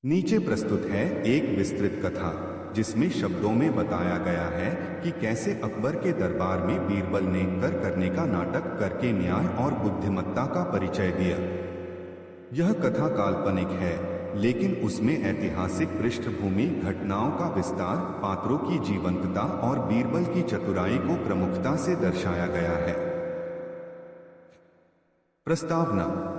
नीचे प्रस्तुत है एक विस्तृत कथा जिसमें शब्दों में बताया गया है कि कैसे अकबर के दरबार में बीरबल ने कर करने का नाटक करके न्याय और बुद्धिमत्ता का परिचय दिया। यह कथा काल्पनिक है, लेकिन उसमें ऐतिहासिक पृष्ठभूमि, घटनाओं का विस्तार, पात्रों की जीवंतता और बीरबल की चतुराई को प्रमुखता से दर्शाया गया है। प्रस्तावना।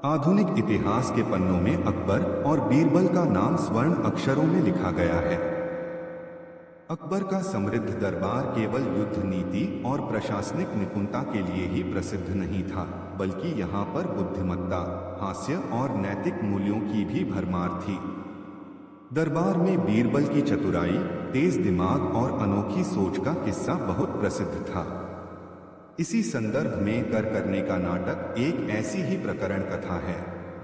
आधुनिक इतिहास के पन्नों में अकबर और बीरबल का नाम स्वर्ण अक्षरों में लिखा गया है। अकबर का समृद्ध दरबार केवल युद्ध नीति और प्रशासनिक निपुणता के लिए ही प्रसिद्ध नहीं था, बल्कि यहाँ पर बुद्धिमत्ता, हास्य और नैतिक मूल्यों की भी भरमार थी। दरबार में बीरबल की चतुराई, तेज दिमाग और अनोखी सोच का किस्सा बहुत प्रसिद्ध था। इसी संदर्भ में कर करने का नाटक एक ऐसी ही प्रकरण कथा है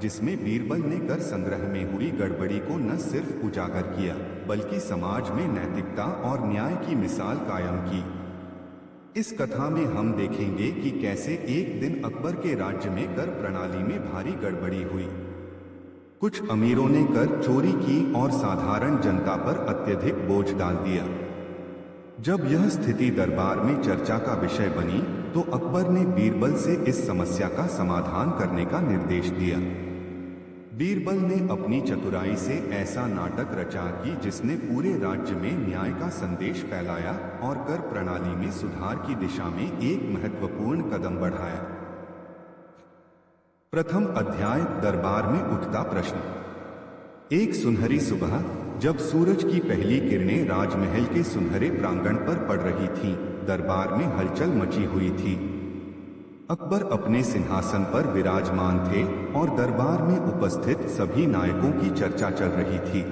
जिसमें बीरबल ने कर संग्रह में हुई गड़बड़ी को न सिर्फ उजागर किया, बल्कि समाज में नैतिकता और न्याय की मिसाल कायम की। इस कथा में हम देखेंगे कि कैसे एक दिन अकबर के राज्य में कर प्रणाली में भारी गड़बड़ी हुई। कुछ अमीरों ने कर चोरी की और साधारण जनता पर अत्यधिक बोझ डाल दिया। जब यह स्थिति दरबार में चर्चा का विषय बनी, तो अकबर ने बीरबल से इस समस्या का समाधान करने का निर्देश दिया। बीरबल ने अपनी चतुराई से ऐसा नाटक रचा कि जिसने पूरे राज्य में न्याय का संदेश फैलाया और कर प्रणाली में सुधार की दिशा में एक महत्वपूर्ण कदम बढ़ाया। प्रथम अध्याय, दरबार में उठता प्रश्न। एक सुनहरी सुबह, जब सूरज की पहली किरणें राजमहल के सुनहरे प्रांगण पर पड़ रही थीं, दरबार में हलचल मची हुई थी। अकबर अपने सिंहासन पर विराजमान थे और दरबार में उपस्थित सभी नायकों की चर्चा चल रही थी।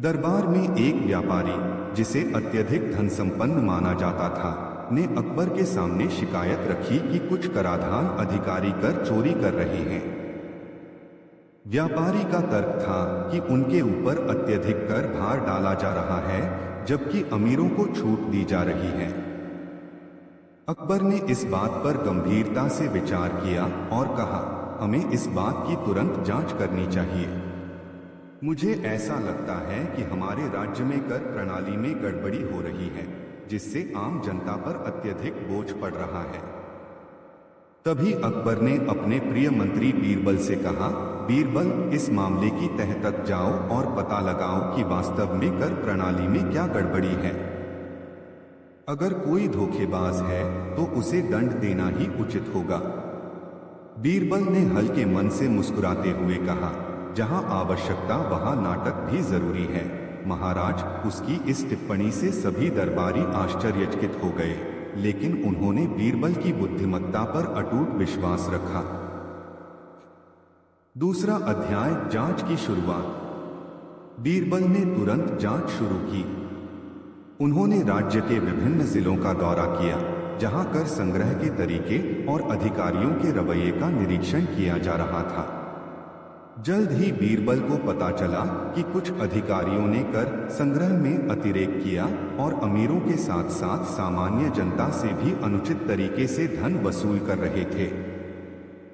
दरबार में एक व्यापारी, जिसे अत्यधिक धन संपन्न माना जाता था, ने अकबर के सामने शिकायत रखी कि कुछ कराधान अधिकारी कर चोरी कर रहे हैं। व्यापारी का तर्क था कि उनके ऊपर अत्यधिक कर भार डाला जा रहा है, जबकि अमीरों को छूट दी जा रही है। अकबर ने इस बात पर गंभीरता से विचार किया और कहा, हमें इस बात की तुरंत जांच करनी चाहिए। मुझे ऐसा लगता है कि हमारे राज्य में कर प्रणाली में गड़बड़ी हो रही है, जिससे आम जनता पर अत्यधिक बोझ पड़ रहा है। तभी अकबर ने अपने प्रिय मंत्री बीरबल से कहा, बीरबल, इस मामले की तह तक जाओ और पता लगाओ कि वास्तव में कर प्रणाली में क्या गड़बड़ी है। अगर कोई धोखेबाज है तो उसे दंड देना ही उचित होगा। बीरबल ने हल्के मन से मुस्कुराते हुए कहा, जहां आवश्यकता वहां नाटक भी जरूरी है। महाराज, उसकी इस टिप्पणी से सभी दरबारी आश्चर्यचकित हो गए, लेकिन उन्होंने बीरबल की बुद्धिमत्ता पर अटूट विश्वास रखा। दूसरा अध्याय, जांच की शुरुआत। बीरबल ने तुरंत जांच शुरू की। उन्होंने राज्य के विभिन्न जिलों का दौरा किया, जहां कर संग्रह के तरीके और अधिकारियों के रवैये का निरीक्षण किया जा रहा था। जल्द ही बीरबल को पता चला कि कुछ अधिकारियों ने कर संग्रह में अतिरेक किया और अमीरों के साथ साथ सामान्य जनता से भी अनुचित तरीके से धन वसूल कर रहे थे।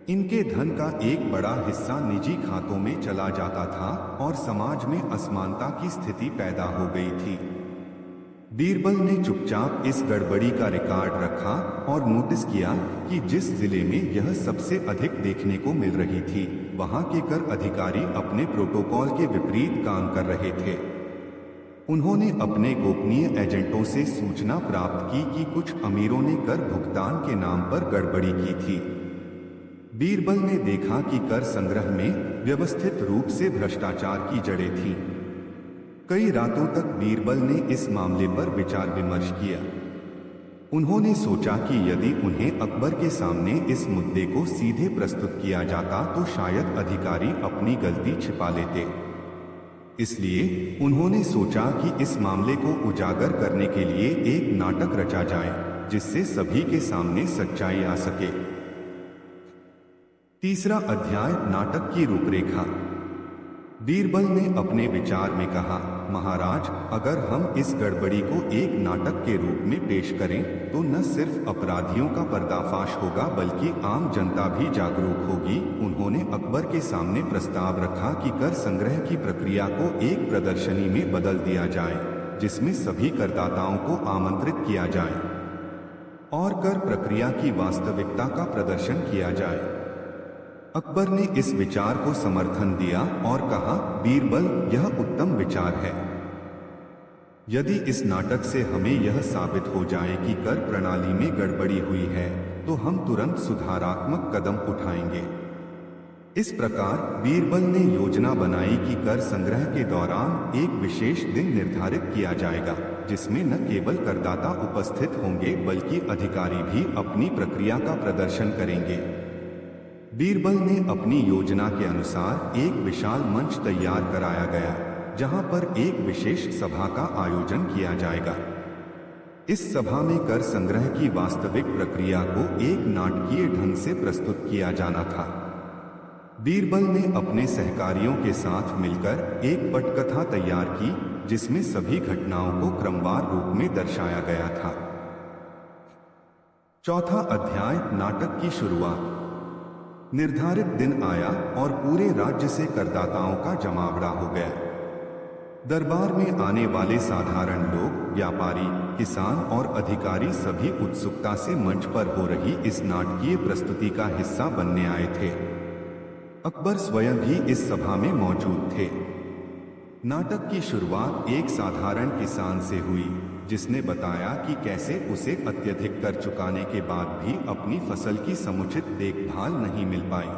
इनके धन का एक बड़ा हिस्सा निजी खातों में चला जाता था और समाज में असमानता की स्थिति पैदा हो गई थी। बीरबल ने चुपचाप इस गड़बड़ी का रिकॉर्ड रखा और नोटिस किया कि जिस जिले में यह सबसे अधिक देखने को मिल रही थी, वहां के कर अधिकारी अपने प्रोटोकॉल के विपरीत काम कर रहे थे। उन्होंने अपने गोपनीय एजेंटों से सूचना प्राप्त की कि कुछ अमीरों ने कर भुगतान के नाम पर गड़बड़ी की थी। बीरबल ने देखा कि कर संग्रह में व्यवस्थित रूप से भ्रष्टाचार की जड़ें थीं। कई रातों तक बीरबल ने इस मामले पर विचार विमर्श किया। उन्होंने सोचा कि यदि उन्हें अकबर के सामने इस मुद्दे को सीधे प्रस्तुत किया जाता तो शायद अधिकारी अपनी गलती छिपा लेते। इसलिए उन्होंने सोचा कि इस मामले को उजागर करने के लिए एक नाटक रचा जाए, जिससे सभी के सामने सच्चाई आ सके। तीसरा अध्याय, नाटक की रूपरेखा। बीरबल ने अपने विचार में कहा, महाराज, अगर हम इस गड़बड़ी को एक नाटक के रूप में पेश करें तो न सिर्फ अपराधियों का पर्दाफाश होगा बल्कि आम जनता भी जागरूक होगी। उन्होंने अकबर के सामने प्रस्ताव रखा कि कर संग्रह की प्रक्रिया को एक प्रदर्शनी में बदल दिया जाए, जिसमें सभी करदाताओं को आमंत्रित किया जाए और कर प्रक्रिया की वास्तविकता का प्रदर्शन किया जाए। अकबर ने इस विचार को समर्थन दिया और कहा, बीरबल, यह उत्तम विचार है। यदि इस नाटक से हमें यह साबित हो जाए कि कर प्रणाली में गड़बड़ी हुई है तो हम तुरंत सुधारात्मक कदम उठाएंगे। इस प्रकार बीरबल ने योजना बनाई कि कर संग्रह के दौरान एक विशेष दिन निर्धारित किया जाएगा, जिसमें न केवल करदाता उपस्थित होंगे बल्कि अधिकारी भी अपनी प्रक्रिया का प्रदर्शन करेंगे। बीरबल ने अपनी योजना के अनुसार एक विशाल मंच तैयार कराया गया, जहां पर एक विशेष सभा का आयोजन किया जाएगा। इस सभा में कर संग्रह की वास्तविक प्रक्रिया को एक नाटकीय ढंग से प्रस्तुत किया जाना था। बीरबल ने अपने सहकारियों के साथ मिलकर एक पटकथा तैयार की, जिसमें सभी घटनाओं को क्रमवार रूप में दर्शाया गया था। चौथा अध्याय, नाटक की शुरुआत। निर्धारित दिन आया और पूरे राज्य से करदाताओं का जमावड़ा हो गया। दरबार में आने वाले साधारण लोग, व्यापारी, किसान और अधिकारी सभी उत्सुकता से मंच पर हो रही इस नाटकीय प्रस्तुति का हिस्सा बनने आए थे। अकबर स्वयं भी इस सभा में मौजूद थे। नाटक की शुरुआत एक साधारण किसान से हुई, जिसने बताया कि कैसे उसे अत्यधिक कर चुकाने के बाद भी अपनी फसल की समुचित देखभाल नहीं मिल पाई।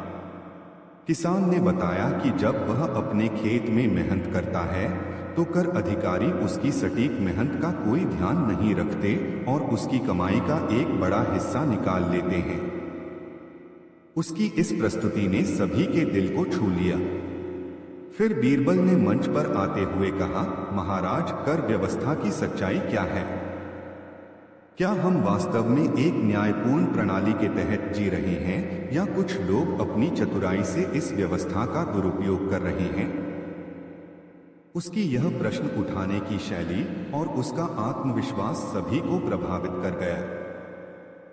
किसान ने बताया कि जब वह अपने खेत में मेहनत करता है तो कर अधिकारी उसकी सटीक मेहनत का कोई ध्यान नहीं रखते और उसकी कमाई का एक बड़ा हिस्सा निकाल लेते हैं। उसकी इस प्रस्तुति ने सभी के दिल को छू लिया। फिर बीरबल ने मंच पर आते हुए कहा, महाराज, कर व्यवस्था की सच्चाई क्या है? क्या हम वास्तव में एक न्यायपूर्ण प्रणाली के तहत जी रहे हैं या कुछ लोग अपनी चतुराई से इस व्यवस्था का दुरुपयोग कर रहे हैं? उसकी यह प्रश्न उठाने की शैली और उसका आत्मविश्वास सभी को प्रभावित कर गया।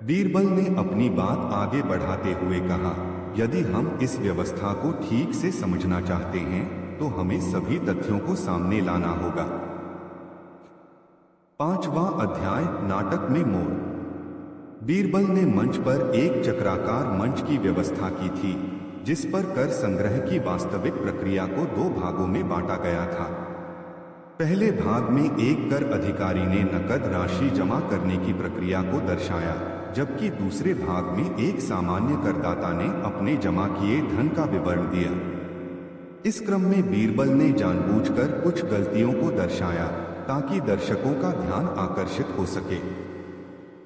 बीरबल ने अपनी बात आगे बढ़ाते हुए कहा, यदि हम इस व्यवस्था को ठीक से समझना चाहते हैं तो हमें सभी तथ्यों को सामने लाना होगा। पांचवा अध्याय, नाटक में मोड़। बीरबल ने मंच पर एक चक्राकार मंच की व्यवस्था की थी, जिस पर कर संग्रह की वास्तविक प्रक्रिया को दो भागों में बांटा गया था। पहले भाग में एक कर अधिकारी ने नकद राशि जमा करने की प्रक्रिया को दर्शाया, जबकि दूसरे भाग में एक सामान्य करदाता ने अपने जमा किए धन का विवरण दिया। इस क्रम में बीरबल ने जानबूझकर कुछ गलतियों को दर्शाया ताकि दर्शकों का ध्यान आकर्षित हो सके।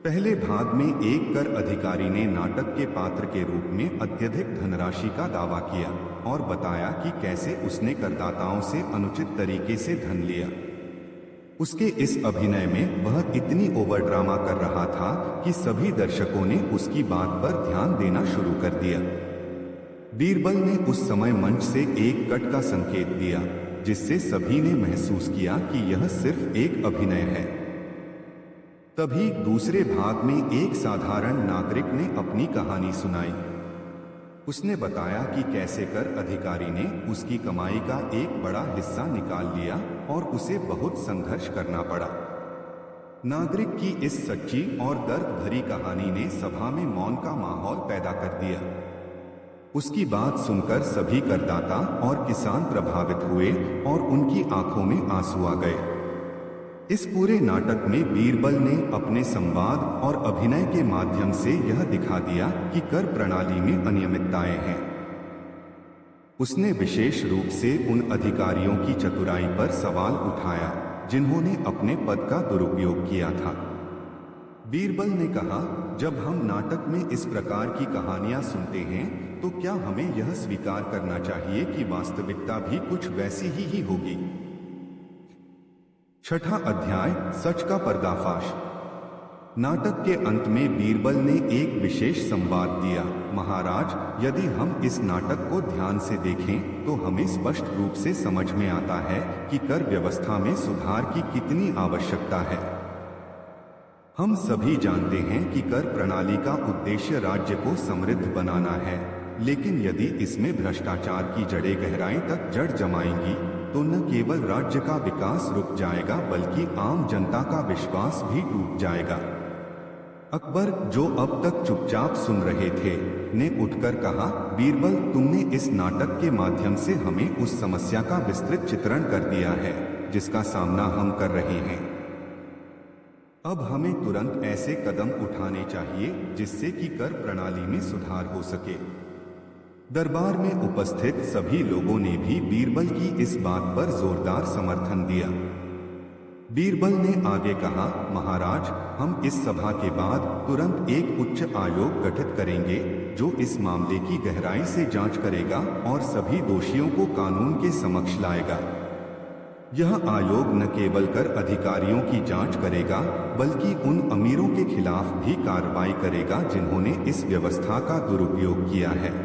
पहले भाग में एक कर अधिकारी ने नाटक के पात्र के रूप में अत्यधिक धनराशि का दावा किया और बताया कि कैसे उसने करदाताओं से अनुचित तरीके से धन लिया। उसके इस अभिनय में वह इतनी ओवर ड्रामा कर रहा था कि सभी दर्शकों ने उसकी बात पर ध्यान देना शुरू कर दिया। बीरबल ने उस समय मंच से एक कट का संकेत दिया, जिससे सभी ने महसूस किया कि यह सिर्फ एक अभिनय है। तभी दूसरे भाग में एक साधारण नागरिक ने अपनी कहानी सुनाई। उसने बताया कि कैसे कर अधिकारी ने उसकी कमाई का एक बड़ा हिस्सा निकाल लिया और उसे बहुत संघर्ष करना पड़ा। नागरिक की इस सच्ची और दर्द भरी कहानी ने सभा में मौन का माहौल पैदा कर दिया। उसकी बात सुनकर सभी करदाता और किसान प्रभावित हुए और उनकी आंखों में आंसू आ गए। इस पूरे नाटक में बीरबल ने अपने संवाद और अभिनय के माध्यम से यह दिखा दिया कि कर प्रणाली में अनियमितताएं हैं। उसने विशेष रूप से उन अधिकारियों की चतुराई पर सवाल उठाया जिन्होंने अपने पद का दुरुपयोग किया था। बीरबल ने कहा, जब हम नाटक में इस प्रकार की कहानियां सुनते हैं तो क्या हमें यह स्वीकार करना चाहिए कि वास्तविकता भी कुछ वैसी ही होगी। छठा अध्याय, सच का पर्दाफाश। नाटक के अंत में बीरबल ने एक विशेष संवाद दिया। महाराज, यदि हम इस नाटक को ध्यान से देखें तो हमें स्पष्ट रूप से समझ में आता है कि कर व्यवस्था में सुधार की कितनी आवश्यकता है। हम सभी जानते हैं कि कर प्रणाली का उद्देश्य राज्य को समृद्ध बनाना है, लेकिन यदि इसमें भ्रष्टाचार की जड़ें गहराई तक जड़ जमाएंगी तो न केवल राज्य का विकास रुक जाएगा बल्कि आम जनता का विश्वास भी टूट जाएगा। अकबर, जो अब तक चुपचाप सुन रहे थे, ने उठकर कहा, बीरबल, तुमने इस नाटक के माध्यम से हमें उस समस्या का विस्तृत चित्रण कर दिया है जिसका सामना हम कर रहे हैं। अब हमें तुरंत ऐसे कदम उठाने चाहिए जिससे कि कर प्रणाली में सुधार हो सके। दरबार में उपस्थित सभी लोगों ने भी बीरबल की इस बात पर जोरदार समर्थन दिया। बीरबल ने आगे कहा, महाराज, हम इस सभा के बाद तुरंत एक उच्च आयोग गठित करेंगे जो इस मामले की गहराई से जांच करेगा और सभी दोषियों को कानून के समक्ष लाएगा। यह आयोग न केवल कर अधिकारियों की जांच करेगा बल्कि उन अमीरों के खिलाफ भी कार्रवाई करेगा जिन्होंने इस व्यवस्था का दुरुपयोग किया है।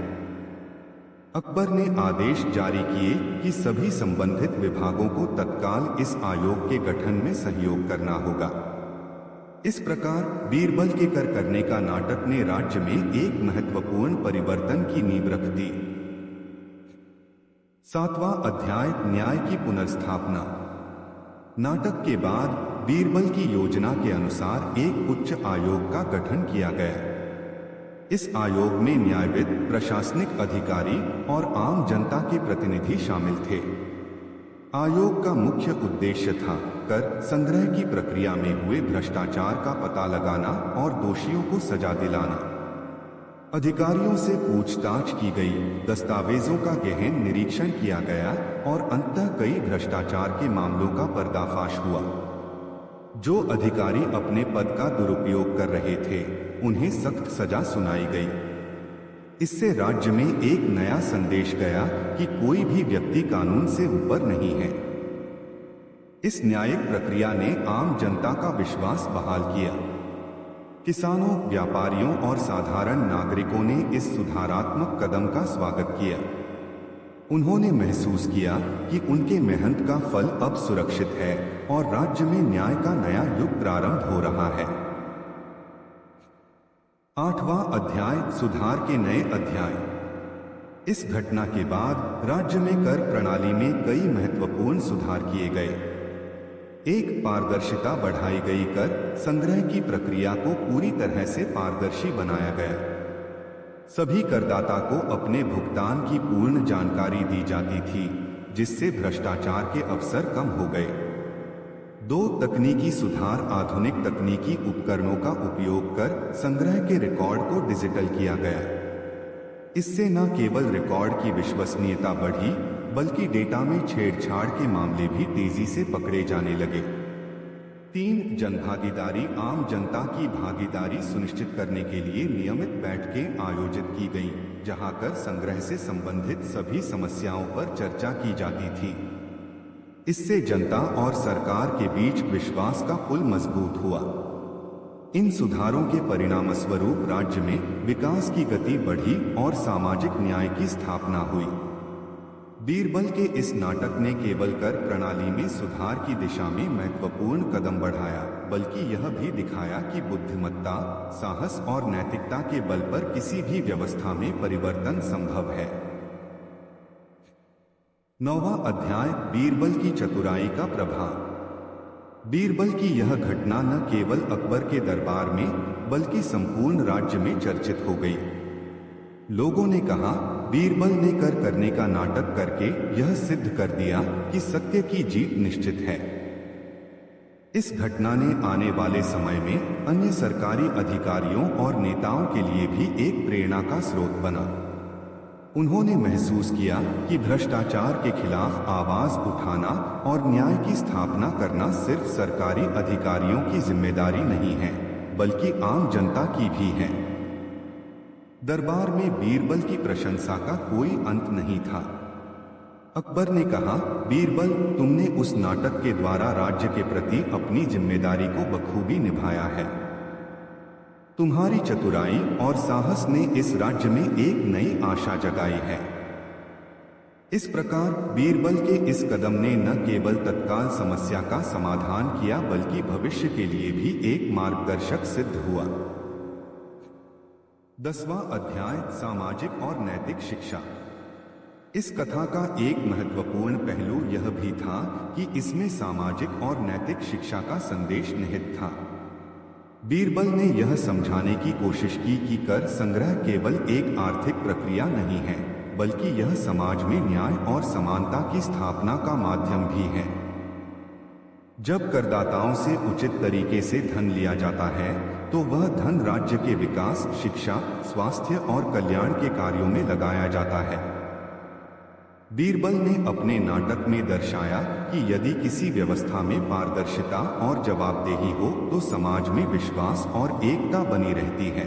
अकबर ने आदेश जारी किए कि सभी संबंधित विभागों को तत्काल इस आयोग के गठन में सहयोग करना होगा। इस प्रकार बीरबल के कर करने का नाटक ने राज्य में एक महत्वपूर्ण परिवर्तन की नींव रख दी। 7वां अध्याय, न्याय की पुनर्स्थापना। नाटक के बाद बीरबल की योजना के अनुसार एक उच्च आयोग का गठन किया गया। इस आयोग में न्यायविद, प्रशासनिक अधिकारी और आम जनता के प्रतिनिधि शामिल थे। आयोग का मुख्य उद्देश्य था कर संग्रह की प्रक्रिया में हुए भ्रष्टाचार का पता लगाना और दोषियों को सजा दिलाना। अधिकारियों से पूछताछ की गई, दस्तावेजों का गहन निरीक्षण किया गया और अंततः कई भ्रष्टाचार के मामलों का पर्दाफाश हुआ। जो अधिकारी अपने पद का दुरुपयोग कर रहे थे उन्हें सख्त सजा सुनाई गई। इससे राज्य में एक नया संदेश गया कि कोई भी व्यक्ति कानून से ऊपर नहीं है। इस न्यायिक प्रक्रिया ने आम जनता का विश्वास बहाल किया। किसानों, व्यापारियों और साधारण नागरिकों ने इस सुधारात्मक कदम का स्वागत किया। उन्होंने महसूस किया कि उनके मेहनत का फल अब सुरक्षित है और राज्य में न्याय का नया युग प्रारंभ हो रहा है। 8वां अध्याय, सुधार के नए अध्याय। इस घटना के बाद राज्य में कर प्रणाली में कई महत्वपूर्ण सुधार किए गए। एक, पारदर्शिता बढ़ाई गई। कर संग्रह की प्रक्रिया को पूरी तरह से पारदर्शी बनाया गया। सभी करदाता को अपने भुगतान की पूर्ण जानकारी दी जाती थी, जिससे भ्रष्टाचार के अवसर कम हो गए। 2, तकनीकी सुधार। आधुनिक तकनीकी उपकरणों का उपयोग कर संग्रह के रिकॉर्ड को डिजिटल किया गया। इससे न केवल रिकॉर्ड की विश्वसनीयता बढ़ी बल्कि डेटा में छेड़छाड़ के मामले भी तेजी से पकड़े जाने लगे। 3, जनभागीदारी। आम जनता की भागीदारी सुनिश्चित करने के लिए नियमित बैठकें आयोजित की गईं, जहां कर संग्रह से संबंधित सभी समस्याओं पर चर्चा की जाती थी। इससे जनता और सरकार के बीच विश्वास का पुल मजबूत हुआ। इन सुधारों के परिणामस्वरूप राज्य में विकास की गति बढ़ी और सामाजिक न्याय की स्थापना हुई। बीरबल के इस नाटक ने केवल कर प्रणाली में सुधार की दिशा में महत्वपूर्ण कदम बढ़ाया, बल्कि यह भी दिखाया कि बुद्धिमत्ता, साहस और नैतिकता के बल पर किसी भी व्यवस्था में परिवर्तन संभव है। 9वां अध्याय, बीरबल की चतुराई का प्रभाव। बीरबल की यह घटना न केवल अकबर के दरबार में बल्कि संपूर्ण राज्य में चर्चित हो गई। लोगों ने कहा, बीरबल ने कर करने का नाटक करके यह सिद्ध कर दिया कि सत्य की जीत निश्चित है। इस घटना ने आने वाले समय में अन्य सरकारी अधिकारियों और नेताओं के लिए भी एक प्रेरणा का स्रोत बना। उन्होंने महसूस किया कि भ्रष्टाचार के खिलाफ आवाज उठाना और न्याय की स्थापना करना सिर्फ सरकारी अधिकारियों की जिम्मेदारी नहीं है, बल्कि आम जनता की भी है। दरबार में बीरबल की प्रशंसा का कोई अंत नहीं था। अकबर ने कहा, बीरबल, तुमने उस नाटक के द्वारा राज्य के प्रति अपनी जिम्मेदारी को बखूबी निभाया है। तुम्हारी चतुराई और साहस ने इस राज्य में एक नई आशा जगाई है। इस प्रकार बीरबल के इस कदम ने न केवल तत्काल समस्या का समाधान किया बल्कि भविष्य के लिए भी एक मार्गदर्शक सिद्ध हुआ। 10वां अध्याय, सामाजिक और नैतिक शिक्षा। इस कथा का एक महत्वपूर्ण पहलू यह भी था कि इसमें सामाजिक और नैतिक शिक्षा का संदेश निहित था। बीरबल ने यह समझाने की कोशिश की कि कर संग्रह केवल एक आर्थिक प्रक्रिया नहीं है, बल्कि यह समाज में न्याय और समानता की स्थापना का माध्यम भी है। जब करदाताओं से उचित तरीके से धन लिया जाता है तो वह धन राज्य के विकास, शिक्षा, स्वास्थ्य और कल्याण के कार्यों में लगाया जाता है। बीरबल ने अपने नाटक में दर्शाया कि यदि किसी व्यवस्था में पारदर्शिता और जवाबदेही हो तो समाज में विश्वास और एकता बनी रहती है।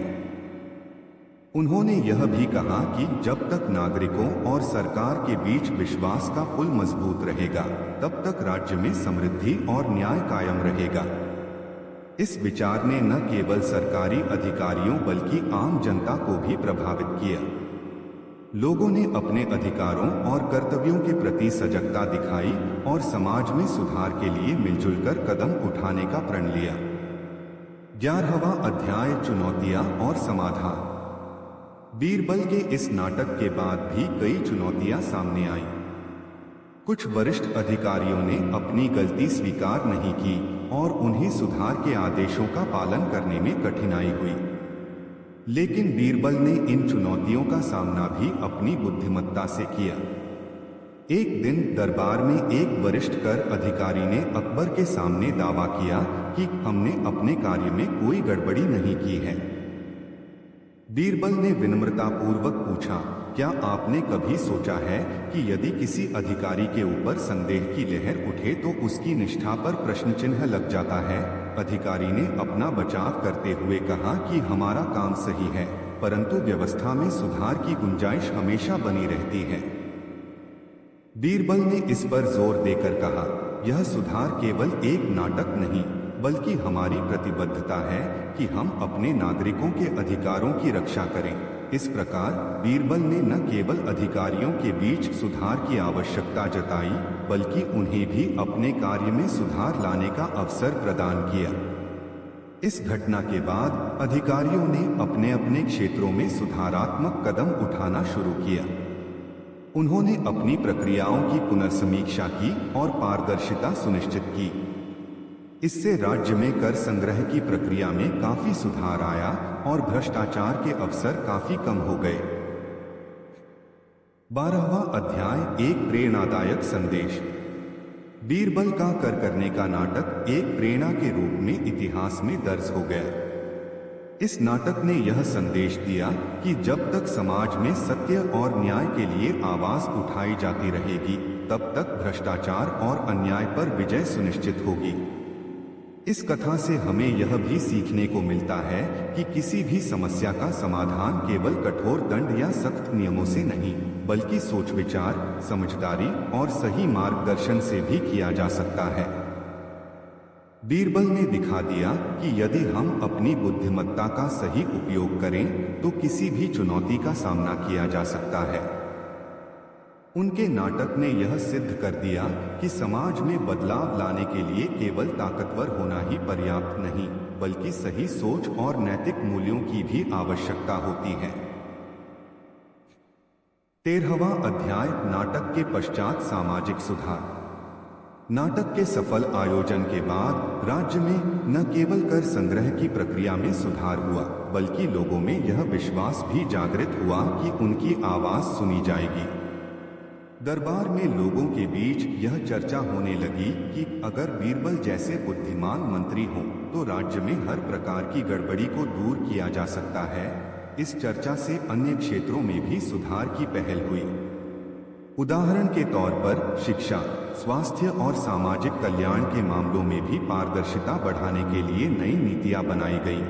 उन्होंने यह भी कहा कि जब तक नागरिकों और सरकार के बीच विश्वास का पुल मजबूत रहेगा, तब तक राज्य में समृद्धि और न्याय कायम रहेगा। इस विचार ने न केवल सरकारी अधिकारियों बल्कि आम जनता को भी प्रभावित किया। लोगों ने अपने अधिकारों और कर्तव्यों के प्रति सजगता दिखाई और समाज में सुधार के लिए मिलजुल कर कदम उठाने का प्रण लिया। 11वां अध्याय, चुनौतियां और समाधान। बीरबल के इस नाटक के बाद भी कई चुनौतियां सामने आईं। कुछ वरिष्ठ अधिकारियों ने अपनी गलती स्वीकार नहीं की और उन्हें सुधार के आदेशों का पालन करने में कठिनाई हुई। लेकिन बीरबल ने इन चुनौतियों का सामना भी अपनी बुद्धिमत्ता से किया। एक दिन दरबार में एक वरिष्ठ कर अधिकारी ने अकबर के सामने दावा किया कि हमने अपने कार्य में कोई गड़बड़ी नहीं की है। बीरबल ने विनम्रतापूर्वक पूछा, क्या आपने कभी सोचा है कि यदि किसी अधिकारी के ऊपर संदेह की लहर उठे तो उसकी निष्ठा पर प्रश्न चिन्ह लग जाता है? अधिकारी ने अपना बचाव करते हुए कहा कि हमारा काम सही है, परंतु व्यवस्था में सुधार की गुंजाइश हमेशा बनी रहती है। बीरबल ने इस पर जोर देकर कहा, यह सुधार केवल एक नाटक नहीं बल्कि हमारी प्रतिबद्धता है कि हम अपने नागरिकों के अधिकारों की रक्षा करें। इस प्रकार बीरबल ने न केवल अधिकारियों के बीच सुधार की आवश्यकता जताई बल्कि उन्हें भी अपने कार्य में सुधार लाने का अवसर प्रदान किया। इस घटना के बाद अधिकारियों ने अपने अपने क्षेत्रों में सुधारात्मक कदम उठाना शुरू किया। उन्होंने अपनी प्रक्रियाओं की पुनर्समीक्षा की और पारदर्शिता सुनिश्चित की। इससे राज्य में कर संग्रह की प्रक्रिया में काफी सुधार आया और भ्रष्टाचार के अवसर काफी कम हो गए। 12वां अध्याय, एक प्रेरणादायक संदेश। बीरबल का कर करने का नाटक एक प्रेरणा के रूप में इतिहास में दर्ज हो गया। इस नाटक ने यह संदेश दिया कि जब तक समाज में सत्य और न्याय के लिए आवाज उठाई जाती रहेगी, तब तक भ्रष्टाचार और अन्याय पर विजय सुनिश्चित होगी। इस कथा से हमें यह भी सीखने को मिलता है कि किसी भी समस्या का समाधान केवल कठोर दंड या सख्त नियमों से नहीं, बल्कि सोच विचार, समझदारी और सही मार्गदर्शन से भी किया जा सकता है। बीरबल ने दिखा दिया कि यदि हम अपनी बुद्धिमत्ता का सही उपयोग करें तो किसी भी चुनौती का सामना किया जा सकता है। उनके नाटक ने यह सिद्ध कर दिया कि समाज में बदलाव लाने के लिए केवल ताकतवर होना ही पर्याप्त नहीं, बल्कि सही सोच और नैतिक मूल्यों की भी आवश्यकता होती है। 13वां अध्याय, नाटक के पश्चात सामाजिक सुधार। नाटक के सफल आयोजन के बाद राज्य में न केवल कर संग्रह की प्रक्रिया में सुधार हुआ, बल्कि लोगों में यह विश्वास भी जागृत हुआ कि उनकी आवाज सुनी जाएगी। दरबार में लोगों के बीच यह चर्चा होने लगी कि अगर बीरबल जैसे बुद्धिमान मंत्री हों तो राज्य में हर प्रकार की गड़बड़ी को दूर किया जा सकता है। इस चर्चा से अन्य क्षेत्रों में भी सुधार की पहल हुई। उदाहरण के तौर पर शिक्षा, स्वास्थ्य और सामाजिक कल्याण के मामलों में भी पारदर्शिता बढ़ाने के लिए नई नीतियां बनाई गई।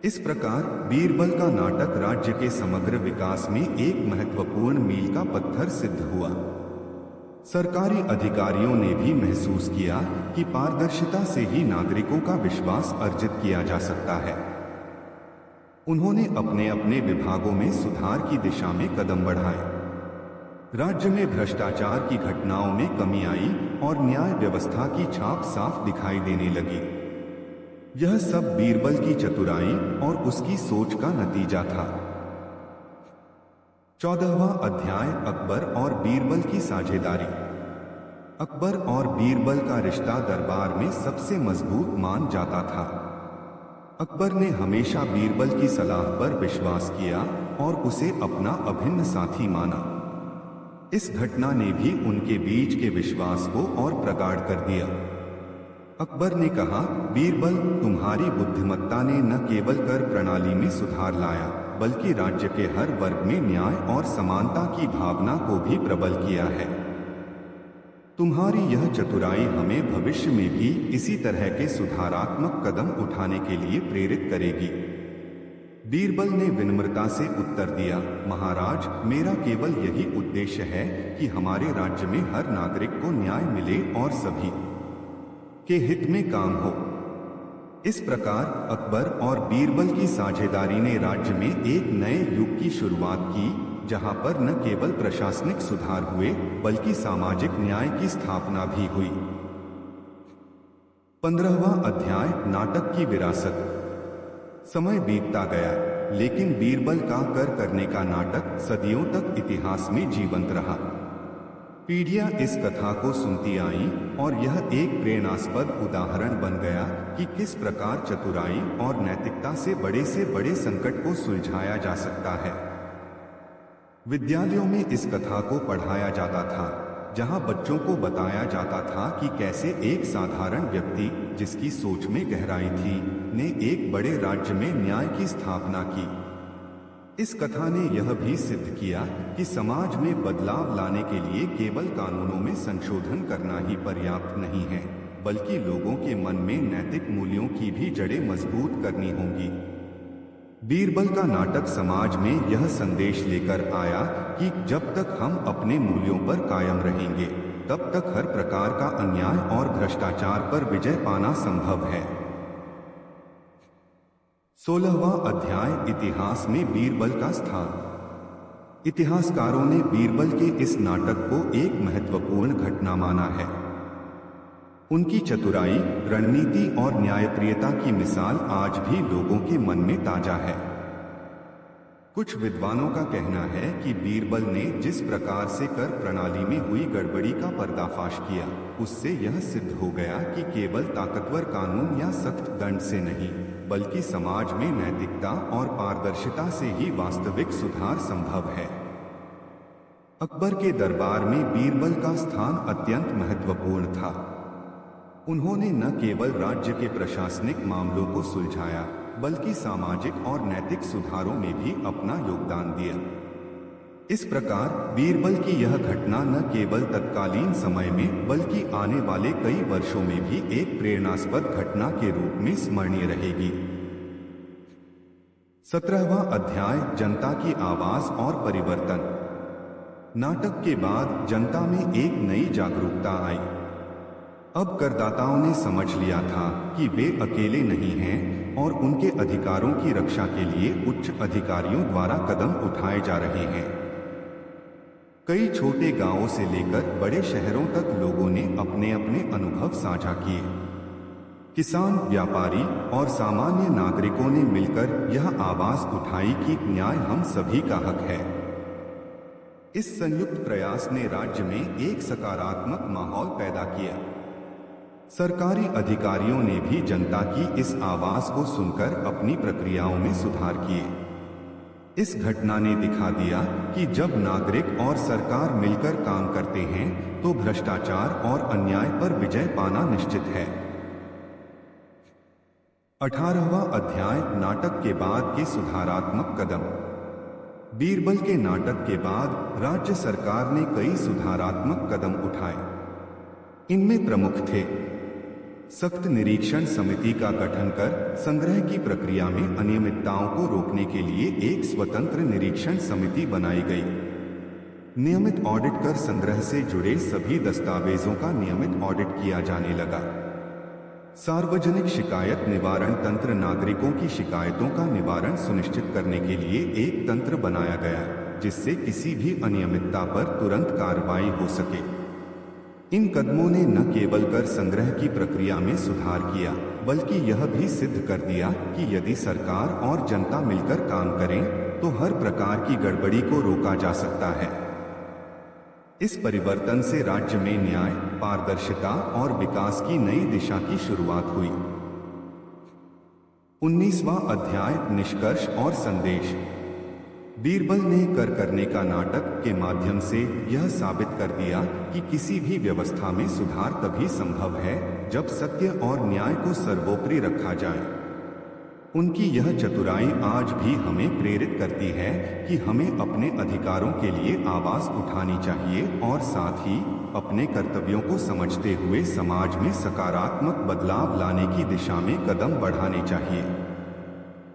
इस प्रकार बीरबल का नाटक राज्य के समग्र विकास में एक महत्वपूर्ण मील का पत्थर सिद्ध हुआ। सरकारी अधिकारियों ने भी महसूस किया कि पारदर्शिता से ही नागरिकों का विश्वास अर्जित किया जा सकता है। उन्होंने अपने अपने विभागों में सुधार की दिशा में कदम बढ़ाए। राज्य में भ्रष्टाचार की घटनाओं में कमी आई और न्याय व्यवस्था की छाप साफ दिखाई देने लगी। यह सब बीरबल की चतुराई और उसकी सोच का नतीजा था। 14वां अध्याय अकबर और बीरबल की साझेदारी। अकबर और बीरबल का रिश्ता दरबार में सबसे मजबूत मान जाता था। अकबर ने हमेशा बीरबल की सलाह पर विश्वास किया और उसे अपना अभिन्न साथी माना। इस घटना ने भी उनके बीच के विश्वास को और प्रगाढ़ कर दिया। अकबर ने कहा, बीरबल, तुम्हारी बुद्धिमत्ता ने न केवल कर प्रणाली में सुधार लाया, बल्कि राज्य के हर वर्ग में न्याय और समानता की भावना को भी प्रबल किया है। तुम्हारी यह चतुराई हमें भविष्य में भी इसी तरह के सुधारात्मक कदम उठाने के लिए प्रेरित करेगी। बीरबल ने विनम्रता से उत्तर दिया, महाराज, मेरा केवल यही उद्देश्य है कि हमारे राज्य में हर नागरिक को न्याय मिले और सभी के हित में काम हो। इस प्रकार अकबर और बीरबल की साझेदारी ने राज्य में एक नए युग की शुरुआत की, जहां पर न केवल प्रशासनिक सुधार हुए बल्कि सामाजिक न्याय की स्थापना भी हुई। 15वां अध्याय नाटक की विरासत। समय बीतता गया, लेकिन बीरबल का कर करने का नाटक सदियों तक इतिहास में जीवंत रहा। पीढ़ियां इस कथा को सुनती आईं और यह एक प्रेरणास्पद उदाहरण बन गया कि किस प्रकार चतुराई और नैतिकता से बड़े संकट को सुलझाया जा सकता है। विद्यालयों में इस कथा को पढ़ाया जाता था, जहां बच्चों को बताया जाता था कि कैसे एक साधारण व्यक्ति, जिसकी सोच में गहराई थी, ने एक बड़े राज्य में न्याय की स्थापना की। इस कथा ने यह भी सिद्ध किया कि समाज में बदलाव लाने के लिए केवल कानूनों में संशोधन करना ही पर्याप्त नहीं है, बल्कि लोगों के मन में नैतिक मूल्यों की भी जड़ें मजबूत करनी होंगी। बीरबल का नाटक समाज में यह संदेश लेकर आया कि जब तक हम अपने मूल्यों पर कायम रहेंगे, तब तक हर प्रकार का अन्याय और भ्रष्टाचार पर विजय पाना संभव है। 16वां अध्याय इतिहास में बीरबल का स्थान। इतिहासकारों ने बीरबल के इस नाटक को एक महत्वपूर्ण घटना माना है। उनकी चतुराई, रणनीति और न्यायप्रियता की मिसाल आज भी लोगों के मन में ताजा है। कुछ विद्वानों का कहना है कि बीरबल ने जिस प्रकार से कर प्रणाली में हुई गड़बड़ी का पर्दाफाश किया, उससे यह सिद्ध हो गया कि केवल ताकतवर कानून या सख्त दंड से नहीं, बल्कि समाज में नैतिकता और पारदर्शिता से ही वास्तविक सुधार संभव है। अकबर के दरबार में बीरबल का स्थान अत्यंत महत्वपूर्ण था। उन्होंने न केवल राज्य के प्रशासनिक मामलों को सुलझाया, बल्कि सामाजिक और नैतिक सुधारों में भी अपना योगदान दिया। इस प्रकार बीरबल की यह घटना न केवल तत्कालीन समय में, बल्कि आने वाले कई वर्षों में भी एक प्रेरणास्पद घटना के रूप में स्मरणीय रहेगी। 17वां अध्याय जनता की आवाज और परिवर्तन। नाटक के बाद जनता में एक नई जागरूकता आई। अब करदाताओं ने समझ लिया था कि वे अकेले नहीं हैं और उनके अधिकारों की रक्षा के लिए उच्च अधिकारियों द्वारा कदम उठाए जा रहे हैं। कई छोटे गांवों से लेकर बड़े शहरों तक लोगों ने अपने अपने अनुभव साझा किए। किसान, व्यापारी और सामान्य नागरिकों ने मिलकर यह आवाज उठाई कि न्याय हम सभी का हक है। इस संयुक्त प्रयास ने राज्य में एक सकारात्मक माहौल पैदा किया। सरकारी अधिकारियों ने भी जनता की इस आवाज को सुनकर अपनी प्रक्रियाओं में सुधार किए। इस घटना ने दिखा दिया कि जब नागरिक और सरकार मिलकर काम करते हैं तो भ्रष्टाचार और अन्याय पर विजय पाना निश्चित है। 18वां अध्याय नाटक के बाद के सुधारात्मक कदम। बीरबल के नाटक के बाद राज्य सरकार ने कई सुधारात्मक कदम उठाए। इनमें प्रमुख थे: सख्त निरीक्षण समिति का गठन कर संग्रह की प्रक्रिया में अनियमितताओं को रोकने के लिए एक स्वतंत्र निरीक्षण समिति बनाई गई। नियमित ऑडिट कर संग्रह से जुड़े सभी दस्तावेजों का नियमित ऑडिट किया जाने लगा। सार्वजनिक शिकायत निवारण तंत्र नागरिकों की शिकायतों का निवारण सुनिश्चित करने के लिए एक तंत्र बनाया गया, जिससे किसी भी अनियमितता पर तुरंत कार्रवाई हो सके। इन कदमों ने न केवल कर संग्रह की प्रक्रिया में सुधार किया, बल्कि यह भी सिद्ध कर दिया कि यदि सरकार और जनता मिलकर काम करें तो हर प्रकार की गड़बड़ी को रोका जा सकता है। इस परिवर्तन से राज्य में न्याय, पारदर्शिता और विकास की नई दिशा की शुरुआत हुई। 19वां अध्याय, निष्कर्ष और संदेश। बीरबल ने कर करने का नाटक के माध्यम से यह साबित कर दिया कि किसी भी व्यवस्था में सुधार तभी संभव है जब सत्य और न्याय को सर्वोपरि रखा जाए। उनकी यह चतुराई आज भी हमें प्रेरित करती है कि हमें अपने अधिकारों के लिए आवाज उठानी चाहिए और साथ ही अपने कर्तव्यों को समझते हुए समाज में सकारात्मक बदलाव लाने की दिशा में कदम बढ़ाने चाहिए।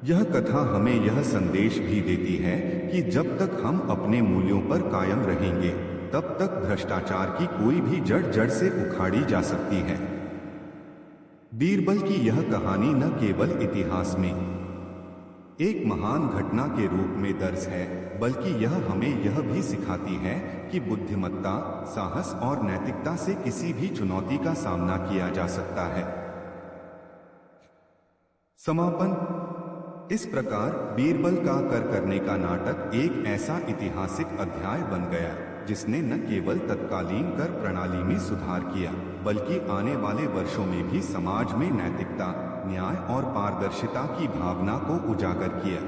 यह कथा हमें यह संदेश भी देती है कि जब तक हम अपने मूल्यों पर कायम रहेंगे, तब तक भ्रष्टाचार की कोई भी जड़ से उखाड़ी जा सकती है। बीरबल की यह कहानी न केवल इतिहास में एक महान घटना के रूप में दर्ज है, बल्कि यह हमें यह भी सिखाती है कि बुद्धिमत्ता, साहस और नैतिकता से किसी भी चुनौती का सामना किया जा सकता है। समापन। इस प्रकार बीरबल का कर करने का नाटक एक ऐसा ऐतिहासिक अध्याय बन गया जिसने न केवल तत्कालीन कर प्रणाली में सुधार किया, बल्कि आने वाले वर्षों में भी समाज में नैतिकता, न्याय और पारदर्शिता की भावना को उजागर किया।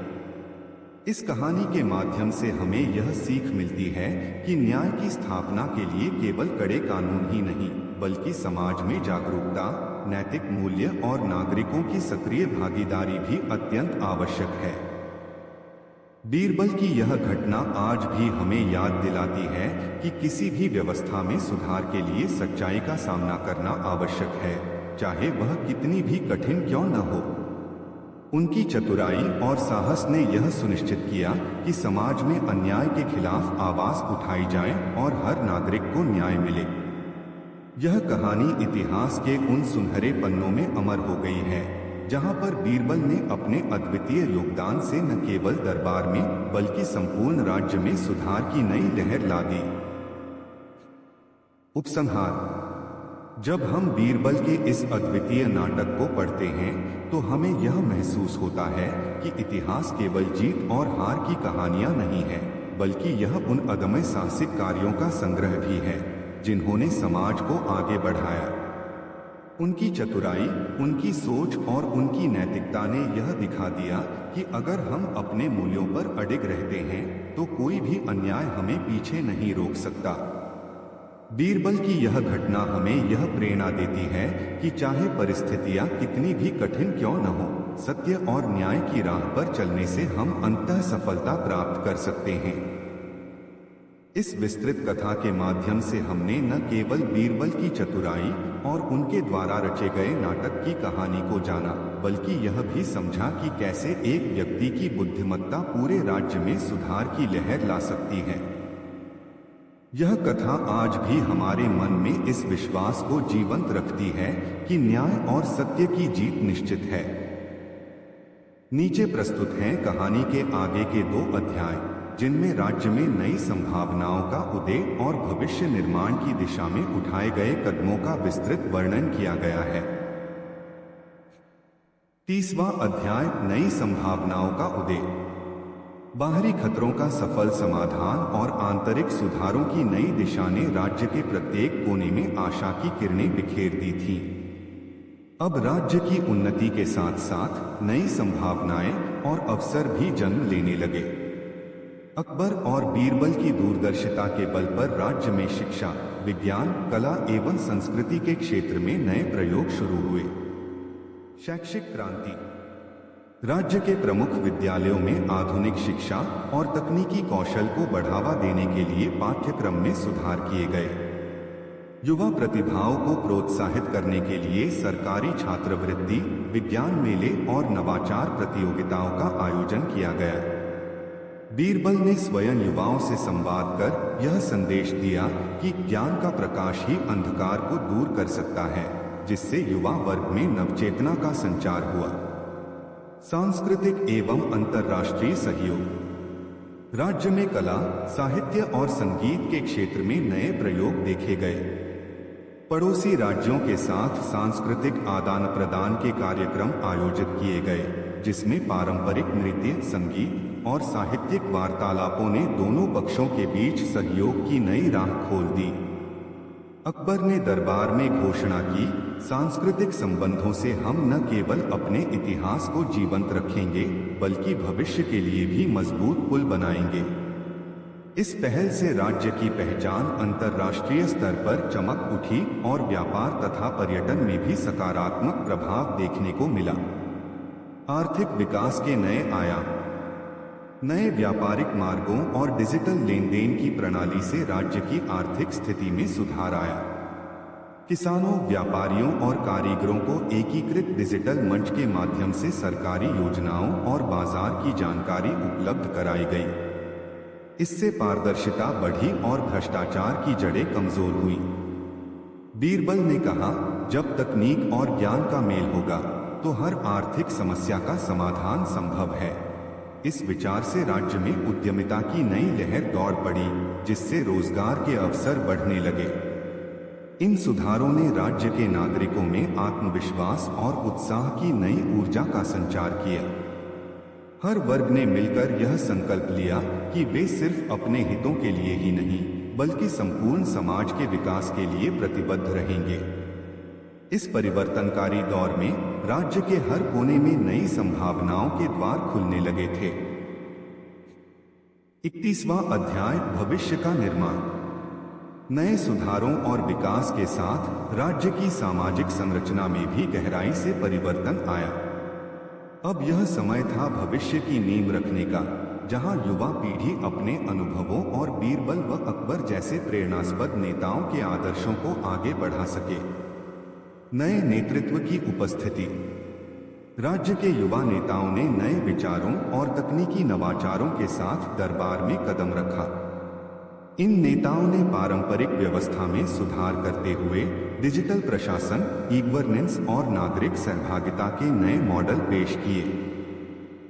इस कहानी के माध्यम से हमें यह सीख मिलती है कि न्याय की स्थापना के लिए केवल कड़े कानून ही नहीं, बल्कि समाज में जागरूकता, नैतिक मूल्य और नागरिकों की सक्रिय भागीदारी भी अत्यंत आवश्यक है। बीरबल की यह घटना आज भी हमें याद दिलाती है कि किसी भी व्यवस्था में सुधार के लिए सच्चाई का सामना करना आवश्यक है, चाहे वह कितनी भी कठिन क्यों न हो। उनकी चतुराई और साहस ने यह सुनिश्चित किया कि समाज में अन्याय के खिलाफ आवाज उठाई जाए और हर नागरिक को न्याय मिले। यह कहानी इतिहास के उन सुनहरे पन्नों में अमर हो गई है जहां पर बीरबल ने अपने अद्वितीय योगदान से न केवल दरबार में बल्कि संपूर्ण राज्य में सुधार की नई लहर ला दी। उपसंहार। जब हम बीरबल के इस अद्वितीय नाटक को पढ़ते हैं तो हमें यह महसूस होता है कि इतिहास केवल जीत और हार की कहानियां नहीं है, बल्कि यह उन अदम्य साहसिक कार्यों का संग्रह भी है जिन्होंने समाज को आगे बढ़ाया। उनकी चतुराई, उनकी सोच और उनकी नैतिकता ने यह दिखा दिया कि अगर हम अपने मूल्यों पर अडिग रहते हैं तो कोई भी अन्याय हमें पीछे नहीं रोक सकता। बीरबल की यह घटना हमें यह प्रेरणा देती है कि चाहे परिस्थितियां कितनी भी कठिन क्यों न हो, सत्य और न्याय की राह पर चलने से हम अंततः सफलता प्राप्त कर सकते हैं। इस विस्तृत कथा के माध्यम से हमने न केवल बीरबल की चतुराई और उनके द्वारा रचे गए नाटक की कहानी को जाना, बल्कि यह भी समझा कि कैसे एक व्यक्ति की बुद्धिमत्ता पूरे राज्य में सुधार की लहर ला सकती है। यह कथा आज भी हमारे मन में इस विश्वास को जीवंत रखती है कि न्याय और सत्य की जीत निश्चित है। नीचे प्रस्तुत हैं कहानी के आगे के 2 अध्याय, जिनमें राज्य में नई संभावनाओं का उदय और भविष्य निर्माण की दिशा में उठाए गए कदमों का विस्तृत वर्णन किया गया है। 30वां अध्याय, नई संभावनाओं का उदय। बाहरी खतरों का सफल समाधान और आंतरिक सुधारों की नई दिशा ने राज्य के प्रत्येक कोने में आशा की किरणें बिखेर दी थीं। अब राज्य की उन्नति के साथ साथ नई संभावनाएं और अवसर भी जन्म लेने लगे। अकबर और बीरबल की दूरदर्शिता के बल पर राज्य में शिक्षा, विज्ञान, कला एवं संस्कृति के क्षेत्र में नए प्रयोग शुरू हुए। शैक्षिक क्रांति। राज्य के प्रमुख विद्यालयों में आधुनिक शिक्षा और तकनीकी कौशल को बढ़ावा देने के लिए पाठ्यक्रम में सुधार किए गए। युवा प्रतिभाओं को प्रोत्साहित करने के लिए सरकारी छात्रवृत्ति, विज्ञान मेले और नवाचार प्रतियोगिताओं का आयोजन किया गया। बीरबल ने स्वयं युवाओं से संवाद कर यह संदेश दिया कि ज्ञान का प्रकाश ही अंधकार को दूर कर सकता है, जिससे युवा वर्ग में नवचेतना का संचार हुआ। सांस्कृतिक एवं अंतर्राष्ट्रीय सहयोग। राज्य में कला, साहित्य और संगीत के क्षेत्र में नए प्रयोग देखे गए। पड़ोसी राज्यों के साथ सांस्कृतिक आदान प्रदान के कार्यक्रम आयोजित किए गए, जिसमें पारंपरिक नृत्य, संगीत और साहित्यिक वार्तालापों ने दोनों पक्षों के बीच सहयोग की नई राह खोल दी। अकबर ने दरबार में घोषणा की, सांस्कृतिक संबंधों से हम न केवल अपने इतिहास को जीवंत रखेंगे, बल्कि भविष्य के लिए भी मजबूत पुल बनाएंगे। इस पहल से राज्य की पहचान अंतर्राष्ट्रीय स्तर पर चमक उठी और व्यापार तथा पर्यटन में भी सकारात्मक प्रभाव देखने को मिला। आर्थिक विकास के नए आयाम। नए व्यापारिक मार्गों और डिजिटल लेन देन की प्रणाली से राज्य की आर्थिक स्थिति में सुधार आया। किसानों, व्यापारियों और कारीगरों को एकीकृत डिजिटल मंच के माध्यम से सरकारी योजनाओं और बाजार की जानकारी उपलब्ध कराई गई। इससे पारदर्शिता बढ़ी और भ्रष्टाचार की जड़ें कमजोर हुई। बीरबल ने कहा, जब तकनीक और ज्ञान का मेल होगा तो हर आर्थिक समस्या का समाधान संभव है। इस विचार से राज्य में उद्यमिता की नई लहर दौड़ पड़ी, जिससे रोजगार के अवसर बढ़ने लगे। इन सुधारों ने राज्य के नागरिकों में आत्मविश्वास और उत्साह की नई ऊर्जा का संचार किया। हर वर्ग ने मिलकर यह संकल्प लिया कि वे सिर्फ अपने हितों के लिए ही नहीं, बल्कि संपूर्ण समाज के विकास के लिए प्रतिबद्ध रहेंगे। इस परिवर्तनकारी दौर में राज्य के हर कोने में नई संभावनाओं के द्वार खुलने लगे थे। 31वां अध्याय, भविष्य का निर्माण। नए सुधारों और विकास के साथ राज्य की सामाजिक संरचना में भी गहराई से परिवर्तन आया। अब यह समय था भविष्य की नींव रखने का, जहां युवा पीढ़ी अपने अनुभवों और बीरबल व अकबर जैसे प्रेरणास्पद नेताओं के आदर्शों को आगे बढ़ा सके। नए नेतृत्व की उपस्थिति। राज्य के युवा नेताओं ने नए विचारों और तकनीकी नवाचारों के साथ दरबार में कदम रखा। इन नेताओं ने पारंपरिक व्यवस्था में सुधार करते हुए डिजिटल प्रशासन, ई-गवर्नेंस और नागरिक सहभागिता के नए मॉडल पेश किए।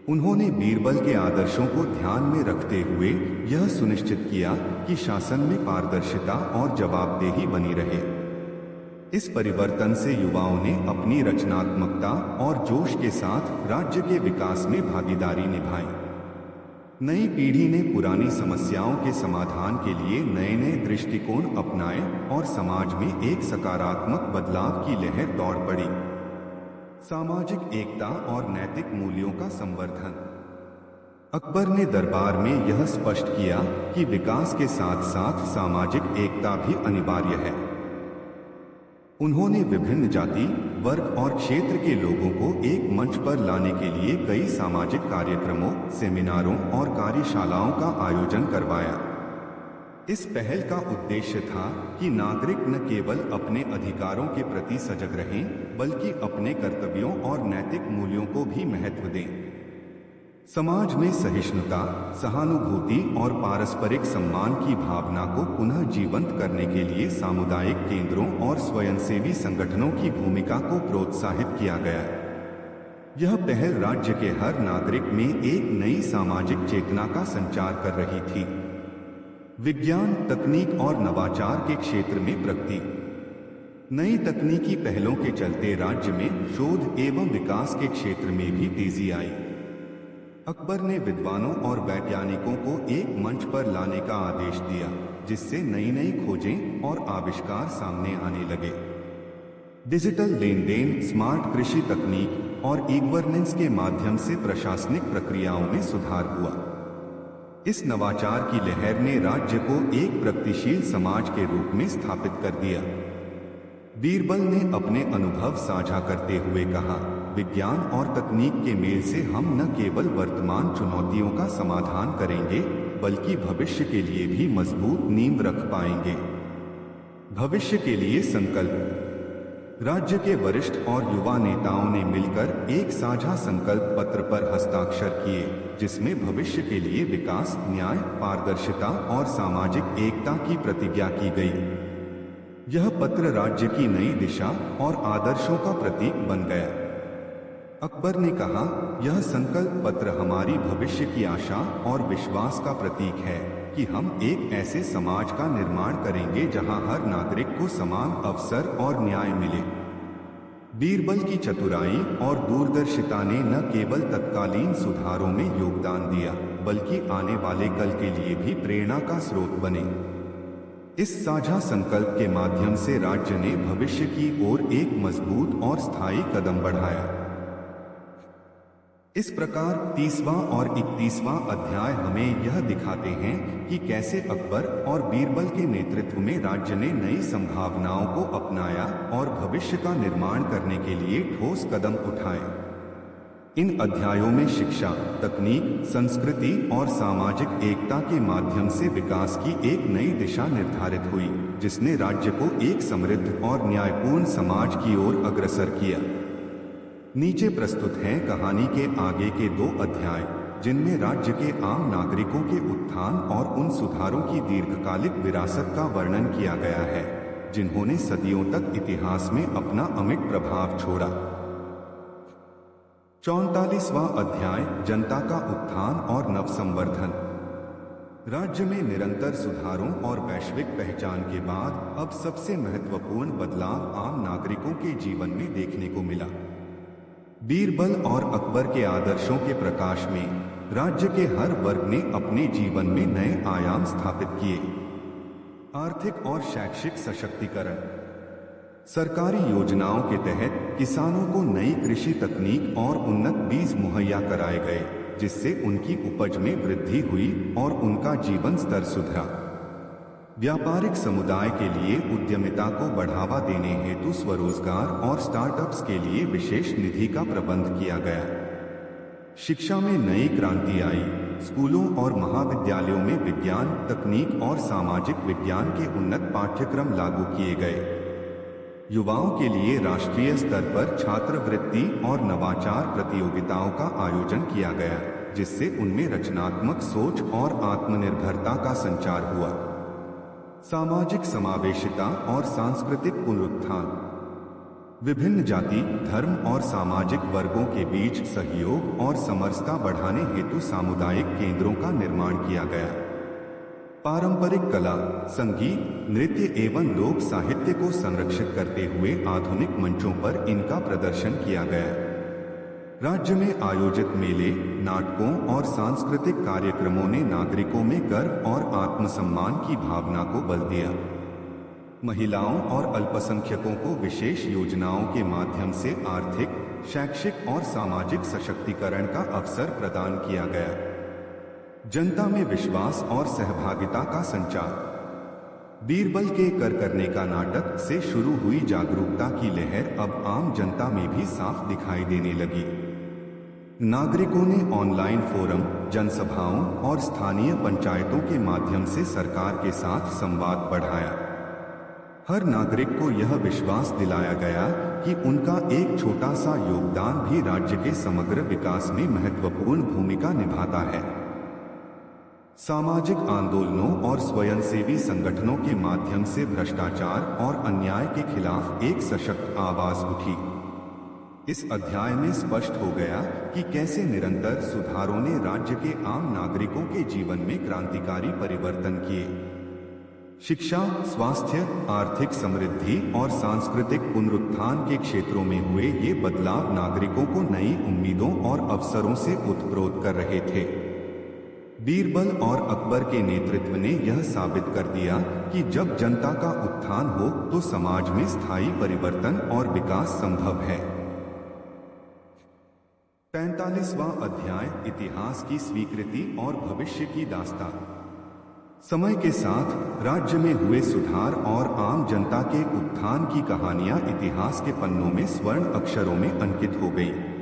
उन्होंने बीरबल के आदर्शों को ध्यान में रखते हुए यह सुनिश्चित किया कि शासन में पारदर्शिता और जवाबदेही बनी रहे। इस परिवर्तन से युवाओं ने अपनी रचनात्मकता और जोश के साथ राज्य के विकास में भागीदारी निभाई। नई पीढ़ी ने पुरानी समस्याओं के समाधान के लिए नए नए दृष्टिकोण अपनाए और समाज में एक सकारात्मक बदलाव की लहर दौड़ पड़ी। सामाजिक एकता और नैतिक मूल्यों का संवर्धन। अकबर ने दरबार में यह स्पष्ट किया कि विकास के साथ साथ सामाजिक एकता भी अनिवार्य है। उन्होंने विभिन्न जाति, वर्ग और क्षेत्र के लोगों को एक मंच पर लाने के लिए कई सामाजिक कार्यक्रमों, सेमिनारों और कार्यशालाओं का आयोजन करवाया। इस पहल का उद्देश्य था कि नागरिक न केवल अपने अधिकारों के प्रति सजग रहें, बल्कि अपने कर्तव्यों और नैतिक मूल्यों को भी महत्व दें। समाज में सहिष्णुता, सहानुभूति और पारस्परिक सम्मान की भावना को पुनः जीवंत करने के लिए सामुदायिक केंद्रों और स्वयंसेवी संगठनों की भूमिका को प्रोत्साहित किया गया। यह पहल राज्य के हर नागरिक में एक नई सामाजिक चेतना का संचार कर रही थी। विज्ञान, तकनीक और नवाचार के क्षेत्र में प्रगति। नई तकनीकी पहलों के चलते राज्य में शोध एवं विकास के क्षेत्र में भी तेजी आई। अकबर ने विद्वानों और वैज्ञानिकों को एक मंच पर लाने का आदेश दिया, जिससे नई नई खोजें और आविष्कार सामने आने लगे। डिजिटल लेन देन, स्मार्ट कृषि तकनीक और ई-गवर्नेंस के माध्यम से प्रशासनिक प्रक्रियाओं में सुधार हुआ। इस नवाचार की लहर ने राज्य को एक प्रगतिशील समाज के रूप में स्थापित कर दिया। बीरबल ने अपने अनुभव साझा करते हुए कहा, विज्ञान और तकनीक के मेल से हम न केवल वर्तमान चुनौतियों का समाधान करेंगे, बल्कि भविष्य के लिए भी मजबूत नींव रख पाएंगे। भविष्य के लिए संकल्प। राज्य के वरिष्ठ और युवा नेताओं ने मिलकर एक साझा संकल्प पत्र पर हस्ताक्षर किए, जिसमें भविष्य के लिए विकास, न्याय, पारदर्शिता और सामाजिक एकता की प्रतिज्ञा की गई। यह पत्र राज्य की नई दिशा और आदर्शों का प्रतीक बन गया। अकबर ने कहा, यह संकल्प पत्र हमारी भविष्य की आशा और विश्वास का प्रतीक है कि हम एक ऐसे समाज का निर्माण करेंगे जहां हर नागरिक को समान अवसर और न्याय मिले। बीरबल की चतुराई और दूरदर्शिता ने न केवल तत्कालीन सुधारों में योगदान दिया, बल्कि आने वाले कल के लिए भी प्रेरणा का स्रोत बने। इस साझा संकल्प के माध्यम से राज्य ने भविष्य की ओर एक मजबूत और स्थायी कदम बढ़ाया। इस प्रकार 30वां और 31वां अध्याय हमें यह दिखाते हैं कि कैसे अकबर और बीरबल के नेतृत्व में राज्य ने नई संभावनाओं को अपनाया और भविष्य का निर्माण करने के लिए ठोस कदम उठाए। इन अध्यायों में शिक्षा, तकनीक, संस्कृति और सामाजिक एकता के माध्यम से विकास की एक नई दिशा निर्धारित हुई, जिसने राज्य को एक समृद्ध और न्यायपूर्ण समाज की ओर अग्रसर किया। नीचे प्रस्तुत हैं कहानी के आगे के 2 अध्याय, जिनमें राज्य के आम नागरिकों के उत्थान और उन सुधारों की दीर्घकालिक विरासत का वर्णन किया गया है, जिन्होंने सदियों तक इतिहास में अपना अमिट प्रभाव छोड़ा। 44वां अध्याय, जनता का उत्थान और नवसंवर्धन। राज्य में निरंतर सुधारों और वैश्विक पहचान के बाद अब सबसे महत्वपूर्ण बदलाव आम नागरिकों के जीवन में देखने को मिला। बीरबल और अकबर के आदर्शों के प्रकाश में राज्य के हर वर्ग ने अपने जीवन में नए आयाम स्थापित किए। आर्थिक और शैक्षिक सशक्तिकरण। सरकारी योजनाओं के तहत किसानों को नई कृषि तकनीक और उन्नत बीज मुहैया कराए गए, जिससे उनकी उपज में वृद्धि हुई और उनका जीवन स्तर सुधरा। व्यापारिक समुदाय के लिए उद्यमिता को बढ़ावा देने हेतु स्वरोजगार और स्टार्टअप्स के लिए विशेष निधि का प्रबंध किया गया। शिक्षा में नई क्रांति आई। स्कूलों और महाविद्यालयों में विज्ञान, तकनीक और सामाजिक विज्ञान के उन्नत पाठ्यक्रम लागू किए गए। युवाओं के लिए राष्ट्रीय स्तर पर छात्रवृत्ति और नवाचार प्रतियोगिताओं का आयोजन किया गया, जिससे उनमें रचनात्मक सोच और आत्मनिर्भरता का संचार हुआ। सामाजिक समावेशिता और सांस्कृतिक पुनरुत्थान। विभिन्न जाति, धर्म और सामाजिक वर्गों के बीच सहयोग और समरसता बढ़ाने हेतु सामुदायिक केंद्रों का निर्माण किया गया। पारंपरिक कला, संगीत, नृत्य एवं लोक साहित्य को संरक्षित करते हुए आधुनिक मंचों पर इनका प्रदर्शन किया गया। राज्य में आयोजित मेले, नाटकों और सांस्कृतिक कार्यक्रमों ने नागरिकों में गर्व और आत्मसम्मान की भावना को बल दिया। महिलाओं और अल्पसंख्यकों को विशेष योजनाओं के माध्यम से आर्थिक, शैक्षिक और सामाजिक सशक्तिकरण का अवसर प्रदान किया गया। जनता में विश्वास और सहभागिता का संचार। बीरबल के कर करने का नाटक से शुरू हुई जागरूकता की लहर अब आम जनता में भी साफ दिखाई देने लगी। नागरिकों ने ऑनलाइन फोरम, जनसभाओं और स्थानीय पंचायतों के माध्यम से सरकार के साथ संवाद बढ़ाया। हर नागरिक को यह विश्वास दिलाया गया कि उनका एक छोटा सा योगदान भी राज्य के समग्र विकास में महत्वपूर्ण भूमिका निभाता है। सामाजिक आंदोलनों और स्वयंसेवी संगठनों के माध्यम से भ्रष्टाचार और अन्याय के खिलाफ एक सशक्त आवाज उठी। इस अध्याय में स्पष्ट हो गया कि कैसे निरंतर सुधारों ने राज्य के आम नागरिकों के जीवन में क्रांतिकारी परिवर्तन किए। शिक्षा, स्वास्थ्य, आर्थिक समृद्धि और सांस्कृतिक पुनरुत्थान के क्षेत्रों में हुए ये बदलाव नागरिकों को नई उम्मीदों और अवसरों से उत्प्रोत कर रहे थे। बीरबल और अकबर के नेतृत्व ने यह साबित कर दिया कि जब जनता का उत्थान हो तो समाज में स्थायी परिवर्तन और विकास संभव है। 45वां अध्याय, इतिहास की स्वीकृति और भविष्य की दास्तान। समय के साथ राज्य में हुए सुधार और आम जनता के उत्थान की कहानियां इतिहास के पन्नों में स्वर्ण अक्षरों में अंकित हो गईं।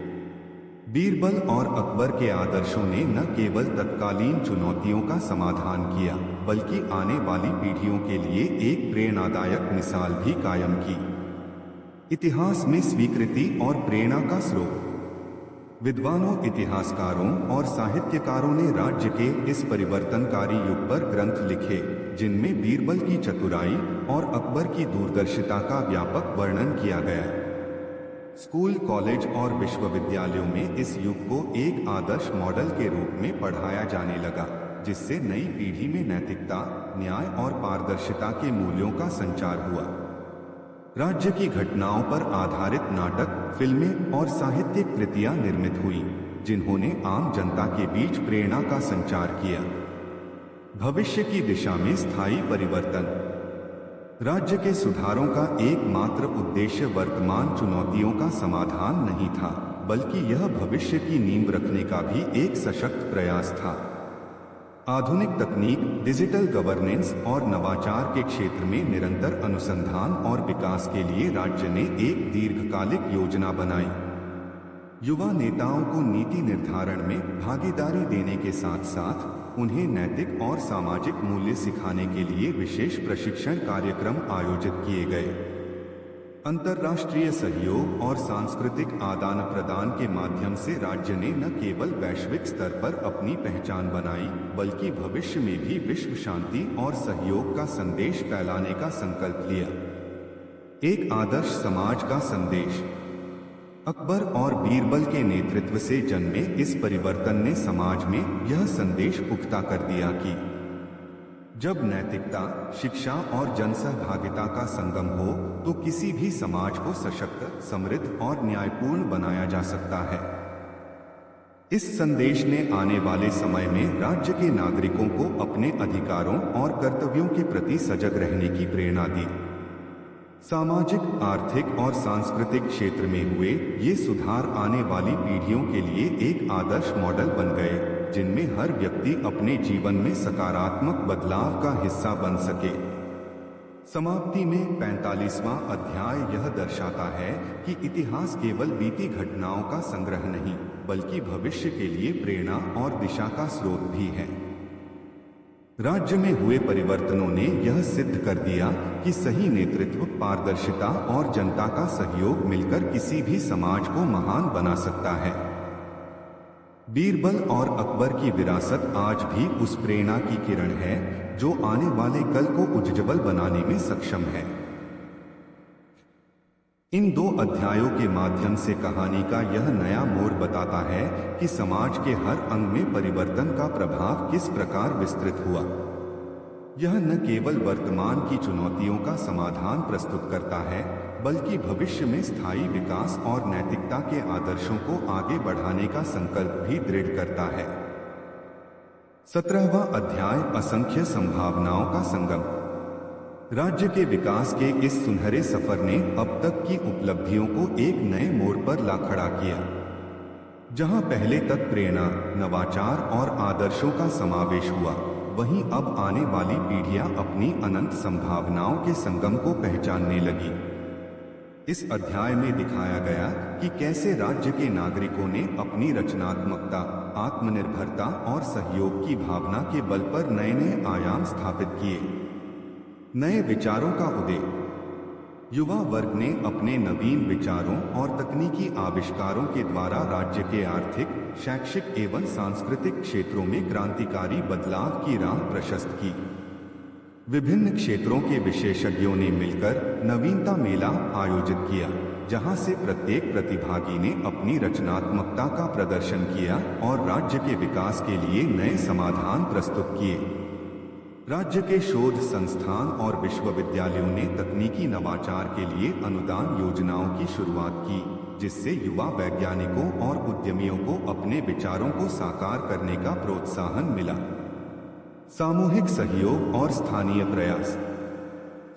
बीरबल और अकबर के आदर्शों ने न केवल तत्कालीन चुनौतियों का समाधान किया, बल्कि आने वाली पीढ़ियों के लिए एक प्रेरणादायक मिसाल भी कायम की। इतिहास में स्वीकृति और प्रेरणा का स्रोत। विद्वानों, इतिहासकारों और साहित्यकारों ने राज्य के इस परिवर्तनकारी युग पर ग्रंथ लिखे, जिनमें बीरबल की चतुराई और अकबर की दूरदर्शिता का व्यापक वर्णन किया गया। स्कूल, कॉलेज और विश्वविद्यालयों में इस युग को एक आदर्श मॉडल के रूप में पढ़ाया जाने लगा, जिससे नई पीढ़ी में नैतिकता, न्याय और पारदर्शिता के मूल्यों का संचार हुआ। राज्य की घटनाओं पर आधारित नाटक, फिल्में और साहित्यिक कृतियां निर्मित हुई, जिन्होंने आम जनता के बीच प्रेरणा का संचार किया। भविष्य की दिशा में स्थायी परिवर्तन। राज्य के सुधारों का एकमात्र उद्देश्य वर्तमान चुनौतियों का समाधान नहीं था, बल्कि यह भविष्य की नींव रखने का भी एक सशक्त प्रयास था। आधुनिक तकनीक, डिजिटल गवर्नेंस और नवाचार के क्षेत्र में निरंतर अनुसंधान और विकास के लिए राज्य ने एक दीर्घकालिक योजना बनाई। युवा नेताओं को नीति निर्धारण में भागीदारी देने के साथ साथ उन्हें नैतिक और सामाजिक मूल्य सिखाने के लिए विशेष प्रशिक्षण कार्यक्रम आयोजित किए गए। अंतर्राष्ट्रीय सहयोग और सांस्कृतिक आदान प्रदान के माध्यम से राज्य ने न केवल वैश्विक स्तर पर अपनी पहचान बनाई, बल्कि भविष्य में भी विश्व शांति और सहयोग का संदेश फैलाने का संकल्प लिया। एक आदर्श समाज का संदेश। अकबर और बीरबल के नेतृत्व से जन्मे इस परिवर्तन ने समाज में यह संदेश पुख्ता कर दिया कि जब नैतिकता, शिक्षा और जनसहभागिता का संगम हो तो किसी भी समाज को सशक्त, समृद्ध और न्यायपूर्ण बनाया जा सकता है। इस संदेश ने आने वाले समय में राज्य के नागरिकों को अपने अधिकारों और कर्तव्यों के प्रति सजग रहने की प्रेरणा दी। सामाजिक, आर्थिक और सांस्कृतिक क्षेत्र में हुए ये सुधार आने वाली पीढ़ियों के लिए एक आदर्श मॉडल बन गए, जिनमें हर व्यक्ति अपने जीवन में सकारात्मक बदलाव का हिस्सा बन सके। समाप्ति में 45वां अध्याय यह दर्शाता है कि इतिहास केवल बीती घटनाओं का संग्रह नहीं, बल्कि भविष्य के लिए प्रेरणा और दिशा का स्रोत भी है। राज्य में हुए परिवर्तनों ने यह सिद्ध कर दिया कि सही नेतृत्व, पारदर्शिता और जनता का सहयोग मिलकर किसी भी समाज को महान बना सकता है। बीरबल और अकबर की विरासत आज भी उस प्रेरणा की किरण है जो आने वाले कल को उज्ज्वल बनाने में सक्षम है। इन दो अध्यायों के माध्यम से कहानी का यह नया मोड़ बताता है कि समाज के हर अंग में परिवर्तन का प्रभाव किस प्रकार विस्तृत हुआ। यह न केवल वर्तमान की चुनौतियों का समाधान प्रस्तुत करता है, बल्कि भविष्य में स्थायी विकास और नैतिकता के आदर्शों को आगे बढ़ाने का संकल्प भी दृढ़ करता है। 17वां अध्याय असंख्य संभावनाओं का संगम। राज्य के विकास के इस सुनहरे सफर ने अब तक की उपलब्धियों को एक नए मोड़ पर ला खड़ा किया। जहां पहले तक प्रेरणा, नवाचार और आदर्शों का समावेश हुआ, वहीं अब आने वाली पीढ़ियां अपनी अनंत संभावनाओं के संगम को पहचानने लगी। इस अध्याय में दिखाया गया कि कैसे राज्य के नागरिकों ने अपनी रचनात्मकता, आत्मनिर्भरता और सहयोग की भावना के बल पर नए नए आयाम स्थापित किए। नए विचारों का उदय। युवा वर्ग ने अपने नवीन विचारों और तकनीकी आविष्कारों के द्वारा राज्य के आर्थिक, शैक्षिक एवं सांस्कृतिक क्षेत्रों में क्रांतिकारी बदलाव की राह प्रशस्त की। विभिन्न क्षेत्रों के विशेषज्ञों ने मिलकर नवीनता मेला आयोजित किया, जहां से प्रत्येक प्रतिभागी ने अपनी रचनात्मकता का प्रदर्शन किया और राज्य के विकास के लिए नए समाधान प्रस्तुत किए। राज्य के शोध संस्थान और विश्वविद्यालयों ने तकनीकी नवाचार के लिए अनुदान योजनाओं की शुरुआत की, जिससे युवा वैज्ञानिकों और उद्यमियों को अपने विचारों को साकार करने का प्रोत्साहन मिला। सामूहिक सहयोग और स्थानीय प्रयास।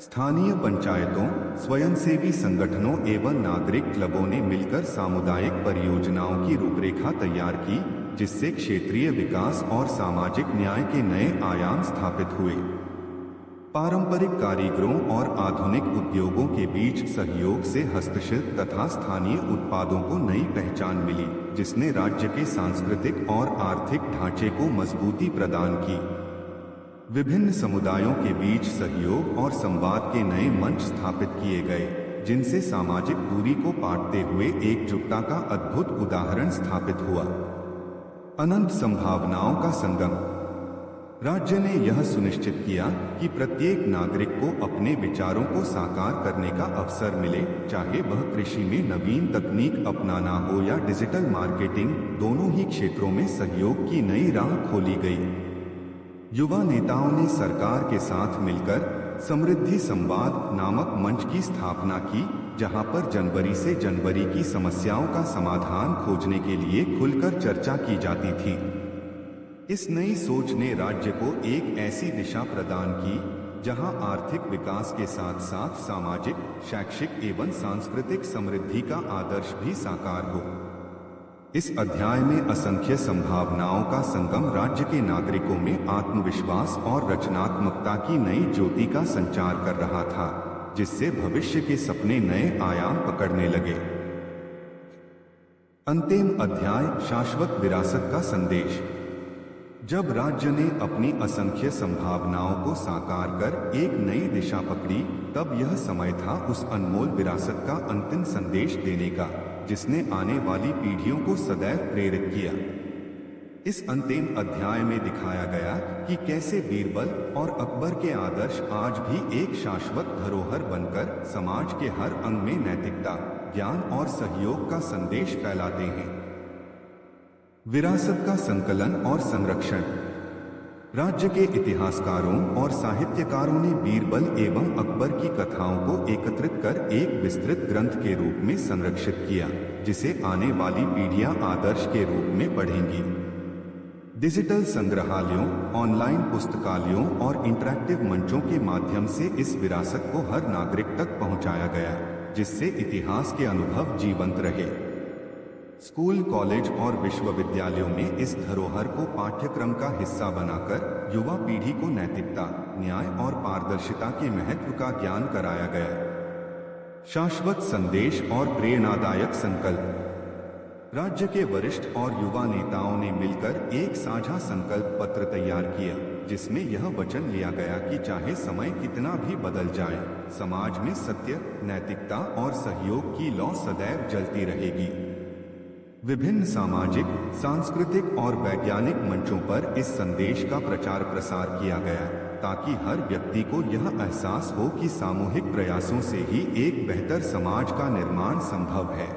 स्थानीय पंचायतों, स्वयंसेवी संगठनों एवं नागरिक क्लबों ने मिलकर सामुदायिक परियोजनाओं की रूपरेखा तैयार की, जिससे क्षेत्रीय विकास और सामाजिक न्याय के नए आयाम स्थापित हुए। पारंपरिक कारीगरों और आधुनिक उद्योगों के बीच सहयोग से हस्तशिल्प तथा स्थानीय उत्पादों को नई पहचान मिली, जिसने राज्य के सांस्कृतिक और आर्थिक ढांचे को मजबूती प्रदान की। विभिन्न समुदायों के बीच सहयोग और संवाद के नए मंच स्थापित किए गए, जिनसे सामाजिक दूरी को पाटते हुए एकजुटता का अद्भुत उदाहरण स्थापित हुआ। अनंत संभावनाओं का संगम। राज्य ने यह सुनिश्चित किया कि प्रत्येक नागरिक को अपने विचारों को साकार करने का अवसर मिले, चाहे वह कृषि में नवीन तकनीक अपनाना हो या डिजिटल मार्केटिंग। दोनों ही क्षेत्रों में सहयोग की नई राह खोली गई। युवा नेताओं ने सरकार के साथ मिलकर समृद्धि संवाद नामक मंच की स्थापना की, जहां पर जनवरी से जनवरी की समस्याओं का समाधान खोजने के लिए खुलकर चर्चा की जाती थी। इस नई सोच ने राज्य को एक ऐसी दिशा प्रदान की जहां आर्थिक विकास के साथ साथ सामाजिक, शैक्षिक एवं सांस्कृतिक समृद्धि का आदर्श भी साकार हो। इस अध्याय में असंख्य संभावनाओं का संगम राज्य के नागरिकों में आत्मविश्वास और रचनात्मकता की नई ज्योति का संचार कर रहा था, जिससे भविष्य के सपने नए आयाम पकड़ने लगे। अंतिम अध्याय, शाश्वत विरासत का संदेश। जब राज्य ने अपनी असंख्य संभावनाओं को साकार कर एक नई दिशा पकड़ी, तब यह समय था उस अनमोल विरासत का अंतिम संदेश देने का, जिसने आने वाली पीढ़ियों को सदैव प्रेरित किया। इस अंतिम अध्याय में दिखाया गया कि कैसे बीरबल और अकबर के आदर्श आज भी एक शाश्वत धरोहर बनकर समाज के हर अंग में नैतिकता, ज्ञान और सहयोग का संदेश फैलाते हैं। विरासत का संकलन और संरक्षण। राज्य के इतिहासकारों और साहित्यकारों ने बीरबल एवं अकबर की कथाओं को एकत्रित कर एक विस्तृत ग्रंथ के रूप में संरक्षित किया, जिसे आने वाली पीढ़ियां आदर्श के रूप में पढ़ेंगी। डिजिटल संग्रहालयों, ऑनलाइन पुस्तकालयों और इंटरैक्टिव मंचों के माध्यम से इस विरासत को हर नागरिक तक पहुंचाया गया, जिससे इतिहास के अनुभव जीवंत रहे। स्कूल, कॉलेज और विश्वविद्यालयों में इस धरोहर को पाठ्यक्रम का हिस्सा बनाकर युवा पीढ़ी को नैतिकता, न्याय और पारदर्शिता के महत्व का ज्ञान कराया गया। शाश्वत संदेश और प्रेरणादायक संकल्प। राज्य के वरिष्ठ और युवा नेताओं ने मिलकर एक साझा संकल्प पत्र तैयार किया, जिसमें यह वचन लिया गया कि चाहे समय कितना भी बदल जाए, समाज में सत्य, नैतिकता और सहयोग की लौ सदैव जलती रहेगी। विभिन्न सामाजिक, सांस्कृतिक और वैज्ञानिक मंचों पर इस संदेश का प्रचार प्रसार किया गया, ताकि हर व्यक्ति को यह एहसास हो कि सामूहिक प्रयासों से ही एक बेहतर समाज का निर्माण संभव है।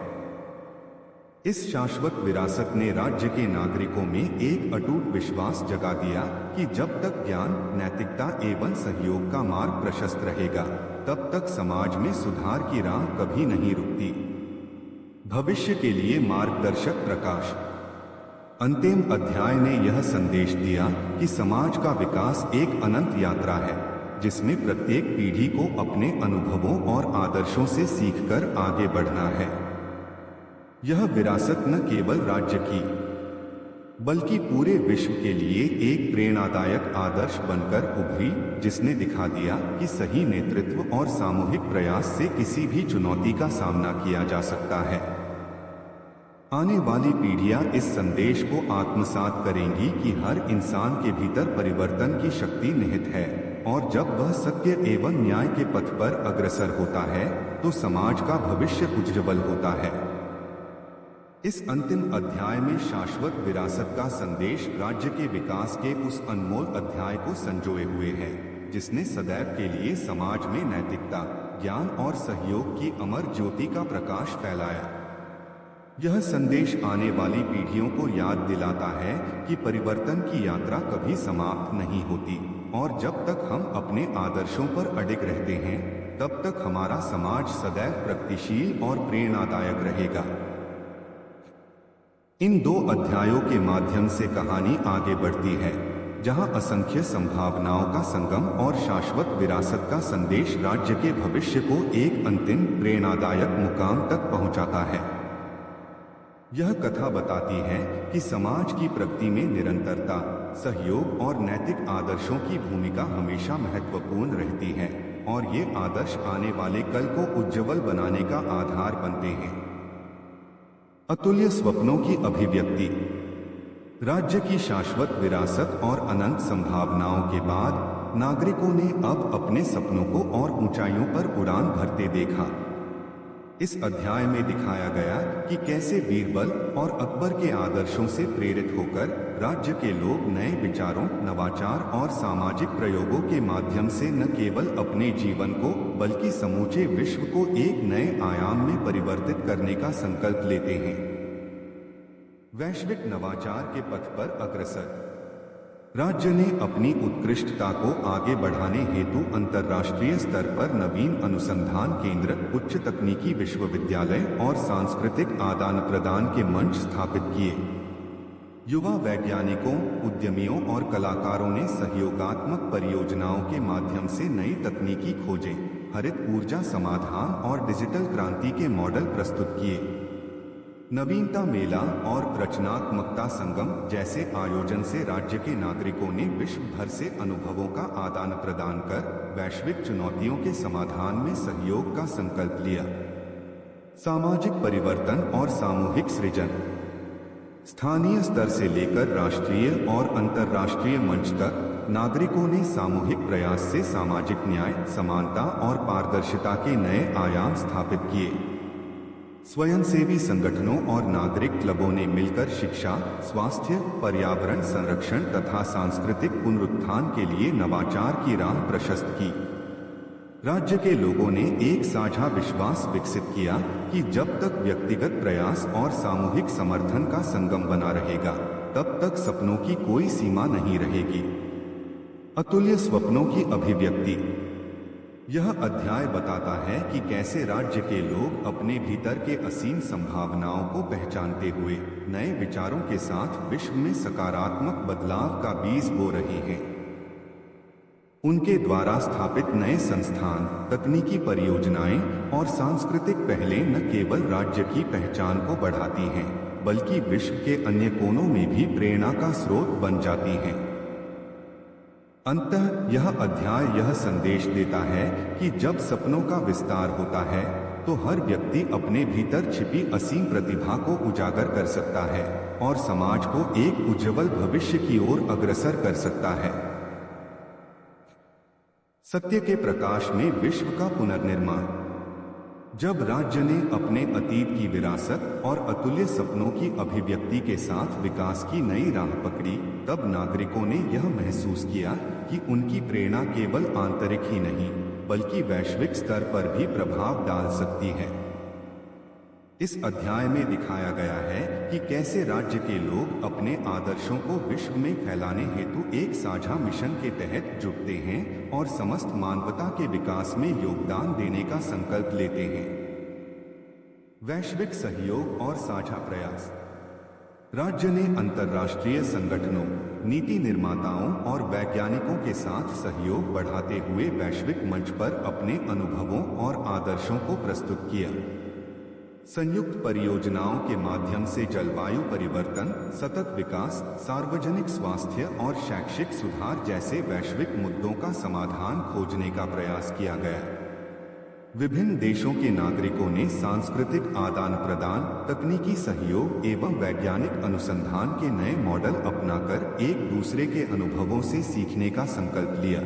इस शाश्वत विरासत ने राज्य के नागरिकों में एक अटूट विश्वास जगा दिया कि जब तक ज्ञान, नैतिकता एवं सहयोग का मार्ग प्रशस्त रहेगा, तब तक समाज में सुधार की राह कभी नहीं रुकती। भविष्य के लिए मार्गदर्शक प्रकाश। अंतिम अध्याय ने यह संदेश दिया कि समाज का विकास एक अनंत यात्रा है, जिसमें प्रत्येक पीढ़ी को अपने अनुभवों और आदर्शों से सीखकर आगे बढ़ना है। यह विरासत न केवल राज्य की, बल्कि पूरे विश्व के लिए एक प्रेरणादायक आदर्श बनकर उभरी, जिसने दिखा दिया कि सही नेतृत्व और सामूहिक प्रयास से किसी भी चुनौती का सामना किया जा सकता है। आने वाली पीढ़ियां इस संदेश को आत्मसात करेंगी कि हर इंसान के भीतर परिवर्तन की शक्ति निहित है, और जब वह सत्य एवं न्याय के पथ पर अग्रसर होता है, तो समाज का भविष्य उज्ज्वल होता है। इस अंतिम अध्याय में शाश्वत विरासत का संदेश राज्य के विकास के उस अनमोल अध्याय को संजोए हुए है, जिसने सदैव के लिए समाज में नैतिकता, ज्ञान और सहयोग की अमर ज्योति का प्रकाश फैलाया। यह संदेश आने वाली पीढ़ियों को याद दिलाता है कि परिवर्तन की यात्रा कभी समाप्त नहीं होती, और जब तक हम अपने आदर्शों पर अडिग रहते हैं, तब तक हमारा समाज सदैव प्रगतिशील और प्रेरणादायक रहेगा। इन दो अध्यायों के माध्यम से कहानी आगे बढ़ती है, जहां असंख्य संभावनाओं का संगम और शाश्वत विरासत का संदेश राज्य के भविष्य को एक अंतिम प्रेरणादायक मुकाम तक पहुंचाता है। यह कथा बताती है कि समाज की प्रगति में निरंतरता, सहयोग और नैतिक आदर्शों की भूमिका हमेशा महत्वपूर्ण रहती है, और ये आदर्श आने वाले कल को उज्ज्वल बनाने का आधार बनते हैं। अतुल्य स्वप्नों की अभिव्यक्ति। राज्य की शाश्वत विरासत और अनंत संभावनाओं के बाद नागरिकों ने अब अपने सपनों को और ऊंचाइयों पर उड़ान भरते देखा। इस अध्याय में दिखाया गया कि कैसे बीरबल और अकबर के आदर्शों से प्रेरित होकर राज्य के लोग नए विचारों, नवाचार और सामाजिक प्रयोगों के माध्यम से न केवल अपने जीवन को बल्कि समूचे विश्व को एक नए आयाम में परिवर्तित करने का संकल्प लेते हैं। वैश्विक नवाचार के पथ पर अग्रसर। राज्य ने अपनी उत्कृष्टता को आगे बढ़ाने हेतु अंतर्राष्ट्रीय स्तर पर नवीन अनुसंधान केंद्र, उच्च तकनीकी विश्वविद्यालय और सांस्कृतिक आदान प्रदान के मंच स्थापित किए। युवा वैज्ञानिकों, उद्यमियों और कलाकारों ने सहयोगात्मक परियोजनाओं के माध्यम से नई तकनीकी खोजें, हरित ऊर्जा समाधान और डिजिटल क्रांति के मॉडल प्रस्तुत किए। नवीनता मेला और रचनात्मकता संगम जैसे आयोजन से राज्य के नागरिकों ने विश्व भर से अनुभवों का आदान प्रदान कर वैश्विक चुनौतियों के समाधान में सहयोग का संकल्प लिया। सामाजिक परिवर्तन और सामूहिक सृजन। स्थानीय स्तर से लेकर राष्ट्रीय और अंतर्राष्ट्रीय मंच तक नागरिकों ने सामूहिक प्रयास से सामाजिक न्याय, समानता और पारदर्शिता के नए आयाम स्थापित किए। स्वयंसेवी संगठनों और नागरिक क्लबों ने मिलकर शिक्षा, स्वास्थ्य, पर्यावरण संरक्षण तथा सांस्कृतिक पुनरुत्थान के लिए नवाचार की राह प्रशस्त की। राज्य के लोगों ने एक साझा विश्वास विकसित किया कि जब तक व्यक्तिगत प्रयास और सामूहिक समर्थन का संगम बना रहेगा, तब तक सपनों की कोई सीमा नहीं रहेगी। अतुल्य स्वप्नों की अभिव्यक्ति। यह अध्याय बताता है कि कैसे राज्य के लोग अपने भीतर के असीम संभावनाओं को पहचानते हुए नए विचारों के साथ विश्व में सकारात्मक बदलाव का बीज बो रहे हैं। उनके द्वारा स्थापित नए संस्थान, तकनीकी परियोजनाएं और सांस्कृतिक पहलें न केवल राज्य की पहचान को बढ़ाती हैं, बल्कि विश्व के अन्य कोनों में भी प्रेरणा का स्रोत बन जाती हैं। अंततः यह अध्याय यह संदेश देता है कि जब सपनों का विस्तार होता है तो हर व्यक्ति अपने भीतर छिपी असीम प्रतिभा को उजागर कर सकता है और समाज को एक उज्जवल भविष्य की ओर अग्रसर कर सकता है। सत्य के प्रकाश में विश्व का पुनर्निर्माण। जब राज्य ने अपने अतीत की विरासत और अतुल्य सपनों की अभिव्यक्ति के साथ विकास की नई राह पकड़ी, तब नागरिकों ने यह महसूस किया कि उनकी प्रेरणा केवल आंतरिक ही नहीं बल्कि वैश्विक स्तर पर भी प्रभाव डाल सकती है। इस अध्याय में दिखाया गया है कि कैसे राज्य के लोग अपने आदर्शों को विश्व में फैलाने हेतु एक साझा मिशन के तहत जुटते हैं और समस्त मानवता के विकास में योगदान देने का संकल्प लेते हैं। वैश्विक सहयोग और साझा प्रयास। राज्य ने अंतर्राष्ट्रीय संगठनों, नीति निर्माताओं और वैज्ञानिकों के साथ सहयोग बढ़ाते हुए वैश्विक मंच पर अपने अनुभवों और आदर्शों को प्रस्तुत किया। संयुक्त परियोजनाओं के माध्यम से जलवायु परिवर्तन, सतत विकास, सार्वजनिक स्वास्थ्य और शैक्षिक सुधार जैसे वैश्विक मुद्दों का समाधान खोजने का प्रयास किया गया। विभिन्न देशों के नागरिकों ने सांस्कृतिक आदान प्रदान, तकनीकी सहयोग एवं वैज्ञानिक अनुसंधान के नए मॉडल अपनाकर एक दूसरे के अनुभवों से सीखने का संकल्प लिया।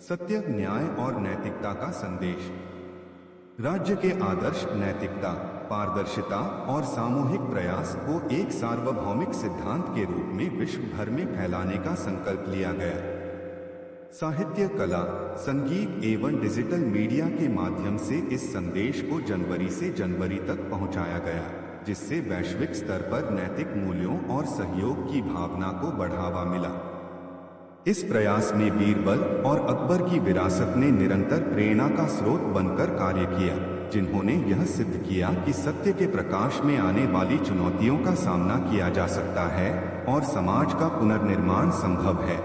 सत्य, न्याय और नैतिकता का संदेश। राज्य के आदर्श नैतिकता, पारदर्शिता और सामूहिक प्रयास को एक सार्वभौमिक सिद्धांत के रूप में विश्व भर में फैलाने का संकल्प लिया गया। साहित्य, कला, संगीत एवं डिजिटल मीडिया के माध्यम से इस संदेश को जनवरी से जनवरी तक पहुंचाया गया, जिससे वैश्विक स्तर पर नैतिक मूल्यों और सहयोग की भावना को बढ़ावा मिला। इस प्रयास में बीरबल और अकबर की विरासत ने निरंतर प्रेरणा का स्रोत बनकर कार्य किया, जिन्होंने यह सिद्ध किया कि सत्य के प्रकाश में आने वाली चुनौतियों का सामना किया जा सकता है और समाज का पुनर्निर्माण संभव है।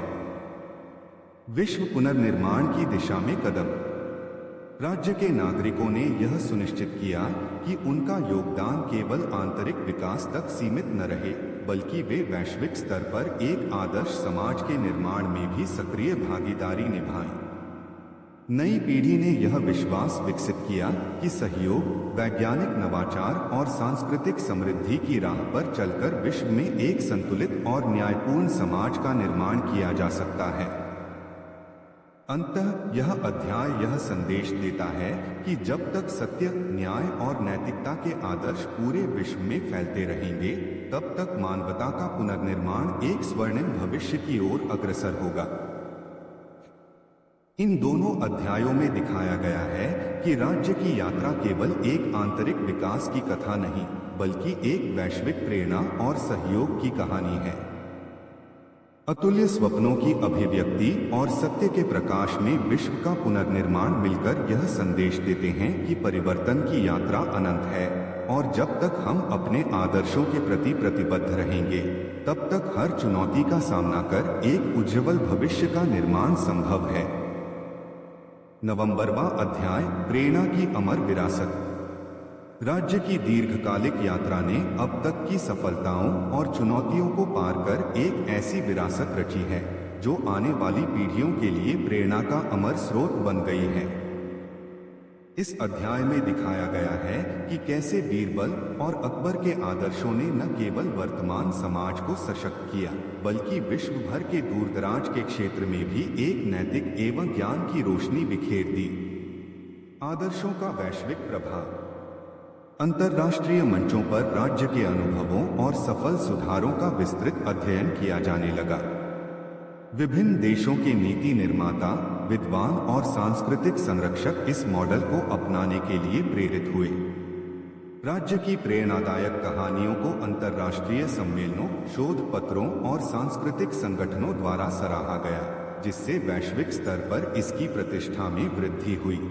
विश्व पुनर्निर्माण की दिशा में कदम। राज्य के नागरिकों ने यह सुनिश्चित किया कि उनका योगदान केवल आंतरिक विकास तक सीमित न रहे, बल्कि वे वैश्विक स्तर पर एक आदर्श समाज के निर्माण में भी सक्रिय भागीदारी निभाएं। नई पीढ़ी ने यह विश्वास विकसित किया कि सहयोग, वैज्ञानिक नवाचार और सांस्कृतिक समृद्धि की राह पर चलकर विश्व में एक संतुलित और न्यायपूर्ण समाज का निर्माण किया जा सकता है। अंततः यह अध्याय यह संदेश देता है कि जब तक सत्य, न्याय और नैतिकता के आदर्श पूरे विश्व में फैलते रहेंगे, तब तक मानवता का पुनर्निर्माण एक स्वर्णिम भविष्य की ओर अग्रसर होगा। इन दोनों अध्यायों में दिखाया गया है कि राज्य की यात्रा केवल एक आंतरिक विकास की कथा नहीं, बल्कि एक वैश्विक प्रेरणा और सहयोग की कहानी है। अतुल्य स्वप्नों की अभिव्यक्ति और सत्य के प्रकाश में विश्व का पुनर्निर्माण मिलकर यह संदेश देते हैं कि परिवर्तन की यात्रा अनंत है, और जब तक हम अपने आदर्शों के प्रति प्रतिबद्ध रहेंगे, तब तक हर चुनौती का सामना कर एक उज्जवल भविष्य का निर्माण संभव है। नवंबरवां अध्याय, प्रेरणा की अमर विरासत। राज्य की दीर्घकालिक यात्रा ने अब तक की सफलताओं और चुनौतियों को पार कर एक ऐसी विरासत रची है जो आने वाली पीढ़ियों के लिए प्रेरणा का अमर स्रोत बन गई है। इस अध्याय में दिखाया गया है कि कैसे बीरबल और अकबर के आदर्शों ने न केवल वर्तमान समाज को सशक्त किया, बल्कि विश्व भर के दूरदराज के क्षेत्र में भी एक नैतिक एवं ज्ञान की रोशनी बिखेर दी। आदर्शों का वैश्विक प्रभाव। अंतर्राष्ट्रीय मंचों पर राज्य के अनुभवों और सफल सुधारों का विस्तृत अध्ययन किया जाने लगा। विभिन्न देशों के नीति निर्माता, विद्वान और सांस्कृतिक संरक्षक इस मॉडल को अपनाने के लिए प्रेरित हुए। राज्य की प्रेरणादायक कहानियों को अंतर्राष्ट्रीय सम्मेलनों, शोध पत्रों और सांस्कृतिक संगठनों द्वारा सराहा गया, जिससे वैश्विक स्तर पर इसकी प्रतिष्ठा में वृद्धि हुई।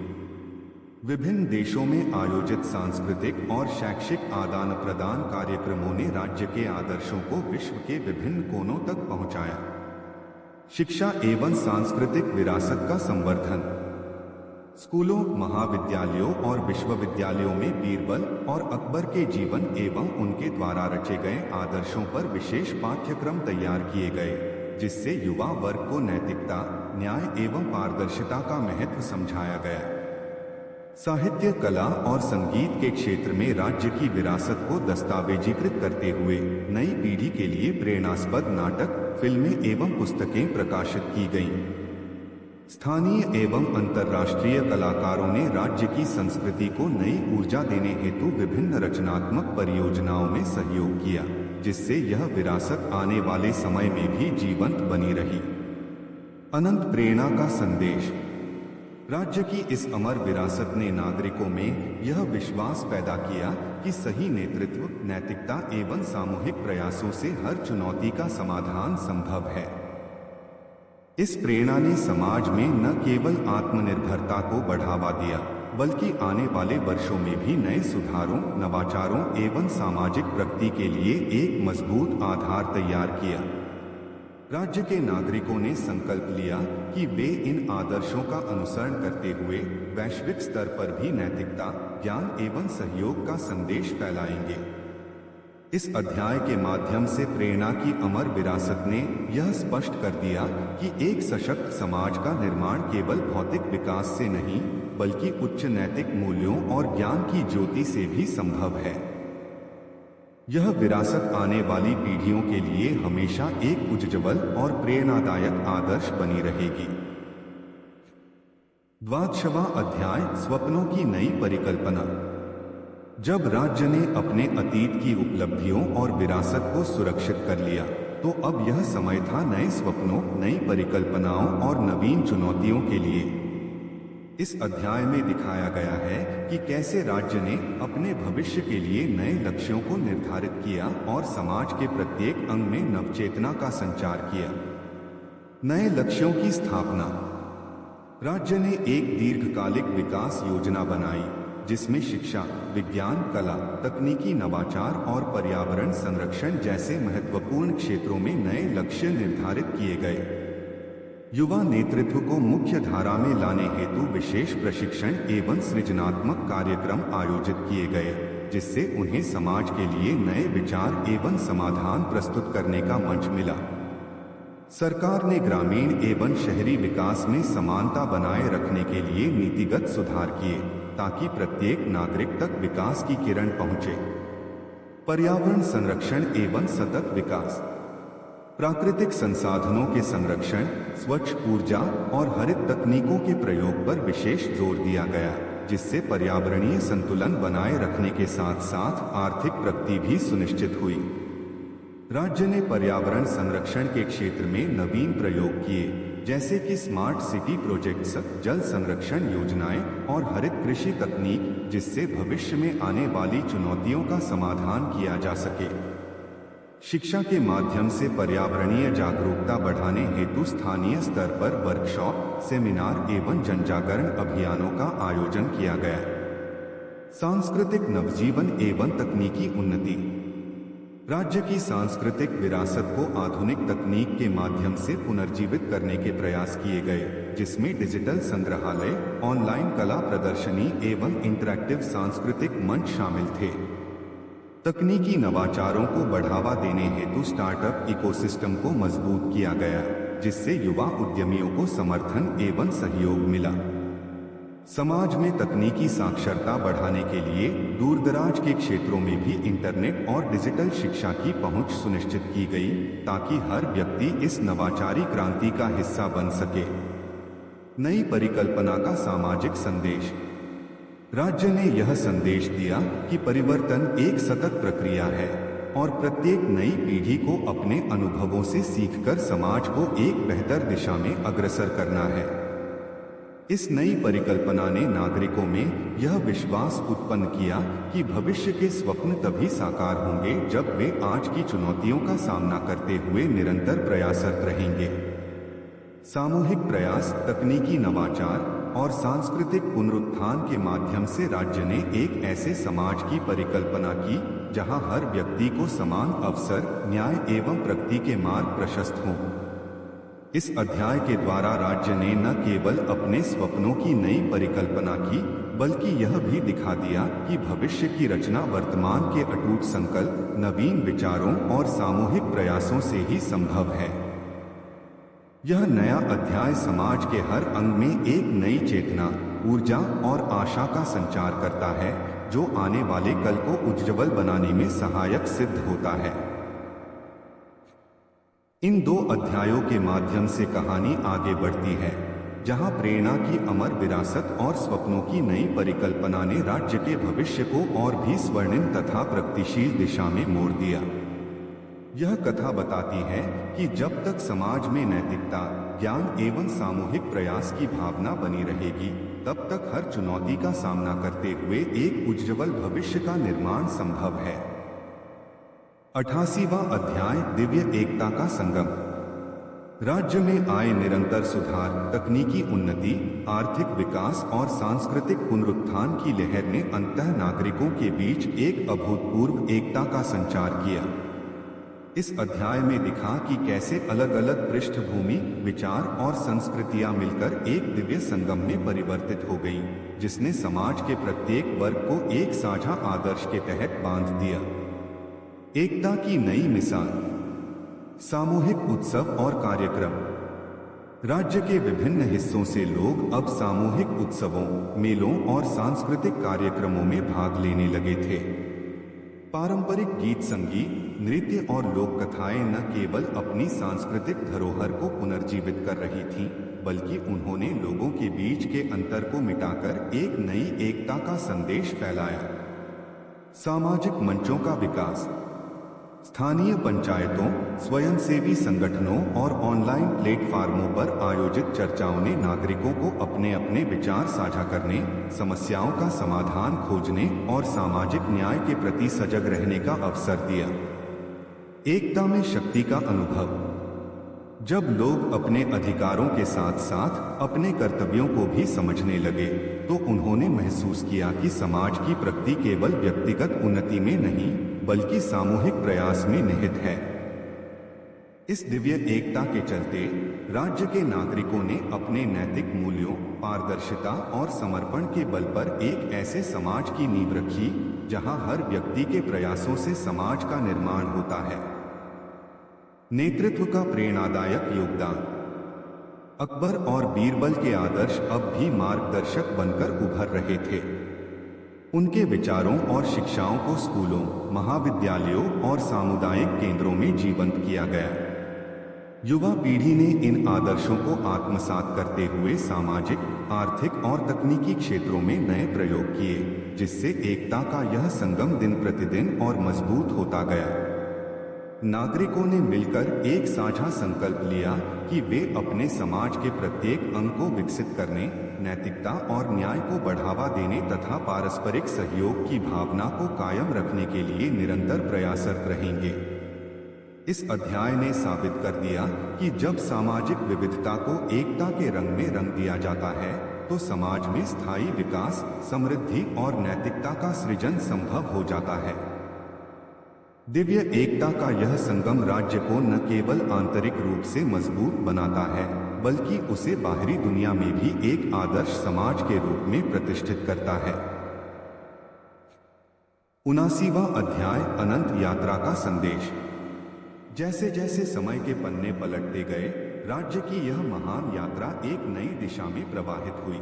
विभिन्न देशों में आयोजित सांस्कृतिक और शैक्षिक आदान प्रदान कार्यक्रमों ने राज्य के आदर्शों को विश्व के विभिन्न कोनों तक पहुंचाया। शिक्षा एवं सांस्कृतिक विरासत का संवर्धन। स्कूलों, महाविद्यालयों और विश्वविद्यालयों में बीरबल और अकबर के जीवन एवं उनके द्वारा रचे गए आदर्शों पर विशेष पाठ्यक्रम तैयार किए गए, जिससे युवा वर्ग को नैतिकता, न्याय एवं पारदर्शिता का महत्व समझाया गया। साहित्य, कला और संगीत के क्षेत्र में राज्य की विरासत को दस्तावेजीकृत करते हुए नई पीढ़ी के लिए प्रेरणास्पद नाटक, फिल्में एवं पुस्तकें प्रकाशित की गईं। स्थानीय एवं अंतर्राष्ट्रीय कलाकारों ने राज्य की संस्कृति को नई ऊर्जा देने हेतु विभिन्न रचनात्मक परियोजनाओं में सहयोग किया, जिससे यह विरासत आने वाले समय में भी जीवंत बनी रही। अनंत प्रेरणा का संदेश। राज्य की इस अमर विरासत ने नागरिकों में यह विश्वास पैदा किया कि सही नेतृत्व, नैतिकता एवं सामूहिक प्रयासों से हर चुनौती का समाधान संभव है। इस प्रेरणा ने समाज में न केवल आत्मनिर्भरता को बढ़ावा दिया, बल्कि आने वाले वर्षों में भी नए सुधारों, नवाचारों एवं सामाजिक प्रगति के लिए एक मजबूत आधार तैयार किया। राज्य के नागरिकों ने संकल्प लिया कि वे इन आदर्शों का अनुसरण करते हुए वैश्विक स्तर पर भी नैतिकता, ज्ञान एवं सहयोग का संदेश फैलाएंगे। इस अध्याय के माध्यम से प्रेरणा की अमर विरासत ने यह स्पष्ट कर दिया कि एक सशक्त समाज का निर्माण केवल भौतिक विकास से नहीं, बल्कि उच्च नैतिक मूल्यों और ज्ञान की ज्योति से भी संभव है। यह विरासत आने वाली पीढ़ियों के लिए हमेशा एक उज्ज्वल और प्रेरणादायक आदर्श बनी रहेगी। 12वां अध्याय, स्वप्नों की नई परिकल्पना। जब राज्य ने अपने अतीत की उपलब्धियों और विरासत को सुरक्षित कर लिया, तो अब यह समय था नए स्वप्नों, नई परिकल्पनाओं और नवीन चुनौतियों के लिए। इस अध्याय में दिखाया गया है कि कैसे राज्य ने अपने भविष्य के लिए नए लक्ष्यों को निर्धारित किया और समाज के प्रत्येक अंग में नवचेतना का संचार किया। नए लक्ष्यों की स्थापना। राज्य ने एक दीर्घकालिक विकास योजना बनाई, जिसमें शिक्षा, विज्ञान, कला, तकनीकी नवाचार और पर्यावरण संरक्षण जैसे महत्वपूर्ण क्षेत्रों में नए लक्ष्य निर्धारित किए गए। युवा नेतृत्व को मुख्य धारा में लाने हेतु विशेष प्रशिक्षण एवं सृजनात्मक कार्यक्रम आयोजित किए गए, जिससे उन्हें समाज के लिए नए विचार एवं समाधान प्रस्तुत करने का मंच मिला। सरकार ने ग्रामीण एवं शहरी विकास में समानता बनाए रखने के लिए नीतिगत सुधार किए, ताकि प्रत्येक नागरिक तक विकास की किरण पहुंचे। पर्यावरण संरक्षण एवं सतत विकास। प्राकृतिक संसाधनों के संरक्षण, स्वच्छ ऊर्जा और हरित तकनीकों के प्रयोग पर विशेष जोर दिया गया, जिससे पर्यावरणीय संतुलन बनाए रखने के साथ साथ आर्थिक प्रगति भी सुनिश्चित हुई। राज्य ने पर्यावरण संरक्षण के क्षेत्र में नवीन प्रयोग किए, जैसे कि स्मार्ट सिटी प्रोजेक्ट्स, जल संरक्षण योजनाएं और हरित कृषि तकनीक, जिससे भविष्य में आने वाली चुनौतियों का समाधान किया जा सके। शिक्षा के माध्यम से पर्यावरणीय जागरूकता बढ़ाने हेतु स्थानीय स्तर पर वर्कशॉप, सेमिनार एवं जनजागरण अभियानों का आयोजन किया गया। सांस्कृतिक नवजीवन एवं तकनीकी उन्नति। राज्य की सांस्कृतिक विरासत को आधुनिक तकनीक के माध्यम से पुनर्जीवित करने के प्रयास किए गए, जिसमें डिजिटल संग्रहालय, ऑनलाइन कला प्रदर्शनी एवं इंटरैक्टिव सांस्कृतिक मंच शामिल थे। तकनीकी नवाचारों को बढ़ावा देने हेतु स्टार्टअप इकोसिस्टम को मजबूत किया गया, जिससे युवा उद्यमियों को समर्थन एवं सहयोग मिला। समाज में तकनीकी साक्षरता बढ़ाने के लिए दूरदराज के क्षेत्रों में भी इंटरनेट और डिजिटल शिक्षा की पहुंच सुनिश्चित की गई, ताकि हर व्यक्ति इस नवाचारी क्रांति का हिस्सा बन सके। नई परिकल्पना का सामाजिक संदेश। राज्य ने यह संदेश दिया कि परिवर्तन एक सतत प्रक्रिया है और प्रत्येक नई पीढ़ी को अपने अनुभवों से सीखकर समाज को एक बेहतर दिशा में अग्रसर करना है। इस नई परिकल्पना ने नागरिकों में यह विश्वास उत्पन्न किया कि भविष्य के स्वप्न तभी साकार होंगे जब वे आज की चुनौतियों का सामना करते हुए निरंतर प्रयासरत रहेंगे। सामूहिक प्रयास, तकनीकी नवाचार और सांस्कृतिक पुनरुत्थान के माध्यम से राज्य ने एक ऐसे समाज की परिकल्पना की जहां हर व्यक्ति को समान अवसर, न्याय एवं प्रगति के मार्ग प्रशस्त हों। इस अध्याय के द्वारा राज्य ने न केवल अपने स्वप्नों की नई परिकल्पना की, बल्कि यह भी दिखा दिया कि भविष्य की रचना वर्तमान के अटूट संकल्प, नवीन विचारों और सामूहिक प्रयासों से ही संभव है। यह नया अध्याय समाज के हर अंग में एक नई चेतना, ऊर्जा और आशा का संचार करता है, जो आने वाले कल को उज्ज्वल बनाने में सहायक सिद्ध होता है। इन दो अध्यायों के माध्यम से कहानी आगे बढ़ती है, जहां प्रेरणा की अमर विरासत और स्वप्नों की नई परिकल्पना ने राज्य के भविष्य को और भी स्वर्णिम तथा प्रगतिशील दिशा में मोड़ दिया। यह कथा बताती है कि जब तक समाज में नैतिकता, ज्ञान एवं सामूहिक प्रयास की भावना बनी रहेगी, तब तक हर चुनौती का सामना करते हुए एक उज्ज्वल भविष्य का निर्माण संभव है। 88वां अध्याय, दिव्य एकता का संगम। राज्य में आए निरंतर सुधार, तकनीकी उन्नति, आर्थिक विकास और सांस्कृतिक पुनरुत्थान की लहर ने अंततः नागरिकों के बीच एक अभूतपूर्व एकता का संचार किया। इस अध्याय में दिखा कि कैसे अलग अलग पृष्ठभूमि, विचार और संस्कृतियां मिलकर एक दिव्य संगम में परिवर्तित हो गईं, जिसने समाज के प्रत्येक वर्ग को एक साझा आदर्श के तहत बांध दिया। एकता की नई मिसाल। सामूहिक उत्सव और कार्यक्रम। राज्य के विभिन्न हिस्सों से लोग अब सामूहिक उत्सवों, मेलों और सांस्कृतिक कार्यक्रमों में भाग लेने लगे थे। पारंपरिक गीत, संगीत, नृत्य और लोक कथाएं न केवल अपनी सांस्कृतिक धरोहर को पुनर्जीवित कर रही थीं, बल्कि उन्होंने लोगों के बीच के अंतर को मिटाकर एक नई एकता का संदेश फैलाया। सामाजिक मंचों का विकास। स्थानीय पंचायतों, स्वयंसेवी संगठनों और ऑनलाइन प्लेटफार्मों पर आयोजित चर्चाओं ने नागरिकों को अपने अपने विचार साझा करने, समस्याओं का समाधान खोजने और सामाजिक न्याय के प्रति सजग रहने का अवसर दिया। एकता में शक्ति का अनुभव। जब लोग अपने अधिकारों के साथ साथ अपने कर्तव्यों को भी समझने लगे, तो उन्होंने महसूस किया कि समाज की प्रगति केवल व्यक्तिगत उन्नति में नहीं, बल्कि सामूहिक प्रयास में निहित है। इस दिव्य एकता के चलते राज्य के नागरिकों ने अपने नैतिक मूल्यों, पारदर्शिता और समर्पण के बल पर एक ऐसे समाज की नींव रखी, जहां हर व्यक्ति के प्रयासों से समाज का निर्माण होता है। नेतृत्व का प्रेरणादायक योगदान। अकबर और बीरबल के आदर्श अब भी मार्गदर्शक बनकर उभर रहे थे। उनके विचारों और शिक्षाओं को स्कूलों, महाविद्यालयों और सामुदायिक केंद्रों में जीवंत किया गया। युवा पीढ़ी ने इन आदर्शों को आत्मसात करते हुए सामाजिक, आर्थिक और तकनीकी क्षेत्रों में नए प्रयोग किए, जिससे एकता का यह संगम दिन प्रतिदिन और मजबूत होता गया। नागरिकों ने मिलकर एक साझा संकल्प लिया कि वे अपने समाज के प्रत्येक अंग को विकसित करने, नैतिकता और न्याय को बढ़ावा देने तथा पारस्परिक सहयोग की भावना को कायम रखने के लिए निरंतर प्रयासरत रहेंगे। इस अध्याय ने साबित कर दिया कि जब सामाजिक विविधता को एकता के रंग में रंग दिया जाता है, तो समाज में स्थायी विकास, समृद्धि और नैतिकता का सृजन संभव हो जाता है। दिव्य एकता का यह संगम राज्य को न केवल आंतरिक रूप से मजबूत बनाता है, बल्कि उसे बाहरी दुनिया में भी एक आदर्श समाज के रूप में प्रतिष्ठित करता है। 79वां अध्याय, अनंत यात्रा का संदेश। जैसे जैसे समय के पन्ने पलटते गए, राज्य की यह महान यात्रा एक नई दिशा में प्रवाहित हुई।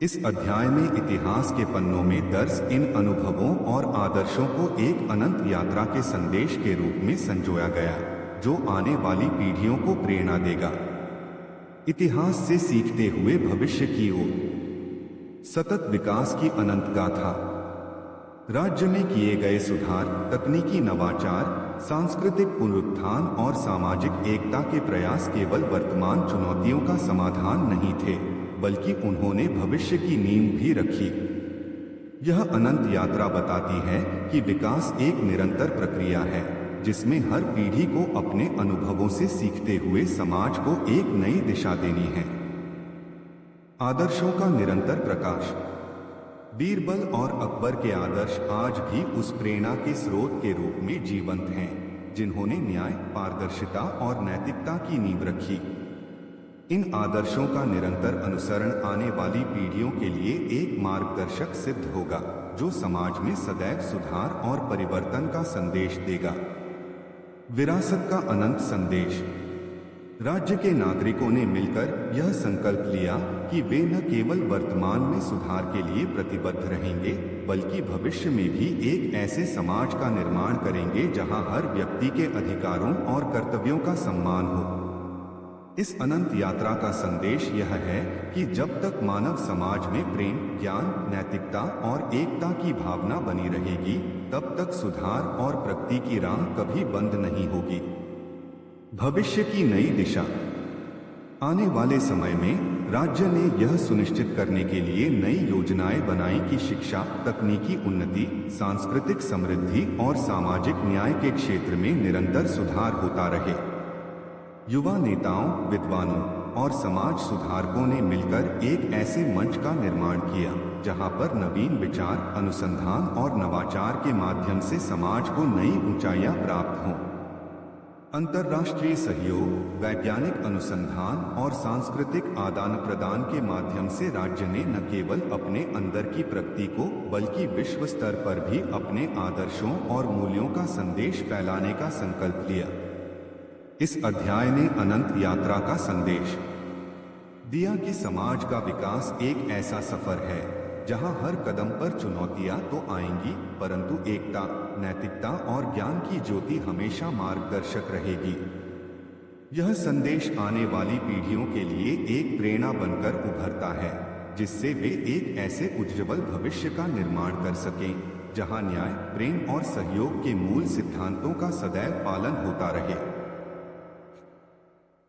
इस अध्याय में इतिहास के पन्नों में दर्ज इन अनुभवों और आदर्शों को एक अनंत यात्रा के संदेश के रूप में संजोया गया, जो आने वाली पीढ़ियों को प्रेरणा देगा। इतिहास से सीखते हुए भविष्य की ओर, सतत विकास की अनंत गाथा। राज्य में किए गए सुधार, तकनीकी नवाचार, सांस्कृतिक पुनरुत्थान और सामाजिक एकता के प्रयास केवल वर्तमान चुनौतियों का समाधान नहीं थे, बल्कि उन्होंने भविष्य की नींव भी रखी। यह अनंत यात्रा बताती है कि विकास एक निरंतर प्रक्रिया है, जिसमें हर पीढ़ी को अपने अनुभवों से सीखते हुए समाज को एक नई दिशा देनी है। आदर्शों का निरंतर प्रकाश। बीरबल और अकबर के आदर्श आज भी उस प्रेरणा के स्रोत के रूप में जीवंत हैं, जिन्होंने न्याय, पारदर्शिता और नैतिकता की नींव रखी। इन आदर्शों का निरंतर अनुसरण आने वाली पीढ़ियों के लिए एक मार्गदर्शक सिद्ध होगा, जो समाज में सदैव सुधार और परिवर्तन का संदेश देगा। विरासत का अनंत संदेश। राज्य के नागरिकों ने मिलकर यह संकल्प लिया कि वे न केवल वर्तमान में सुधार के लिए प्रतिबद्ध रहेंगे, बल्कि भविष्य में भी एक ऐसे समाज का निर्माण करेंगे जहां हर व्यक्ति के अधिकारों और कर्तव्यों का सम्मान हो। इस अनंत यात्रा का संदेश यह है कि जब तक मानव समाज में प्रेम, ज्ञान, नैतिकता और एकता की भावना बनी रहेगी, तब तक सुधार और प्रगति की राह कभी बंद नहीं होगी। भविष्य की नई दिशा। आने वाले समय में राज्य ने यह सुनिश्चित करने के लिए नई योजनाएं बनाई कि शिक्षा, तकनीकी उन्नति, सांस्कृतिक समृद्धि और सामाजिक न्याय के क्षेत्र में निरंतर सुधार होता रहे। युवा नेताओं, विद्वानों और समाज सुधारकों ने मिलकर एक ऐसे मंच का निर्माण किया, जहां पर नवीन विचार, अनुसंधान और नवाचार के माध्यम से समाज को नई ऊंचाइयां प्राप्त हों। अंतर्राष्ट्रीय सहयोग, वैज्ञानिक अनुसंधान और सांस्कृतिक आदान प्रदान के माध्यम से राज्य ने न केवल अपने अंदर की प्रगति को, बल्कि विश्व स्तर पर भी अपने आदर्शों और मूल्यों का संदेश फैलाने का संकल्प लिया। इस अध्याय ने अनंत यात्रा का संदेश दिया कि समाज का विकास एक ऐसा सफर है जहां हर कदम पर चुनौतियां तो आएंगी, परंतु एकता, नैतिकता और ज्ञान की ज्योति हमेशा मार्गदर्शक रहेगी। यह संदेश आने वाली पीढ़ियों के लिए एक प्रेरणा बनकर उभरता है, जिससे वे एक ऐसे उज्ज्वल भविष्य का निर्माण कर सकें जहां न्याय, प्रेम और सहयोग के मूल सिद्धांतों का सदैव पालन होता रहे।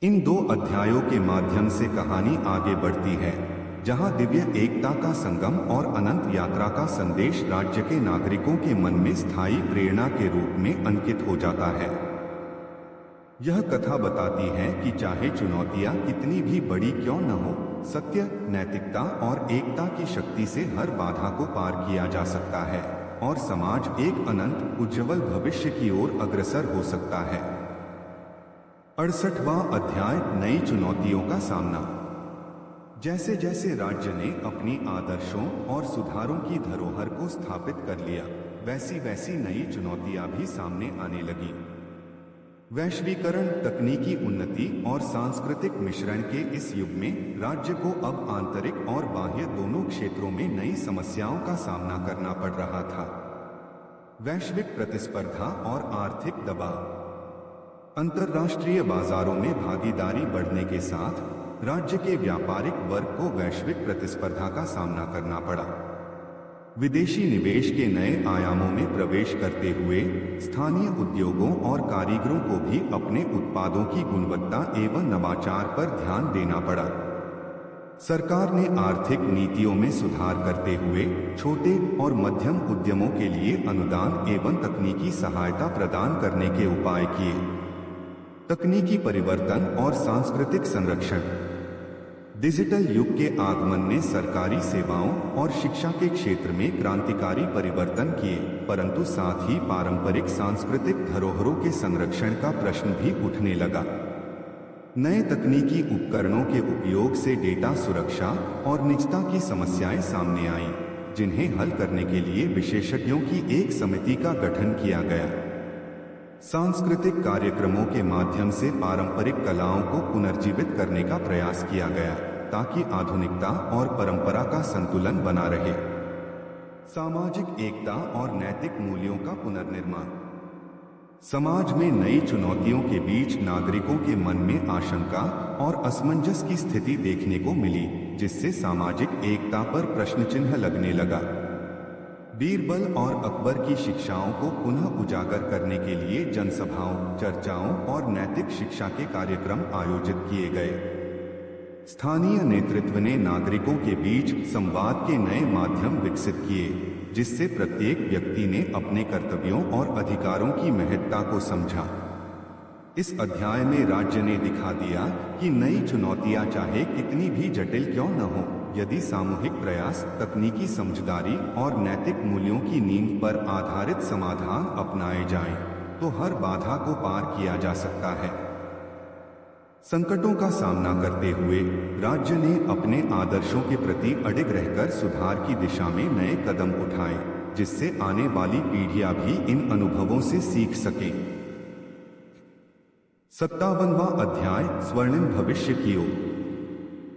इन दो अध्यायों के माध्यम से कहानी आगे बढ़ती है, जहां दिव्य एकता का संगम और अनंत यात्रा का संदेश राज्य के नागरिकों के मन में स्थायी प्रेरणा के रूप में अंकित हो जाता है। यह कथा बताती है कि चाहे चुनौतियां कितनी भी बड़ी क्यों न हो, सत्य, नैतिकता और एकता की शक्ति से हर बाधा को पार किया जा सकता है और समाज एक अनंत, उज्ज्वल भविष्य की ओर अग्रसर हो सकता है। 68वां अध्याय, नई चुनौतियों का सामना। जैसे जैसे राज्य ने अपनी आदर्शों और सुधारों की धरोहर को स्थापित कर लिया, वैसी वैसी नई चुनौतियां भी सामने आने लगी। वैश्वीकरण, तकनीकी उन्नति और सांस्कृतिक मिश्रण के इस युग में राज्य को अब आंतरिक और बाह्य दोनों क्षेत्रों में नई समस्याओं का सामना करना पड़ रहा था। वैश्विक प्रतिस्पर्धा और आर्थिक दबाव। अंतर्राष्ट्रीय बाजारों में भागीदारी बढ़ने के साथ राज्य के व्यापारिक वर्ग को वैश्विक प्रतिस्पर्धा का सामना करना पड़ा। विदेशी निवेश के नए आयामों में प्रवेश करते हुए स्थानीय उद्योगों और कारीगरों को भी अपने उत्पादों की गुणवत्ता एवं नवाचार पर ध्यान देना पड़ा। सरकार ने आर्थिक नीतियों में सुधार करते हुए छोटे और मध्यम उद्यमों के लिए अनुदान एवं तकनीकी सहायता प्रदान करने के उपाय किए। तकनीकी परिवर्तन और सांस्कृतिक संरक्षण। डिजिटल युग के आगमन ने सरकारी सेवाओं और शिक्षा के क्षेत्र में क्रांतिकारी परिवर्तन किए, परंतु साथ ही पारंपरिक सांस्कृतिक धरोहरों के संरक्षण का प्रश्न भी उठने लगा। नए तकनीकी उपकरणों के उपयोग से डेटा सुरक्षा और निजता की समस्याएं सामने आईं, जिन्हें हल करने के लिए विशेषज्ञों की एक समिति का गठन किया गया। सांस्कृतिक कार्यक्रमों के माध्यम से पारंपरिक कलाओं को पुनर्जीवित करने का प्रयास किया गया, ताकि आधुनिकता और परंपरा का संतुलन बना रहे। सामाजिक एकता और नैतिक मूल्यों का पुनर्निर्माण। समाज में नई चुनौतियों के बीच नागरिकों के मन में आशंका और असमंजस की स्थिति देखने को मिली, जिससे सामाजिक एकता पर प्रश्न चिन्ह लगने लगा। बीरबल और अकबर की शिक्षाओं को पुनः उजागर करने के लिए जनसभाओं, चर्चाओं और नैतिक शिक्षा के कार्यक्रम आयोजित किए गए। स्थानीय नेतृत्व ने नागरिकों के बीच संवाद के नए माध्यम विकसित किए, जिससे प्रत्येक व्यक्ति ने अपने कर्तव्यों और अधिकारों की महत्ता को समझा। इस अध्याय में राज्य ने दिखा दिया कि नई चुनौतियां चाहे कितनी भी जटिल क्यों न हो, यदि सामूहिक प्रयास, तकनीकी समझदारी और नैतिक मूल्यों की नींव पर आधारित समाधान अपनाए जाएं, तो हर बाधा को पार किया जा सकता है। संकटों का सामना करते हुए राज्य ने अपने आदर्शों के प्रति अडिग रहकर सुधार की दिशा में नए कदम उठाए, जिससे आने वाली पीढ़ियां भी इन अनुभवों से सीख सकें। 57वां अध्याय, स्वर्णिम भविष्य की ओर।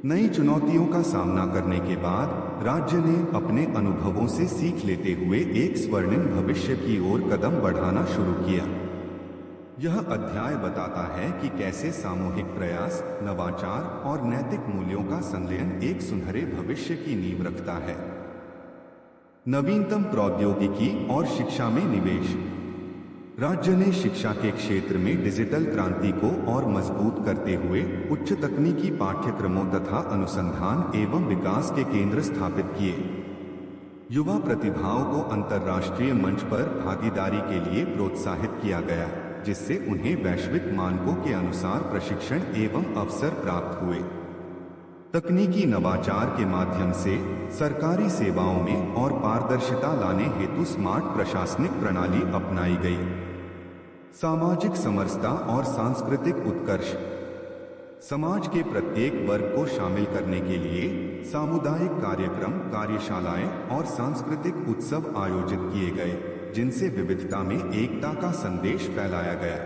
नई चुनौतियों का सामना करने के बाद राज्य ने अपने अनुभवों से सीख लेते हुए एक स्वर्णिम भविष्य की ओर कदम बढ़ाना शुरू किया। यह अध्याय बताता है कि कैसे सामूहिक प्रयास, नवाचार और नैतिक मूल्यों का संलयन एक सुनहरे भविष्य की नींव रखता है। नवीनतम प्रौद्योगिकी और शिक्षा में निवेश। राज्य ने शिक्षा के क्षेत्र में डिजिटल क्रांति को और मजबूत करते हुए उच्च तकनीकी पाठ्यक्रमों तथा अनुसंधान एवं विकास के केंद्र स्थापित किए। युवा प्रतिभाओं को अंतर्राष्ट्रीय मंच पर भागीदारी के लिए प्रोत्साहित किया गया, जिससे उन्हें वैश्विक मानकों के अनुसार प्रशिक्षण एवं अवसर प्राप्त हुए। तकनीकी नवाचार के माध्यम से सरकारी सेवाओं में और पारदर्शिता लाने हेतु स्मार्ट प्रशासनिक प्रणाली अपनाई गई। सामाजिक समरसता और सांस्कृतिक उत्कर्ष। समाज के प्रत्येक वर्ग को शामिल करने के लिए सामुदायिक कार्यक्रम, कार्यशालाएं और सांस्कृतिक उत्सव आयोजित किए गए, जिनसे विविधता में एकता का संदेश फैलाया गया।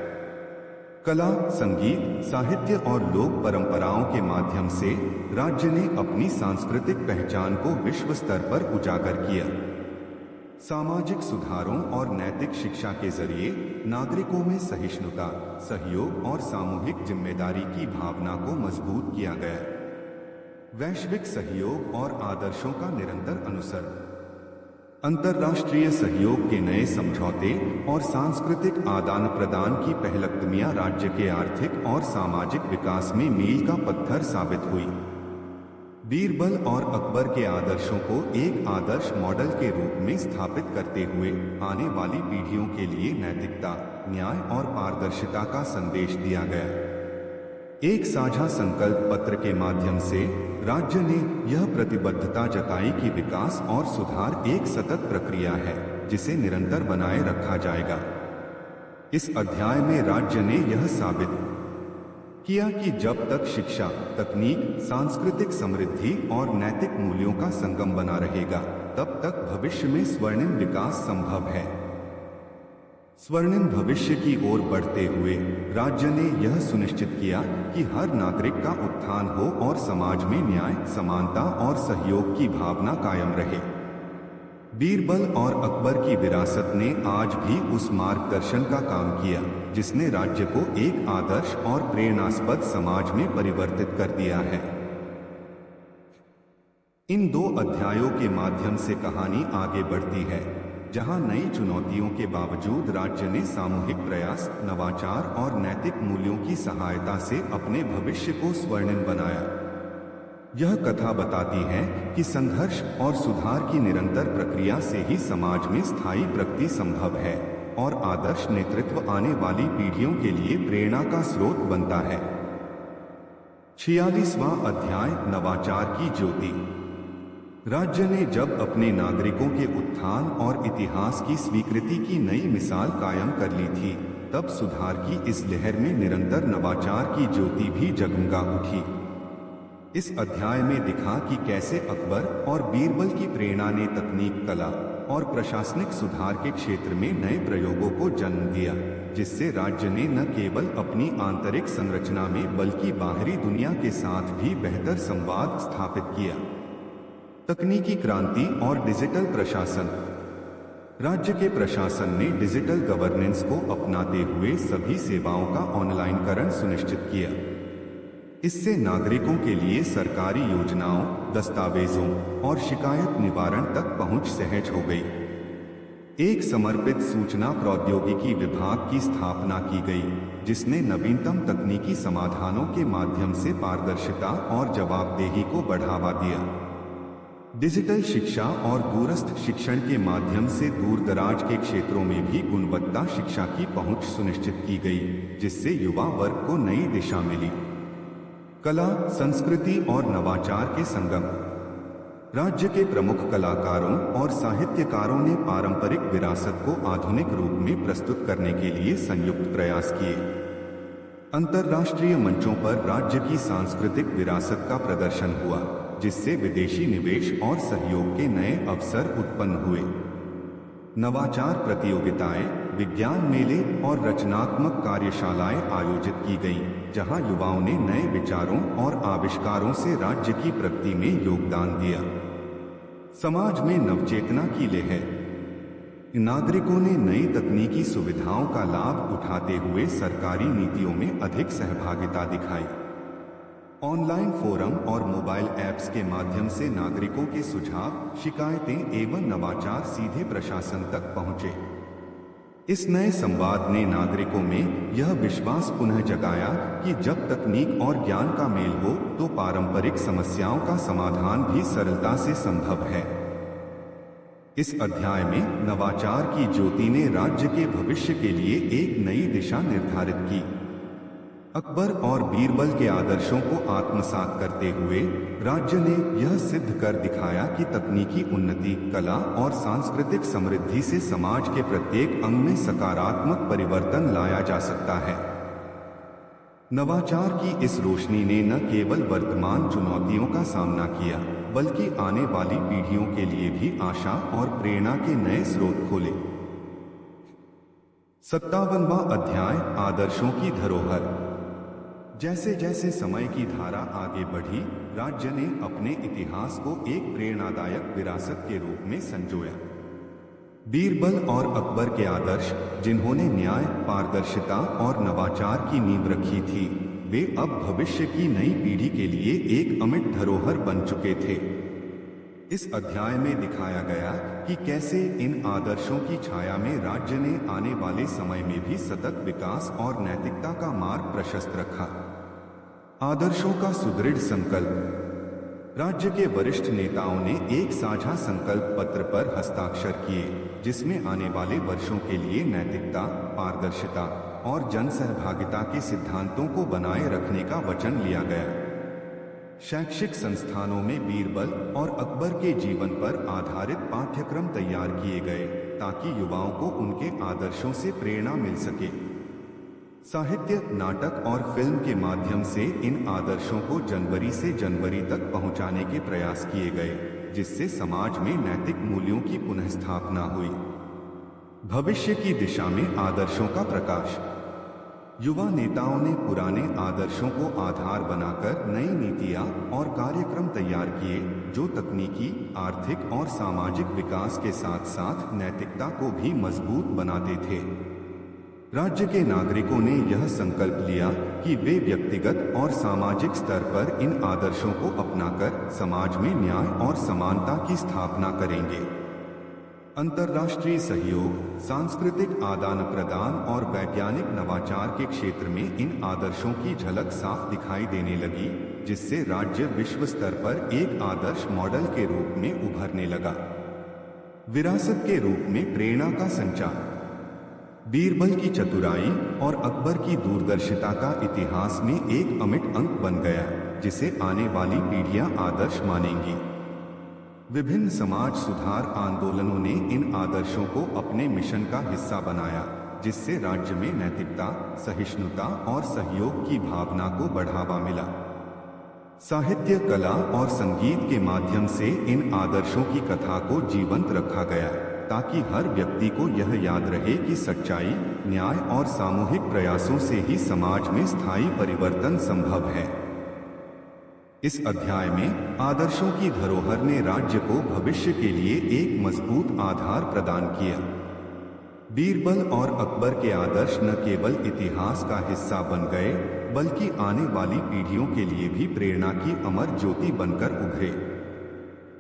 कला, संगीत, साहित्य और लोक परंपराओं के माध्यम से राज्य ने अपनी सांस्कृतिक पहचान को विश्व स्तर पर उजागर किया। सामाजिक सुधारों और नैतिक शिक्षा के जरिए नागरिकों में सहिष्णुता, सहयोग और सामूहिक जिम्मेदारी की भावना को मजबूत किया गया। वैश्विक सहयोग और आदर्शों का निरंतर अनुसरण। अंतर्राष्ट्रीय सहयोग के नए समझौते और सांस्कृतिक आदान प्रदान की पहलकदमियां राज्य के आर्थिक और सामाजिक विकास में मील का पत्थर साबित हुई। बीरबल और अकबर के आदर्शों को एक आदर्श मॉडल के रूप में स्थापित करते हुए आने वाली पीढ़ियों के लिए नैतिकता, न्याय और पारदर्शिता का संदेश दिया गया। एक साझा संकल्प पत्र के माध्यम से राज्य ने यह प्रतिबद्धता जताई कि विकास और सुधार एक सतत प्रक्रिया है, जिसे निरंतर बनाए रखा जाएगा। इस अध्याय में राज्य ने यह साबित किया कि जब तक शिक्षा, तकनीक, सांस्कृतिक समृद्धि और नैतिक मूल्यों का संगम बना रहेगा, तब तक भविष्य में स्वर्णिम विकास संभव है। स्वर्णिम भविष्य की ओर बढ़ते हुए राज्य ने यह सुनिश्चित किया कि हर नागरिक का उत्थान हो और समाज में न्याय, समानता और सहयोग की भावना कायम रहे। बीरबल और अकबर की विरासत ने आज भी उस मार्गदर्शन का काम किया जिसने राज्य को एक आदर्श और प्रेरणास्पद समाज में परिवर्तित कर दिया है। इन 2 अध्यायों के माध्यम से कहानी आगे बढ़ती है, जहां नई चुनौतियों के बावजूद राज्य ने सामूहिक प्रयास, नवाचार और नैतिक मूल्यों की सहायता से अपने भविष्य को स्वर्णिम बनाया। यह कथा बताती है कि संघर्ष और सुधार की निरंतर प्रक्रिया से ही समाज में स्थायी प्रगति संभव है और आदर्श नेतृत्व आने वाली पीढ़ियों के लिए प्रेरणा का स्रोत बनता है। 46वां अध्याय, नवाचार की ज्योति। राज्य ने जब अपने नागरिकों के उत्थान और इतिहास की स्वीकृति की नई मिसाल कायम कर ली थी, तब सुधार की इस लहर में निरंतर नवाचार की ज्योति भी जगमगा उठी। इस अध्याय में दिखा कि कैसे अकबर और बीरबल की प्रेरणा ने तकनीक, कला और प्रशासनिक सुधार के क्षेत्र में नए प्रयोगों को जन्म दिया, जिससे राज्य ने न केवल अपनी आंतरिक संरचना में बल्कि बाहरी दुनिया के साथ भी बेहतर संवाद स्थापित किया। तकनीकी क्रांति और डिजिटल प्रशासन। राज्य के प्रशासन ने डिजिटल गवर्नेंस को अपनाते हुए सभी सेवाओं का ऑनलाइनकरण सुनिश्चित किया। इससे नागरिकों के लिए सरकारी योजनाओं, दस्तावेजों और शिकायत निवारण तक पहुंच सहज हो गई। एक समर्पित सूचना प्रौद्योगिकी विभाग की स्थापना की गई, जिसने नवीनतम तकनीकी समाधानों के माध्यम से पारदर्शिता और जवाबदेही को बढ़ावा दिया। डिजिटल शिक्षा और दूरस्थ शिक्षण के माध्यम से दूरदराज के क्षेत्रों में भी गुणवत्ता शिक्षा की पहुंच सुनिश्चित की गई, जिससे युवा वर्ग को नई दिशा मिली। कला, संस्कृति और नवाचार के संगम। राज्य के प्रमुख कलाकारों और साहित्यकारों ने पारंपरिक विरासत को आधुनिक रूप में प्रस्तुत करने के लिए संयुक्त प्रयास किए। अंतर्राष्ट्रीय मंचों पर राज्य की सांस्कृतिक विरासत का प्रदर्शन हुआ, जिससे विदेशी निवेश और सहयोग के नए अवसर उत्पन्न हुए। नवाचार प्रतियोगिताएं, विज्ञान मेले और रचनात्मक कार्यशालाएं आयोजित की गईं, जहां युवाओं ने नए विचारों और आविष्कारों से राज्य की प्रगति में योगदान दिया। समाज में नवचेतना की लहर। नागरिकों ने नई तकनीकी सुविधाओं का लाभ उठाते हुए सरकारी नीतियों में अधिक सहभागिता दिखाई। ऑनलाइन फोरम और मोबाइल ऐप्स के माध्यम से नागरिकों के सुझाव, शिकायतें एवं नवाचार सीधे प्रशासन तक पहुंचे। इस नए संवाद ने नागरिकों में यह विश्वास पुनः जगाया कि जब तकनीक और ज्ञान का मेल हो तो पारंपरिक समस्याओं का समाधान भी सरलता से संभव है। इस अध्याय में नवाचार की ज्योति ने राज्य के भविष्य के लिए एक नई दिशा निर्धारित की। अकबर और बीरबल के आदर्शों को आत्मसात करते हुए राज्य ने यह सिद्ध कर दिखाया कि तकनीकी उन्नति, कला और सांस्कृतिक समृद्धि से समाज के प्रत्येक अंग में सकारात्मक परिवर्तन लाया जा सकता है। नवाचार की इस रोशनी ने न केवल वर्तमान चुनौतियों का सामना किया, बल्कि आने वाली पीढ़ियों के लिए भी आशा और प्रेरणा के नए स्रोत खोले। 57वां अध्याय, आदर्शों की धरोहर। जैसे जैसे समय की धारा आगे बढ़ी, राज्य ने अपने इतिहास को एक प्रेरणादायक विरासत के रूप में संजोया। बीरबल और अकबर के आदर्श, जिन्होंने न्याय, पारदर्शिता और नवाचार की नींव रखी थी, वे अब भविष्य की नई पीढ़ी के लिए एक अमिट धरोहर बन चुके थे। इस अध्याय में दिखाया गया कि कैसे इन आदर्शों की छाया में राज्य ने आने वाले समय में भी सतत विकास और नैतिकता का मार्ग प्रशस्त रखा। आदर्शों का सुदृढ़ संकल्प। राज्य के वरिष्ठ नेताओं ने एक साझा संकल्प पत्र पर हस्ताक्षर किए, जिसमें आने वाले वर्षों के लिए नैतिकता, पारदर्शिता और जन सहभागिता के सिद्धांतों को बनाए रखने का वचन लिया गया। शैक्षिक संस्थानों में बीरबल और अकबर के जीवन पर आधारित पाठ्यक्रम तैयार किए गए, ताकि युवाओं को उनके आदर्शों से प्रेरणा मिल सके। साहित्य, नाटक और फिल्म के माध्यम से इन आदर्शों को जनवरी से जनवरी तक पहुंचाने के प्रयास किए गए, जिससे समाज में नैतिक मूल्यों की पुनर्स्थापना हुई। भविष्य की दिशा में आदर्शों का प्रकाश। युवा नेताओं ने पुराने आदर्शों को आधार बनाकर नई नीतियां और कार्यक्रम तैयार किए, जो तकनीकी, आर्थिक और सामाजिक विकास के साथ साथ नैतिकता को भी मजबूत बनाते थे। राज्य के नागरिकों ने यह संकल्प लिया कि वे व्यक्तिगत और सामाजिक स्तर पर इन आदर्शों को अपनाकर समाज में न्याय और समानता की स्थापना करेंगे। अंतर्राष्ट्रीय सहयोग, सांस्कृतिक आदान प्रदान और वैज्ञानिक नवाचार के क्षेत्र में इन आदर्शों की झलक साफ दिखाई देने लगी, जिससे राज्य विश्व स्तर पर एक आदर्श मॉडल के रूप में उभरने लगा। विरासत के रूप में प्रेरणा का संचार। बीरबल की चतुराई और अकबर की दूरदर्शिता का इतिहास में एक अमिट अंक बन गया, जिसे आने वाली पीढ़ियां आदर्श मानेंगी। विभिन्न समाज सुधार आंदोलनों ने इन आदर्शों को अपने मिशन का हिस्सा बनाया, जिससे राज्य में नैतिकता, सहिष्णुता और सहयोग की भावना को बढ़ावा मिला। साहित्य, कला और संगीत के माध्यम से इन आदर्शों की कथा को जीवंत रखा गया, ताकि हर व्यक्ति को यह याद रहे कि सच्चाई, न्याय और सामूहिक प्रयासों से ही समाज में स्थायी परिवर्तन संभव है। इस अध्याय में आदर्शों की धरोहर ने राज्य को भविष्य के लिए एक मजबूत आधार प्रदान किया। बीरबल और अकबर के आदर्श न केवल इतिहास का हिस्सा बन गए, बल्कि आने वाली पीढ़ियों के लिए भी प्रेरणा की अमर ज्योति बनकर उभरे।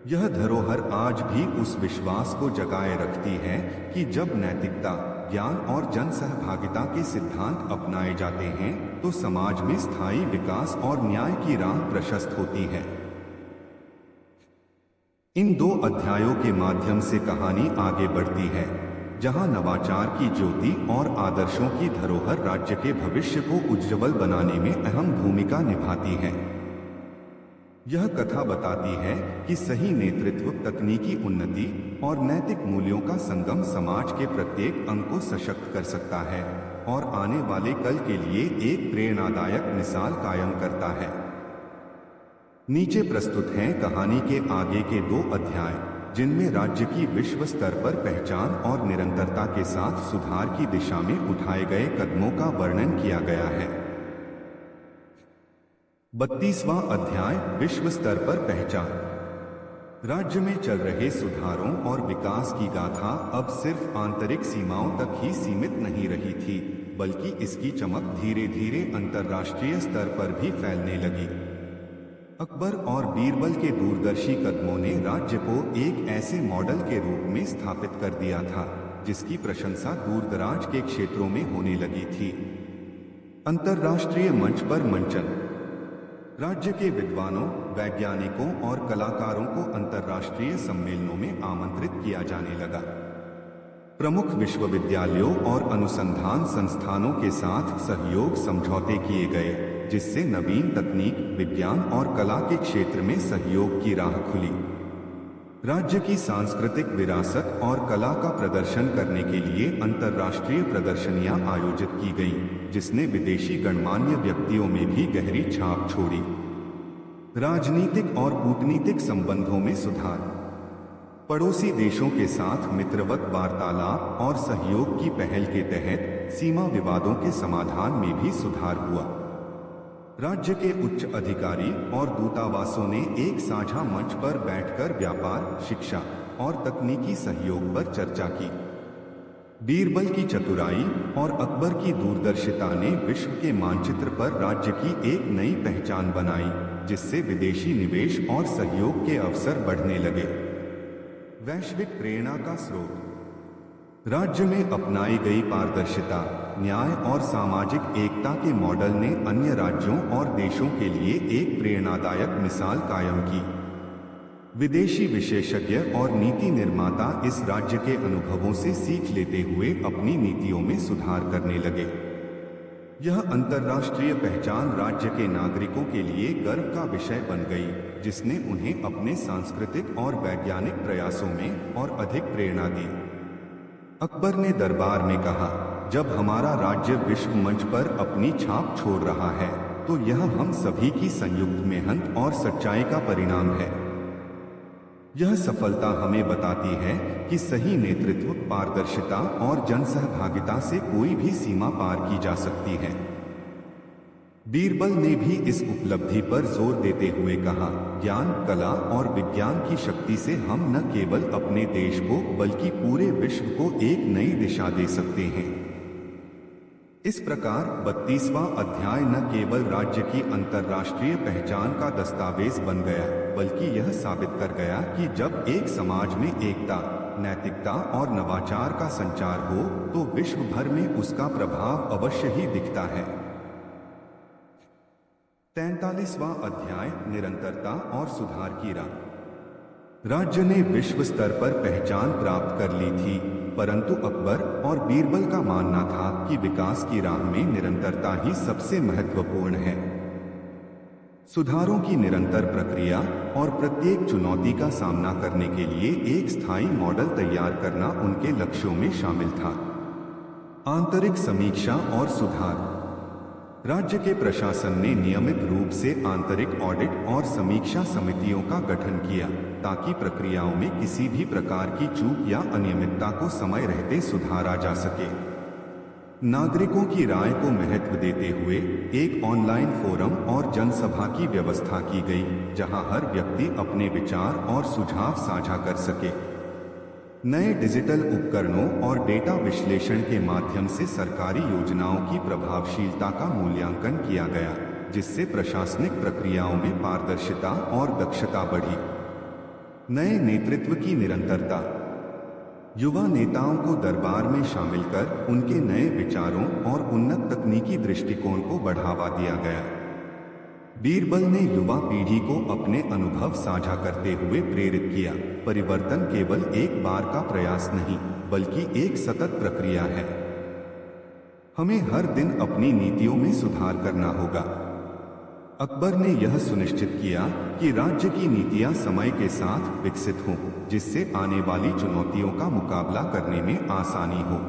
यह धरोहर आज भी उस विश्वास को जगाए रखती है कि जब नैतिकता, ज्ञान और जन सहभागिता के सिद्धांत अपनाए जाते हैं, तो समाज में स्थायी विकास और न्याय की राह प्रशस्त होती है। इन 2 अध्यायों के माध्यम से कहानी आगे बढ़ती है, जहां नवाचार की ज्योति और आदर्शों की धरोहर राज्य के भविष्य को उज्जवल बनाने में अहम भूमिका निभाती है। यह कथा बताती है कि सही नेतृत्व, तकनीकी उन्नति और नैतिक मूल्यों का संगम समाज के प्रत्येक अंग को सशक्त कर सकता है और आने वाले कल के लिए एक प्रेरणादायक मिसाल कायम करता है। नीचे प्रस्तुत हैं कहानी के आगे के 2 अध्याय, जिनमें राज्य की विश्व स्तर पर पहचान और निरंतरता के साथ सुधार की दिशा में उठाए गए कदमों का वर्णन किया गया है। 32वां अध्याय, विश्व स्तर पर पहचान। राज्य में चल रहे सुधारों और विकास की गाथा अब सिर्फ आंतरिक सीमाओं तक ही सीमित नहीं रही थी, बल्कि इसकी चमक धीरे धीरे अंतर्राष्ट्रीय स्तर पर भी फैलने लगी। अकबर और बीरबल के दूरदर्शी कदमों ने राज्य को एक ऐसे मॉडल के रूप में स्थापित कर दिया था, जिसकी प्रशंसा दूरदराज के क्षेत्रों में होने लगी थी। अंतर्राष्ट्रीय मंच पर मंचन। राज्य के विद्वानों, वैज्ञानिकों और कलाकारों को अंतर्राष्ट्रीय सम्मेलनों में आमंत्रित किया जाने लगा। प्रमुख विश्वविद्यालयों और अनुसंधान संस्थानों के साथ सहयोग समझौते किए गए, जिससे नवीन तकनीक, विज्ञान और कला के क्षेत्र में सहयोग की राह खुली। राज्य की सांस्कृतिक विरासत और कला का प्रदर्शन करने के लिए अंतर्राष्ट्रीय प्रदर्शनियां आयोजित की गईं, जिसने विदेशी गणमान्य व्यक्तियों में भी गहरी छाप छोड़ी। राजनीतिक और कूटनीतिक संबंधों में सुधार। पड़ोसी देशों के साथ मित्रवत वार्तालाप और सहयोग की पहल के तहत सीमा विवादों के समाधान में भी सुधार हुआ। राज्य के उच्च अधिकारी और दूतावासों ने एक साझा मंच पर बैठकर व्यापार, शिक्षा और तकनीकी सहयोग पर चर्चा की। बीरबल की चतुराई और अकबर की दूरदर्शिता ने विश्व के मानचित्र पर राज्य की एक नई पहचान बनाई, जिससे विदेशी निवेश और सहयोग के अवसर बढ़ने लगे। वैश्विक प्रेरणा का स्रोत। राज्य में अपनाई गई पारदर्शिता, न्याय और सामाजिक एकता के मॉडल ने अन्य राज्यों और देशों के लिए एक प्रेरणादायक मिसाल कायम की। विदेशी विशेषज्ञ और नीति निर्माता इस राज्य के अनुभवों से सीख लेते हुए अपनी नीतियों में सुधार करने लगे। यह अंतर्राष्ट्रीय पहचान राज्य के नागरिकों के लिए गर्व का विषय बन गई, जिसने उन्हें अपने सांस्कृतिक और वैज्ञानिक प्रयासों में और अधिक प्रेरणा दी। अकबर ने दरबार में कहा, जब हमारा राज्य विश्व मंच पर अपनी छाप छोड़ रहा है, तो यह हम सभी की संयुक्त मेहनत और सच्चाई का परिणाम है। यह सफलता हमें बताती है कि सही नेतृत्व, पारदर्शिता और जनसहभागिता से कोई भी सीमा पार की जा सकती है। बीरबल ने भी इस उपलब्धि पर जोर देते हुए कहा, ज्ञान, कला और विज्ञान की शक्ति से हम न केवल अपने देश को बल्कि पूरे विश्व को एक नई दिशा दे सकते हैं। इस प्रकार 32वां अध्याय न केवल राज्य की अंतर्राष्ट्रीय पहचान का दस्तावेज बन गया, बल्कि यह साबित कर गया कि जब एक समाज में एकता, नैतिकता और नवाचार का संचार हो तो विश्व भर में उसका प्रभाव अवश्य ही दिखता है। 43वां अध्याय निरंतरता और सुधार की राह। राज्य ने विश्व स्तर पर पहचान प्राप्त कर ली थी, परंतु अकबर और बीरबल का मानना था कि विकास की राह में निरंतरता ही सबसे महत्वपूर्ण है। सुधारों की निरंतर प्रक्रिया और प्रत्येक चुनौती का सामना करने के लिए एक स्थायी मॉडल तैयार करना उनके लक्ष्यों में शामिल था। आंतरिक समीक्षा और सुधार। राज्य के प्रशासन ने नियमित रूप से आंतरिक ऑडिट और समीक्षा समितियों का गठन किया ताकि प्रक्रियाओं में किसी भी प्रकार की चूक या अनियमितता को समय रहते सुधारा जा सके। नागरिकों की राय को महत्व देते हुए एक ऑनलाइन फोरम और जनसभा की व्यवस्था की गई, जहां हर व्यक्ति अपने विचार और सुझाव साझा कर सके। नए डिजिटल उपकरणों और डेटा विश्लेषण के माध्यम से सरकारी योजनाओं की प्रभावशीलता का मूल्यांकन किया गया, जिससे प्रशासनिक प्रक्रियाओं में पारदर्शिता और दक्षता बढ़ी। नए नेतृत्व की निरंतरता। युवा नेताओं को दरबार में शामिल कर उनके नए विचारों और उन्नत तकनीकी दृष्टिकोण को बढ़ावा दिया गया। बीरबल ने युवा पीढ़ी को अपने अनुभव साझा करते हुए प्रेरित किया। परिवर्तन केवल एक बार का प्रयास नहीं, बल्कि एक सतत प्रक्रिया है। हमें हर दिन अपनी नीतियों में सुधार करना होगा। अकबर ने यह सुनिश्चित किया कि राज्य की नीतियां समय के साथ विकसित हों, जिससे आने वाली चुनौतियों का मुकाबला करने में आसानी हो।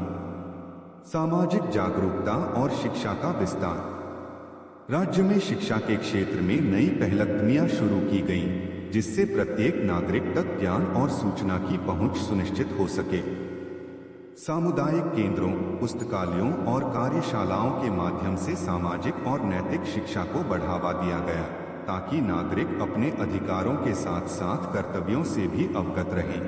सामाजिक जागरूकता और शिक्षा का विस्तार। राज्य में शिक्षा के क्षेत्र में नई पहलकदमियां शुरू की गईं, जिससे प्रत्येक नागरिक तक ज्ञान और सूचना की पहुंच सुनिश्चित हो सके। सामुदायिक केंद्रों, पुस्तकालयों और कार्यशालाओं के माध्यम से सामाजिक और नैतिक शिक्षा को बढ़ावा दिया गया, ताकि नागरिक अपने अधिकारों के साथ साथ कर्तव्यों से भी अवगत रहें।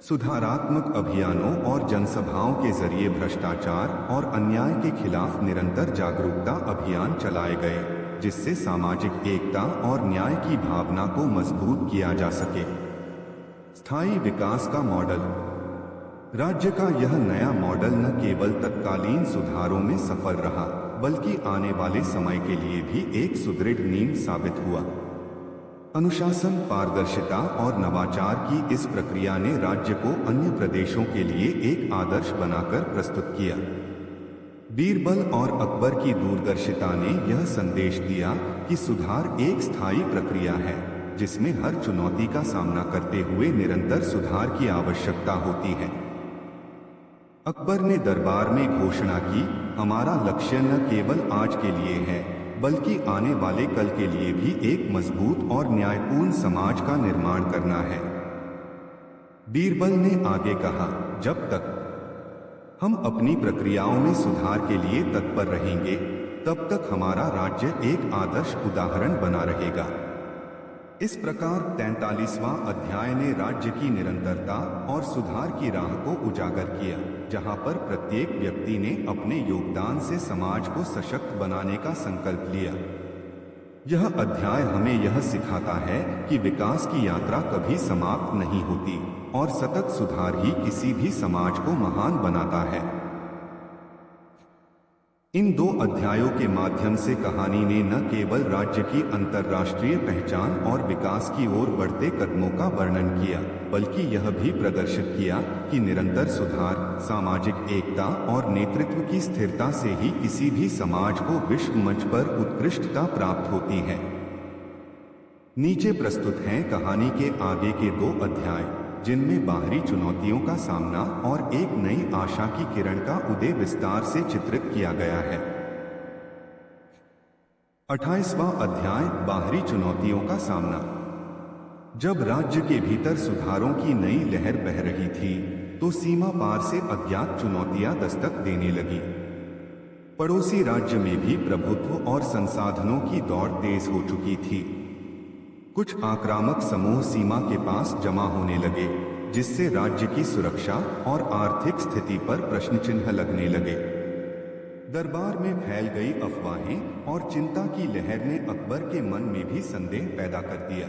सुधारात्मक अभियानों और जनसभाओं के जरिए भ्रष्टाचार और अन्याय के खिलाफ निरंतर जागरूकता अभियान चलाए गए, जिससे सामाजिक एकता और न्याय की भावना को मजबूत किया जा सके। स्थायी विकास का मॉडल। राज्य का यह नया मॉडल न केवल तत्कालीन सुधारों में सफल रहा, बल्कि आने वाले समय के लिए भी एक सुदृढ़ नींव साबित हुआ। अनुशासन, पारदर्शिता और नवाचार की इस प्रक्रिया ने राज्य को अन्य प्रदेशों के लिए एक आदर्श बनाकर प्रस्तुत किया। बीरबल और अकबर की दूरदर्शिता ने यह संदेश दिया कि सुधार एक स्थायी प्रक्रिया है, जिसमें हर चुनौती का सामना करते हुए निरंतर सुधार की आवश्यकता होती है। अकबर ने दरबार में घोषणा की, हमारा लक्ष्य न केवल आज के लिए है, बल्कि आने वाले कल के लिए भी एक मजबूत और न्यायपूर्ण समाज का निर्माण करना है। बीरबल ने आगे कहा, जब तक हम अपनी प्रक्रियाओं में सुधार के लिए तत्पर रहेंगे, तब तक हमारा राज्य एक आदर्श उदाहरण बना रहेगा। इस प्रकार 43वां अध्याय ने राज्य की निरंतरता और सुधार की राह को उजागर किया, जहां पर प्रत्येक व्यक्ति ने अपने योगदान से समाज को सशक्त बनाने का संकल्प लिया। यह अध्याय हमें यह सिखाता है कि विकास की यात्रा कभी समाप्त नहीं होती और सतत सुधार ही किसी भी समाज को महान बनाता है। इन दो अध्यायों के माध्यम से कहानी ने न केवल राज्य की अंतर्राष्ट्रीय पहचान और विकास की ओर बढ़ते कदमों का वर्णन किया, बल्कि यह भी प्रदर्शित किया कि निरंतर सुधार, सामाजिक एकता और नेतृत्व की स्थिरता से ही किसी भी समाज को विश्व मंच पर उत्कृष्टता प्राप्त होती है। नीचे प्रस्तुत हैं कहानी के आगे के दो अध्याय, जिनमें बाहरी चुनौतियों का सामना और एक नई आशा की किरण का उदय विस्तार से चित्रित किया गया है। 28वां अध्याय, बाहरी चुनौतियों का सामना। जब राज्य के भीतर सुधारों की नई लहर बह रही थी, तो सीमा पार से अज्ञात चुनौतियां दस्तक देने लगी। पड़ोसी राज्य में भी प्रभुत्व और संसाधनों की दौड़ तेज हो चुकी थी। कुछ आक्रामक समूह सीमा के पास जमा होने लगे, जिससे राज्य की सुरक्षा और आर्थिक स्थिति पर प्रश्न चिन्ह लगने लगे। दरबार में फैल गई अफवाहें और चिंता की लहर ने अकबर के मन में भी संदेह पैदा कर दिया।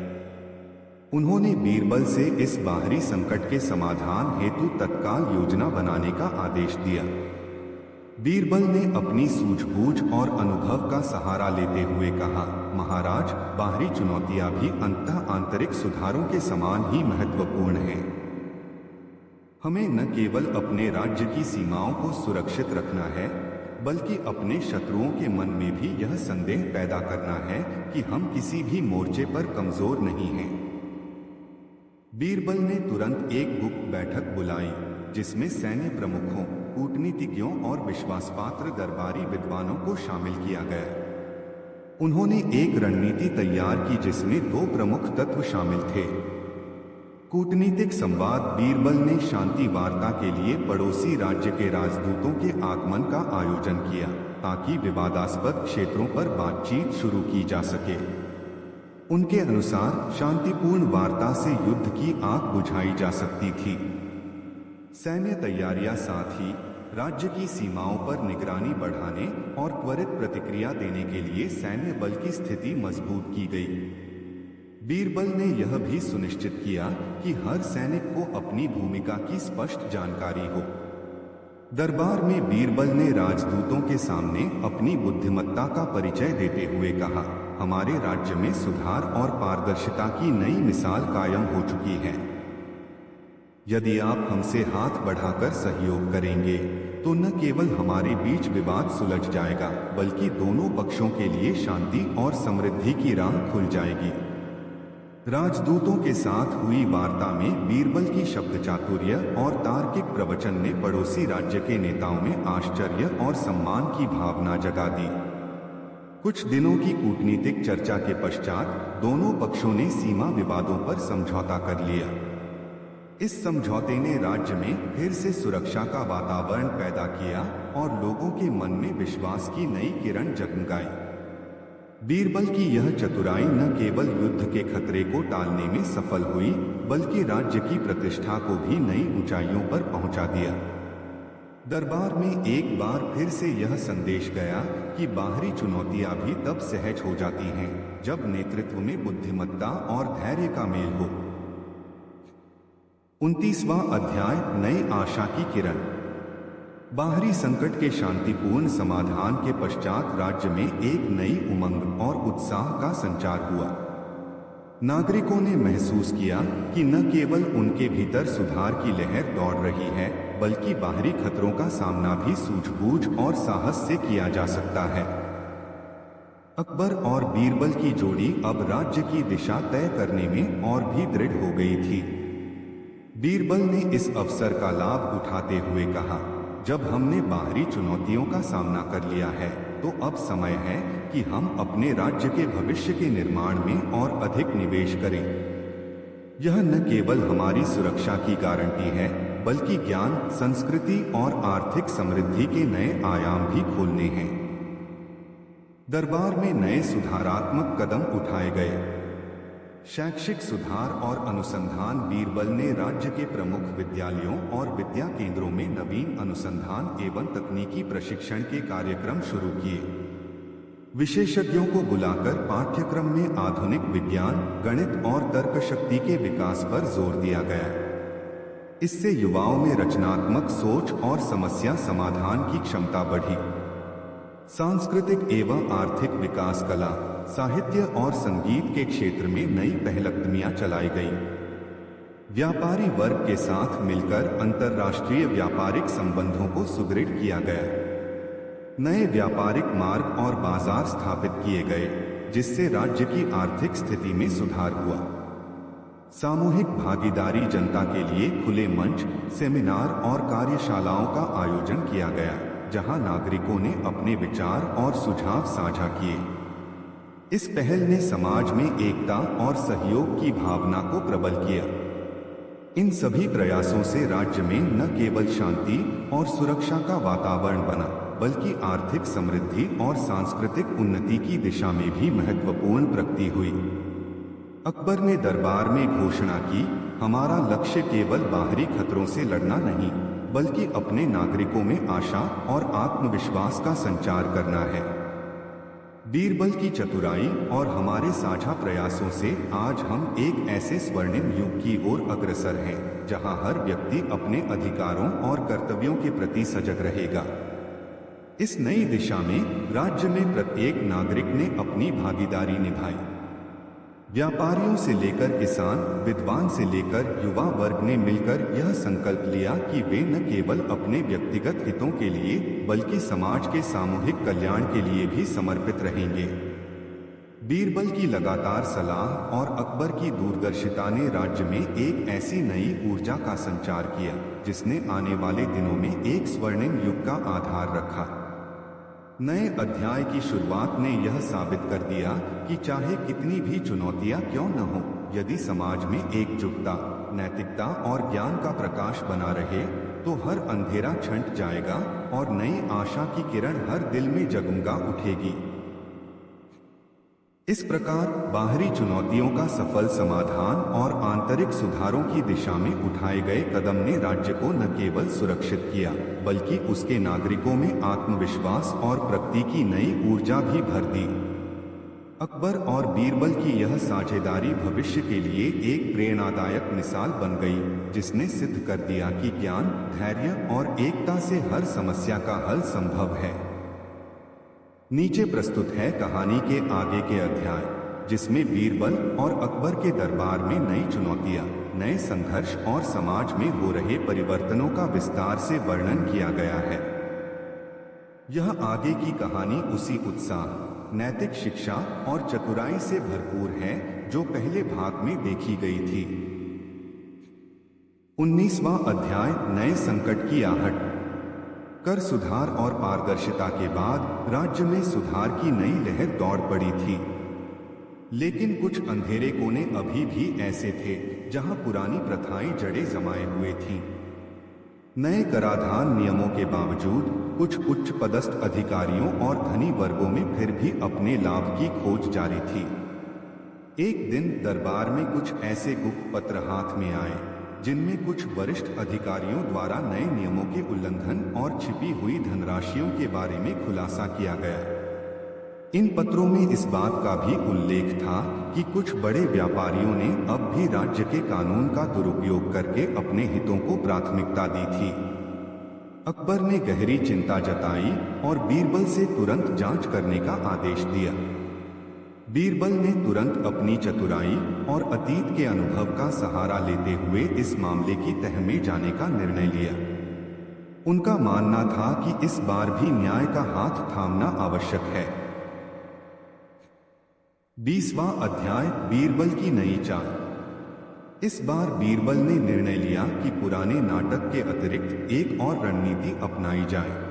उन्होंने बीरबल से इस बाहरी संकट के समाधान हेतु तत्काल योजना बनाने का आदेश दिया। बीरबल ने अपनी सूझबूझ और अनुभव का सहारा लेते हुए कहा, महाराज, बाहरी चुनौतियां भी अंततः आंतरिक सुधारों के समान ही महत्वपूर्ण हैं। हमें न केवल अपने राज्य की सीमाओं को सुरक्षित रखना है, बल्कि अपने शत्रुओं के मन में भी यह संदेह पैदा करना है कि हम किसी भी मोर्चे पर कमजोर नहीं हैं। बीरबल ने तुरंत एक गुप्त बैठक बुलाई, जिसमें सैन्य प्रमुखों, कूटनीतिज्ञों और विश्वासपात्र दरबारी विद्वानों को शामिल किया गया। उन्होंने एक रणनीति तैयार की जिसमें 2 प्रमुख तत्व शामिल थे। कूटनीतिक संवाद, बीरबल ने शांति वार्ता के लिए पड़ोसी राज्य के राजदूतों के आगमन का आयोजन किया ताकि विवादास्पद क्षेत्रों पर बातचीत शुरू की जा सके। उनके अनुसार शांतिपूर्ण वार्ता से युद्ध की आग बुझाई जा सकती थी। सैन्य तैयारियां, साथ ही राज्य की सीमाओं पर निगरानी बढ़ाने और त्वरित प्रतिक्रिया देने के लिए सैन्य बल की स्थिति मजबूत की गई। बीरबल ने यह भी सुनिश्चित किया कि हर सैनिक को अपनी भूमिका की स्पष्ट जानकारी हो। दरबार में बीरबल ने राजदूतों के सामने अपनी बुद्धिमत्ता का परिचय देते हुए कहा, हमारे राज्य में सुधार और पारदर्शिता की नई मिसाल कायम हो चुकी है। यदि आप हमसे हाथ बढ़ाकर सहयोग करेंगे तो न केवल हमारे बीच विवाद सुलझ जाएगा, बल्कि दोनों पक्षों के लिए शांति और समृद्धि की राह खुल जाएगी। राजदूतों के साथ हुई वार्ता में बीरबल की शब्द चातुर्य और तार्किक प्रवचन ने पड़ोसी राज्य के नेताओं में आश्चर्य और सम्मान की भावना जगा दी। कुछ दिनों की कूटनीतिक चर्चा के पश्चात दोनों पक्षों ने सीमा विवादों पर समझौता कर लिया। इस समझौते ने राज्य में फिर से सुरक्षा का वातावरण पैदा किया और लोगों के मन में विश्वास की नई किरण जगमगाई। बीरबल की यह चतुराई न केवल युद्ध के खतरे को टालने में सफल हुई, बल्कि राज्य की प्रतिष्ठा को भी नई ऊंचाइयों पर पहुंचा दिया। दरबार में एक बार फिर से यह संदेश गया कि बाहरी चुनौतियां भी तब सहज हो जाती हैं जब नेतृत्व में बुद्धिमत्ता और धैर्य का मेल हो। 29वां अध्याय, नई आशा की किरण। बाहरी संकट के शांतिपूर्ण समाधान के पश्चात राज्य में एक नई उमंग और उत्साह का संचार हुआ। नागरिकों ने महसूस किया कि न केवल उनके भीतर सुधार की लहर दौड़ रही है, बल्कि बाहरी खतरों का सामना भी सूझबूझ और साहस से किया जा सकता है। अकबर और बीरबल की जोड़ी अब राज्य की दिशा तय करने में और भी दृढ़ हो गई थी। बीरबल ने इस अवसर का लाभ उठाते हुए कहा, जब हमने बाहरी चुनौतियों का सामना कर लिया है, तो अब समय है कि हम अपने राज्य के भविष्य के निर्माण में और अधिक निवेश करें। यह न केवल हमारी सुरक्षा की गारंटी है, बल्कि ज्ञान, संस्कृति और आर्थिक समृद्धि के नए आयाम भी खोलने हैं। दरबार में नए सुधारात्मक कदम उठाए गए। शैक्षिक सुधार और अनुसंधान, बीरबल ने राज्य के प्रमुख विद्यालयों और विद्या केंद्रों में नवीन अनुसंधान एवं तकनीकी प्रशिक्षण के कार्यक्रम शुरू किए। विशेषज्ञों को बुलाकर पाठ्यक्रम में आधुनिक विज्ञान, गणित और तर्क शक्ति के विकास पर जोर दिया गया। इससे युवाओं में रचनात्मक सोच और समस्या समाधान की क्षमता बढ़ी। सांस्कृतिक एवं आर्थिक विकास, कला, साहित्य और संगीत के क्षेत्र में नई पहलकदमियां चलाई गईं। व्यापारी वर्ग के साथ मिलकर अंतर्राष्ट्रीय व्यापारिक संबंधों को सुदृढ़ किया गया। नए व्यापारिक मार्ग और बाजार स्थापित किए गए, जिससे राज्य की आर्थिक स्थिति में सुधार हुआ। सामूहिक भागीदारी, जनता के लिए खुले मंच, सेमिनार और कार्यशालाओं का आयोजन किया गया, जहां नागरिकों ने अपने विचार और सुझाव साझा किए। इस पहल ने समाज में एकता और सहयोग की भावना को प्रबल किया। इन सभी प्रयासों से राज्य में न केवल शांति और सुरक्षा का वातावरण बना, बल्कि आर्थिक समृद्धि और सांस्कृतिक उन्नति की दिशा में भी महत्वपूर्ण प्रगति हुई। अकबर ने दरबार में घोषणा की, हमारा लक्ष्य केवल बाहरी खतरों से लड़ना नहीं, बल्कि अपने नागरिकों में आशा और आत्मविश्वास का संचार करना है। बीरबल की चतुराई और हमारे साझा प्रयासों से आज हम एक ऐसे स्वर्णिम युग की ओर अग्रसर हैं, जहां हर व्यक्ति अपने अधिकारों और कर्तव्यों के प्रति सजग रहेगा। इस नई दिशा में राज्य में प्रत्येक नागरिक ने अपनी भागीदारी निभाई। व्यापारियों से लेकर किसान, विद्वान से लेकर युवा वर्ग ने मिलकर यह संकल्प लिया कि वे न केवल अपने व्यक्तिगत हितों के लिए बल्कि समाज के सामूहिक कल्याण के लिए भी समर्पित रहेंगे। बीरबल की लगातार सलाह और अकबर की दूरदर्शिता ने राज्य में एक ऐसी नई ऊर्जा का संचार किया जिसने आने वाले दिनों में एक स्वर्णिम युग का आधार रखा। नए अध्याय की शुरुआत ने यह साबित कर दिया कि चाहे कितनी भी चुनौतियां क्यों न हो, यदि समाज में एकजुटता, नैतिकता और ज्ञान का प्रकाश बना रहे तो हर अंधेरा छंट जाएगा और नई आशा की किरण हर दिल में जगमगा उठेगी। इस प्रकार बाहरी चुनौतियों का सफल समाधान और आंतरिक सुधारों की दिशा में उठाए गए कदम ने राज्य को न केवल सुरक्षित किया बल्कि उसके नागरिकों में आत्मविश्वास और प्रगति की नई ऊर्जा भी भर दी। अकबर और बीरबल की यह साझेदारी भविष्य के लिए एक प्रेरणादायक मिसाल बन गई, जिसने सिद्ध कर दिया कि ज्ञान, धैर्य और एकता से हर समस्या का हल संभव है। नीचे प्रस्तुत है कहानी के आगे के अध्याय, जिसमें बीरबल और अकबर के दरबार में नई चुनौतियां, नए संघर्ष और समाज में हो रहे परिवर्तनों का विस्तार से वर्णन किया गया है। यह आगे की कहानी उसी उत्साह, नैतिक शिक्षा और चतुराई से भरपूर है जो पहले भाग में देखी गई थी। 19वां अध्याय, नए संकट की आहट। कर सुधार और पारदर्शिता के बाद राज्य में सुधार की नई लहर दौड़ पड़ी थी, लेकिन कुछ अंधेरे कोने अभी भी ऐसे थे जहां पुरानी प्रथाएं जड़ें जमाए हुए थीं। नए कराधान नियमों के बावजूद कुछ उच्च पदस्थ अधिकारियों और धनी वर्गों में फिर भी अपने लाभ की खोज जारी थी। एक दिन दरबार में कुछ ऐसे गुप्त पत्र हाथ में आए जिनमें कुछ वरिष्ठ अधिकारियों द्वारा नए नियमों के उल्लंघन और छिपी हुई धनराशियों के बारे में खुलासा किया गया। इन पत्रों में इस बात का भी उल्लेख था कि कुछ बड़े व्यापारियों ने अब भी राज्य के कानून का दुरुपयोग करके अपने हितों को प्राथमिकता दी थी। अकबर ने गहरी चिंता जताई और बीरबल से तुरंत जांच करने का आदेश दिया। बीरबल ने तुरंत अपनी चतुराई और अतीत के अनुभव का सहारा लेते हुए इस मामले की तह में जाने का निर्णय लिया। उनका मानना था कि इस बार भी न्याय का हाथ थामना आवश्यक है। 20वां अध्याय, बीरबल की नई चाल। इस बार बीरबल ने निर्णय लिया कि पुराने नाटक के अतिरिक्त एक और रणनीति अपनाई जाए।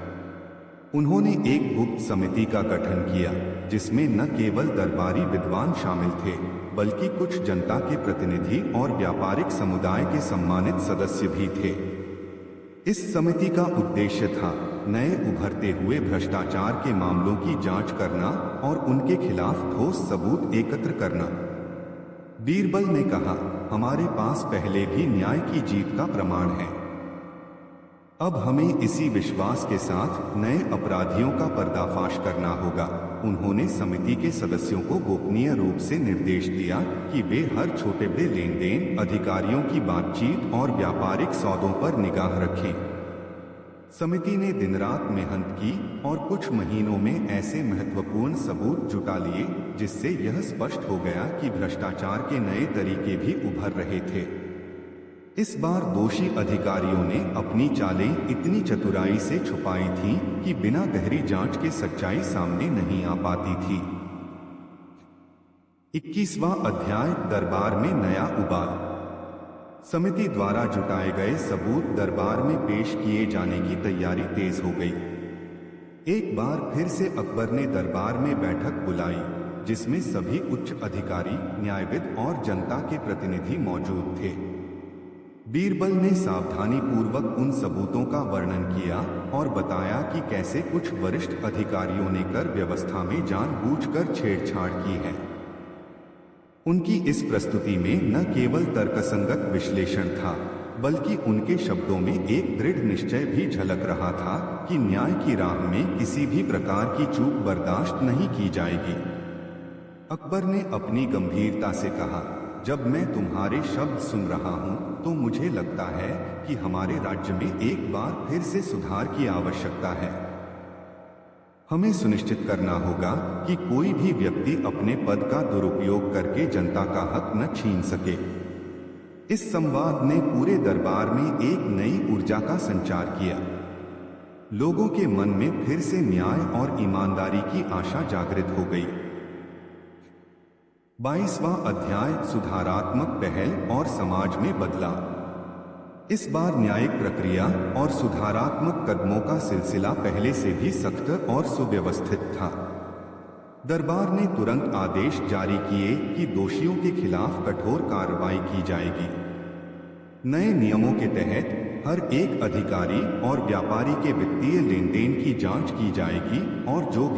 उन्होंने एक गुप्त समिति का गठन किया जिसमें न केवल दरबारी विद्वान शामिल थे बल्कि कुछ जनता के प्रतिनिधि और व्यापारिक समुदाय के सम्मानित सदस्य भी थे। इस समिति का उद्देश्य था नए उभरते हुए भ्रष्टाचार के मामलों की जांच करना और उनके खिलाफ ठोस सबूत एकत्र करना। बीरबल ने कहा, हमारे पास पहले भी न्याय की जीत का प्रमाण है। अब हमें इसी विश्वास के साथ नए अपराधियों का पर्दाफाश करना होगा। उन्होंने समिति के सदस्यों को गोपनीय रूप से निर्देश दिया कि वे हर छोटे बड़े लेन देन, अधिकारियों की बातचीत और व्यापारिक सौदों पर निगाह रखें। समिति ने दिन रात मेहनत की और कुछ महीनों में ऐसे महत्वपूर्ण सबूत जुटा लिए जिससे यह स्पष्ट हो गया कि भ्रष्टाचार के नए तरीके भी उभर रहे थे। इस बार दोषी अधिकारियों ने अपनी चालें इतनी चतुराई से छुपाई थीं कि बिना गहरी जांच के सच्चाई सामने नहीं आ पाती थी। 21वां अध्याय, दरबार में नया उबाल। समिति द्वारा जुटाए गए सबूत दरबार में पेश किए जाने की तैयारी तेज हो गई। एक बार फिर से अकबर ने दरबार में बैठक बुलाई जिसमें सभी उच्च अधिकारी, न्यायविद और जनता के प्रतिनिधि मौजूद थे। बीरबल ने सावधानी पूर्वक उन सबूतों का वर्णन किया और बताया कि कैसे कुछ वरिष्ठ अधिकारियों ने कर व्यवस्था में जानबूझकर छेड़छाड़ की है। उनकी इस प्रस्तुति में न केवल तर्कसंगत विश्लेषण था बल्कि उनके शब्दों में एक दृढ़ निश्चय भी झलक रहा था कि न्याय की राह में किसी भी प्रकार की चूक बर्दाश्त नहीं की जाएगी। अकबर ने अपनी गंभीरता से कहा, जब मैं तुम्हारे शब्द सुन रहा हूं तो मुझे लगता है कि हमारे राज्य में एक बार फिर से सुधार की आवश्यकता है। हमें सुनिश्चित करना होगा कि कोई भी व्यक्ति अपने पद का दुरुपयोग करके जनता का हक न छीन सके। इस संवाद ने पूरे दरबार में एक नई ऊर्जा का संचार किया। लोगों के मन में फिर से न्याय और ईमानदारी की आशा जागृत हो गई। 22वां अध्याय, सुधारात्मक पहल और समाज में बदलाव। इस बार न्यायिक प्रक्रिया और सुधारात्मक कदमों का सिलसिला पहले से भी सख्त और सुव्यवस्थित था। दरबार ने तुरंत आदेश जारी किए कि दोषियों के खिलाफ कठोर कार्रवाई की जाएगी। नए नियमों के तहत हर एक अधिकारी और व्यापारी के वित्तीय लेनदेन की जांच की जाएगी और जो भी